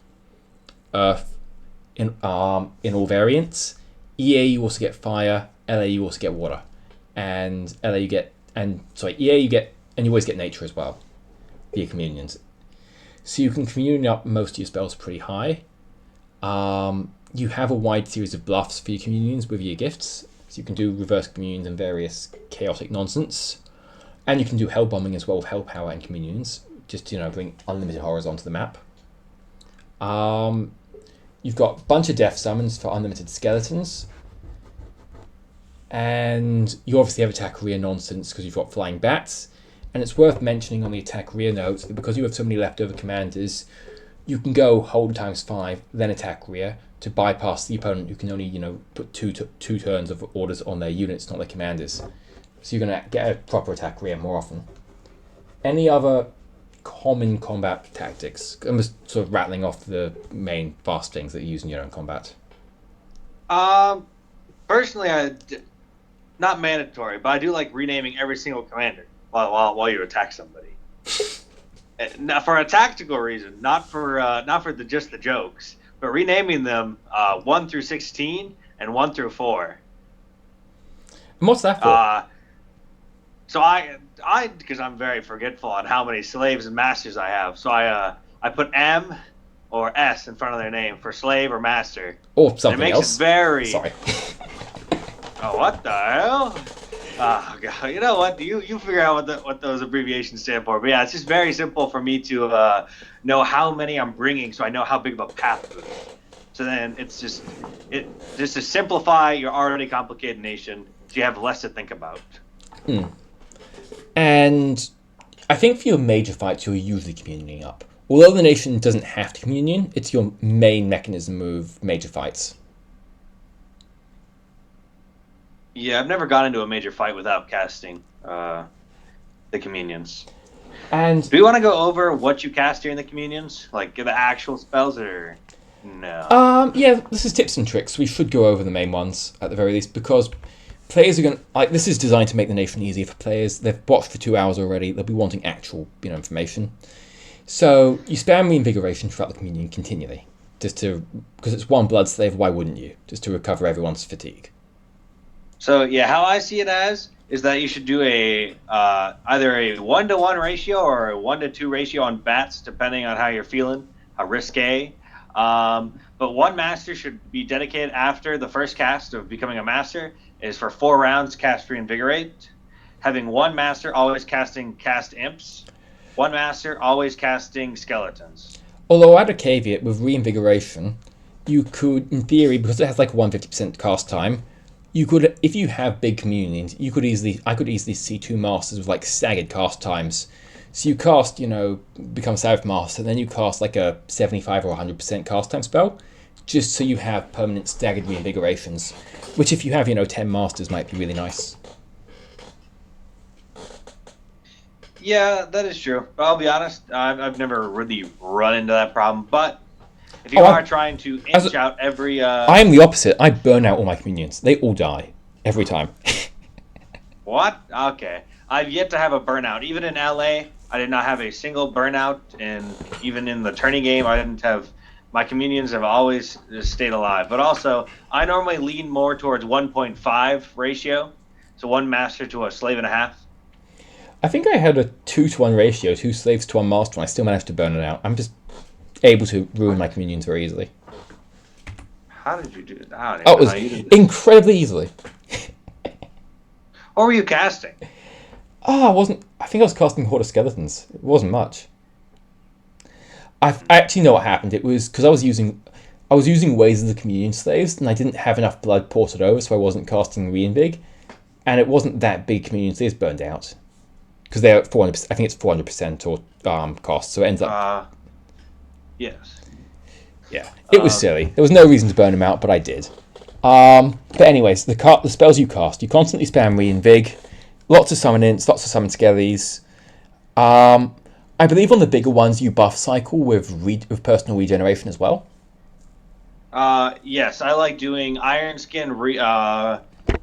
B: earth, in all variants. EA you also get fire, LA you also get water, and EA you get, and you always get nature as well for your communions. So you can communion up most of your spells pretty high. You have a wide series of bluffs for your communions with your gifts. So you can do reverse communions and various chaotic nonsense. And you can do hell bombing as well with hell power and communions, just to bring unlimited horrors onto the map. You've got a bunch of death summons for unlimited skeletons. And you obviously have attack rear nonsense because you've got flying bats. And it's worth mentioning on the attack rear notes that because you have so many leftover commanders, you can go hold ×5, then attack rear to bypass the opponent who can only, put two turns of orders on their units, not their commanders. So you're going to get a proper attack rear more often. Any other common combat tactics? I'm just sort of rattling off the main fast things that you use in your own combat.
A: Personally, not mandatory, but I do like renaming every single commander while you attack somebody. Now, for a tactical reason, not for just the jokes, but renaming them 1 through 16 and 1 through 4.
B: And what's that for?
A: So I because I'm very forgetful on how many slaves and masters I have, so I put M or S in front of their name for slave or master.
B: Or something else.
A: It makes it very.
B: Sorry.
A: Oh, what the hell? Oh, God. You know what? You figure out what those abbreviations stand for. But yeah, it's just very simple for me to know how many I'm bringing, so I know how big of a path it is. So then it's just to simplify your already complicated nation, so you have less to think about.
B: Mm. And I think for your major fights, you're usually communioning up. Although the nation doesn't have to communion, it's your main mechanism of major fights.
A: Yeah, I've never gone into a major fight without casting the communions.
B: And
A: do we want to go over what you cast during the communions, like the actual spells, or no?
B: Yeah, this is tips and tricks. We should go over the main ones at the very least because players are going to this is designed to make the nation easier for players. They've watched for 2 hours already. They'll be wanting actual information. So you spam reinvigoration throughout the communion continually, because it's one blood slave. Why wouldn't you? Just to recover everyone's fatigue.
A: So yeah, how I see it is that you should do a either a 1-to-1 ratio or a 1-to-2 ratio on bats, depending on how you're feeling, how risque. But one master should be dedicated after the first cast of becoming a master is for 4 rounds cast reinvigorate. Having one master always cast imps, one master always casting skeletons.
B: Although I had a caveat with reinvigoration, you could, in theory, because it has like 150% cast time. You could, if you have big communions, I could easily see 2 masters with like staggered cast times. So you cast, become Sabbath Master, and then you cast like a 75 or 100% cast time spell, just so you have permanent staggered reinvigorations, which if you have, 10 masters might be really nice.
A: Yeah, that is true. But I'll be honest, I've never really run into that problem, but if you are trying to inch out every...
B: I am the opposite. I burn out all my communions. They all die. Every time.
A: What? Okay. I've yet to have a burnout. Even in LA, I did not have a single burnout, and even in the tourney game, I didn't have. My communions have always just stayed alive. But also, I normally lean more towards 1.5 ratio, so one master to a slave and a half.
B: I think I had a 2-to-1 ratio, 2 slaves to 1 master, and I still managed to burn it out. I'm just able to ruin my communions very easily.
A: How did you do it? I don't
B: Oh,
A: even
B: it
A: know how
B: was
A: you did it.
B: incredibly easily.
A: What were you casting?
B: I wasn't. I think I was casting Horde of Skeletons. It wasn't much. I actually know what happened. It was because I was using Ways of the Communion Slaves, and I didn't have enough blood ported over, so I wasn't casting Reinvig, and it wasn't that big Communion Slaves burned out because they're at 400. I think it's 400% or cost, so it ends up.
A: Yes.
B: Yeah, it was silly. There was no reason to burn them out, but I did. But anyways, the spells you cast, you constantly spam Reinvig, lots of summon ints, lots of summon skellies. I believe on the bigger ones you buff cycle with personal regeneration as well.
A: Yes, I like doing Iron Skin.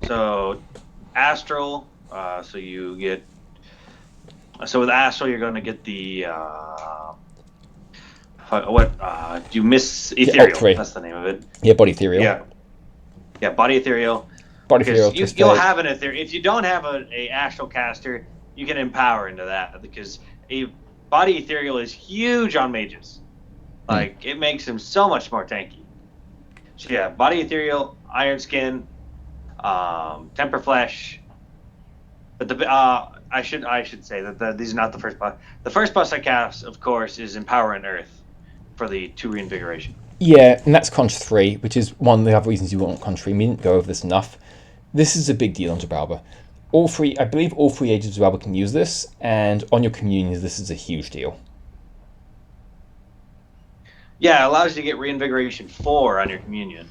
A: So Astral. So you get. So with Astral, you're going to get the. What? Do you miss Ethereal?
B: Alt 3.
A: That's the name of it.
B: Yeah, Body Ethereal.
A: Yeah, Body Ethereal.
B: Body
A: Because
B: Ethereal.
A: you'll have an Ethereal. If you don't have a Astral caster, you can empower into that because a Body Ethereal is huge on mages. Like it makes him so much more tanky. So yeah, Body Ethereal, Iron Skin, Temper Flesh. But the I should say that these are not the first boss. The first boss I cast, of course, is Empower and Earth for the 2 reinvigoration.
B: Yeah, and that's Conch 3, which is one of the other reasons you want Conch 3. We didn't go over this enough. This is a big deal on Xibalba. I believe all 3 ages of Xibalba can use this, and on your communions, this is a huge deal.
A: Yeah, it allows you to get reinvigoration 4 on your communion.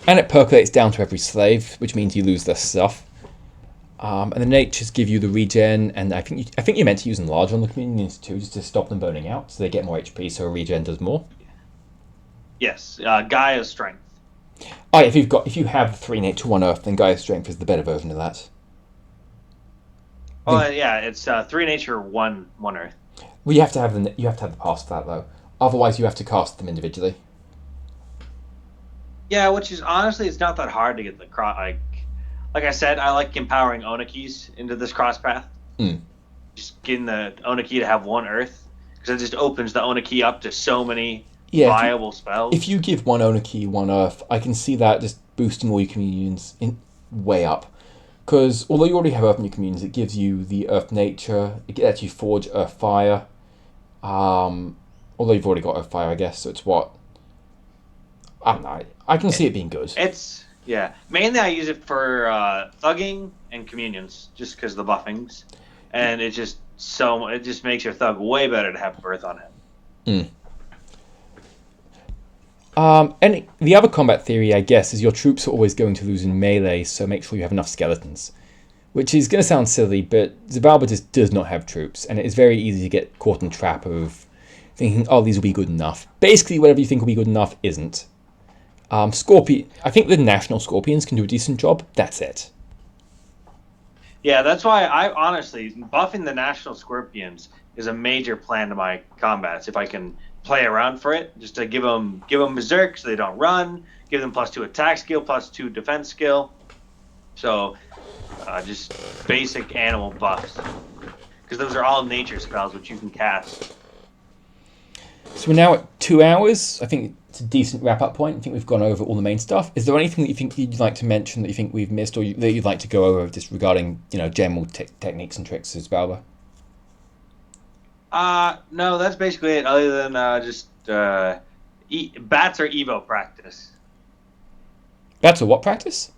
B: And it percolates down to every slave, which means you lose less stuff. And the natures give you the regen, and I think you're meant to use enlarge on the communions too, just to stop them burning out, so they get more HP, so a regen does more.
A: Yes, Gaia's Strength.
B: Oh, if you have 3 nature 1 earth, then Gaia's Strength is the better version of that.
A: Oh yeah, it's 3 nature 1 earth.
B: Well, you have to have the pass for that though. Otherwise, you have to cast them individually.
A: Yeah, which is honestly, it's not that hard to get the cross. Like I said, I like empowering Onakis into this cross path. Just getting the Onaki to have 1 earth because it just opens the Onaki up to so many viable spells.
B: If you give 1 Onaki 1 earth, I can see that just boosting all your communions way up. Because although you already have earth in your communions, it gives you the earth nature. It lets you forge earth fire. Although you've already got earth fire, I guess. So it's what. I don't know. I can see it being good.
A: Yeah. Mainly I use it for thugging and communions, just because of the buffings. And it just makes your thug way better to have birth on him.
B: And the other combat theory, I guess, is your troops are always going to lose in melee, so make sure you have enough skeletons. Which is going to sound silly, but Xibalba just does not have troops, and it is very easy to get caught in the trap of thinking, oh, these will be good enough. Basically, whatever you think will be good enough isn't. Scorpion. I think the national Scorpions can do a decent job. That's it.
A: Yeah, that's why I honestly buffing the national Scorpions is a major plan to my combats. If I can play around for it, just to give them berserk so they don't run, give them +2 attack skill, +2 defense skill. So just basic animal buffs, because those are all nature spells which you can cast.
B: So we're now at 2 hours. I think it's a decent wrap-up point. I think we've gone over all the main stuff. Is there anything that you think you'd like to mention that you think we've missed, or that you'd like to go over just regarding, general techniques and tricks of Xibalba?
A: No, that's basically it. Other than just bats are Evo practice.
B: Bats are what practice?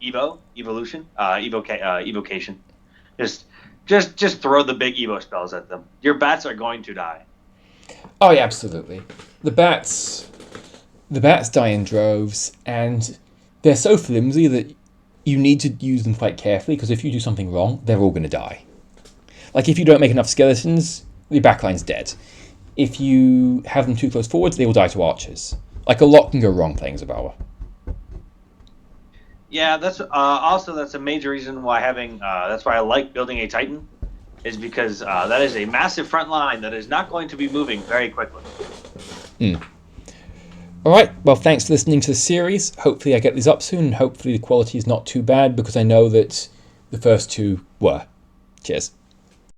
A: Evolution, evocation. Just throw the big Evo spells at them. Your bats are going to die.
B: Oh yeah, absolutely. The bats die in droves, and they're so flimsy that you need to use them quite carefully, because if you do something wrong, they're all going to die. Like if you don't make enough skeletons, the backline's dead. If you have them too close forwards, they will die to archers. Like a lot can go wrong playing Xibalba.
A: Yeah, that's a major reason why having that's why I like building a Titan, is because that is a massive front line that is not going to be moving very quickly.
B: All right. Well, thanks for listening to the series. Hopefully, I get these up soon, and hopefully, the quality is not too bad because I know that the first two were. Cheers.